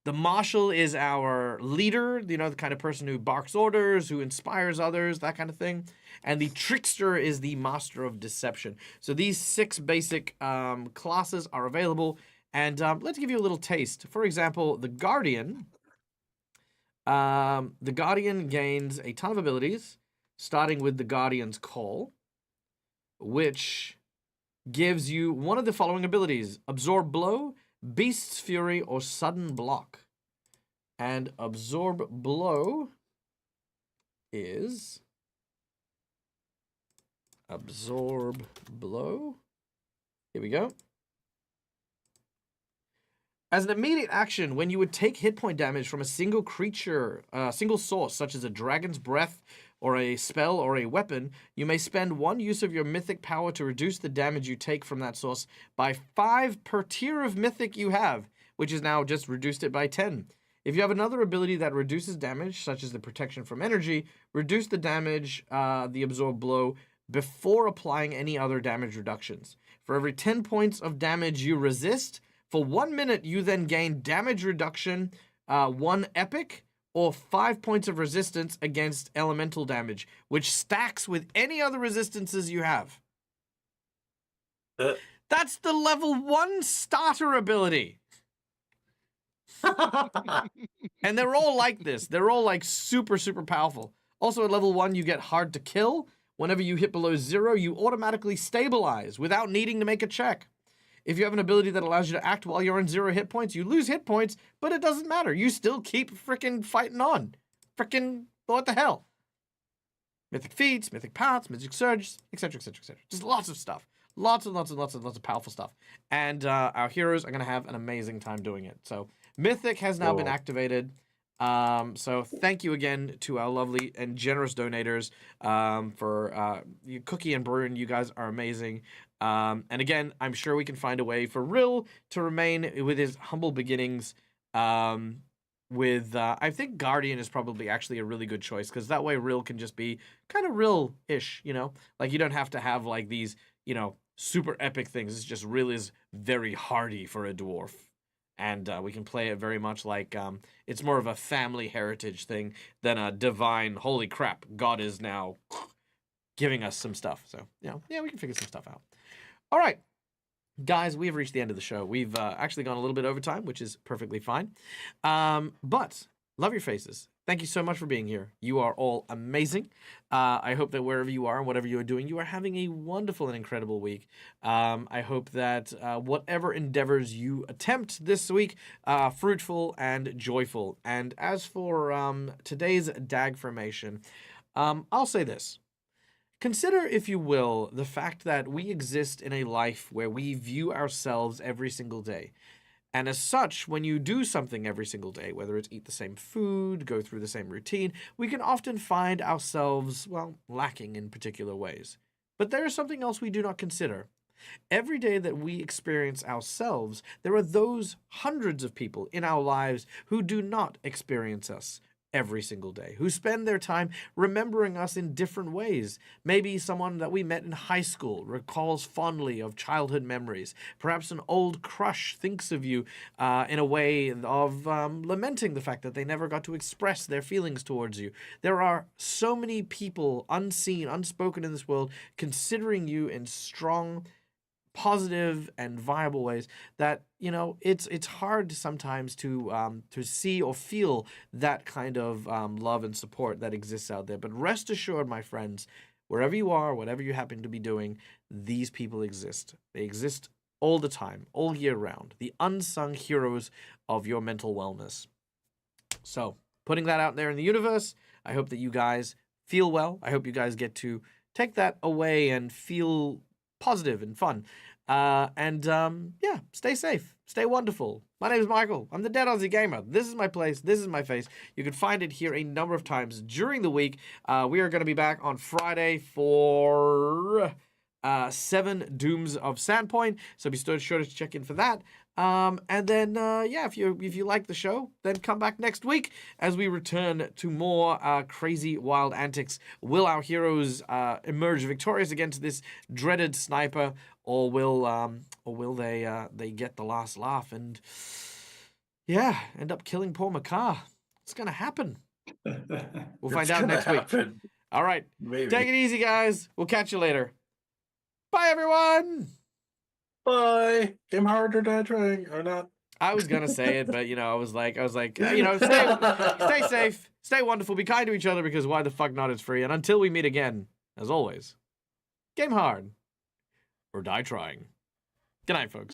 The Marshal is our leader, you know, the kind of person who barks orders, who inspires others, that kind of thing. And the Trickster is the master of deception. So these 6 basic classes are available. And let's give you a little taste. For example, the Guardian. The Guardian gains a ton of abilities, starting with the Guardian's Call, which gives you one of the following abilities: Absorb Blow, Beast's Fury, or Sudden Block. And absorb blow is absorb blow. Here we go. As an immediate action, when you would take hit point damage from a single creature, single source, such as a dragon's breath or a spell or a weapon, you may spend 1 use of your mythic power to reduce the damage you take from that source by 5 per tier of mythic you have, which is now just reduced it by 10. If you have another ability that reduces damage, such as the protection from energy, reduce the damage, the absorb blow, before applying any other damage reductions. For every 10 points of damage you resist, for 1 minute you then gain damage reduction, 1 epic, or 5 points of resistance against elemental damage, which stacks with any other resistances you have. That's the level 1 starter ability. And they're all like this. They're all like super, super powerful. Also at level 1, you get hard to kill. Whenever you hit below 0, you automatically stabilize without needing to make a check. If you have an ability that allows you to act while you're on 0 hit points, you lose hit points, but it doesn't matter. You still keep freaking fighting on. Freaking, what the hell? Mythic feats, mythic paths, mythic surges, etc., etc., etc. Just lots of stuff. Lots and lots and lots and lots of powerful stuff. And our heroes are going to have an amazing time doing it. So Mythic has now been activated. So thank you again to our lovely and generous donators for Cookie and Bruin. You guys are amazing. And again, I'm sure we can find a way for Rill to remain with his humble beginnings. I think Guardian is probably actually a really good choice, because that way Rill can just be kind of Rill-ish, you know? Like, you don't have to have, like, these, you know, super epic things. It's just Rill is very hardy for a dwarf. And we can play it very much like it's more of a family heritage thing than a divine, holy crap, God is now giving us some stuff. So, you know, yeah, we can figure some stuff out. All right, guys, we have reached the end of the show. We've actually gone a little bit over time, which is perfectly fine. But love your faces. Thank you so much for being here. You are all amazing. I hope that wherever you are and whatever you are doing, you are having a wonderful and incredible week. I hope that whatever endeavors you attempt this week, fruitful and joyful. And as for today's DAG formation, I'll say this. Consider, if you will, the fact that we exist in a life where we view ourselves every single day. And as such, when you do something every single day, whether it's eat the same food, go through the same routine, we can often find ourselves, well, lacking in particular ways. But there is something else we do not consider. Every day that we experience ourselves, there are those hundreds of people in our lives who do not experience us every single day, who spend their time remembering us in different ways. Maybe someone that we met in high school recalls fondly of childhood memories. Perhaps an old crush thinks of you in a way of lamenting the fact that they never got to express their feelings towards you. There are so many people, unseen, unspoken in this world, considering you in strong, positive and viable ways that, you know, it's hard sometimes to see or feel that kind of love and support that exists out there. But rest assured, my friends, wherever you are, whatever you happen to be doing, these people exist. They exist all the time, all year round. The unsung heroes of your mental wellness. So, putting that out there in the universe, I hope that you guys feel well. I hope you guys get to take that away and feel positive and fun. Yeah, stay safe, stay wonderful. My name is Michael. I'm the Dead Aussie Gamer. This is my place. This is my face. You can find it here a number of times during the week. We are going to be back on Friday for 7 Dooms of Sandpoint. So be sure to check in for that. And then, yeah, if you like the show, then come back next week as we return to more crazy, wild antics. Will our heroes emerge victorious against this dreaded sniper, or will they get the last laugh and, yeah, end up killing poor Makar? It's gonna happen. We'll find out next week. All right, Maybe. Take it easy, guys. We'll catch you later. Bye, everyone. Bye. Game hard or die trying or not. I was gonna say it, but you know, I was like, you know, stay safe, stay wonderful, be kind to each other, because why the fuck not? It's free. And until we meet again, as always, game hard or die trying. Good night, folks.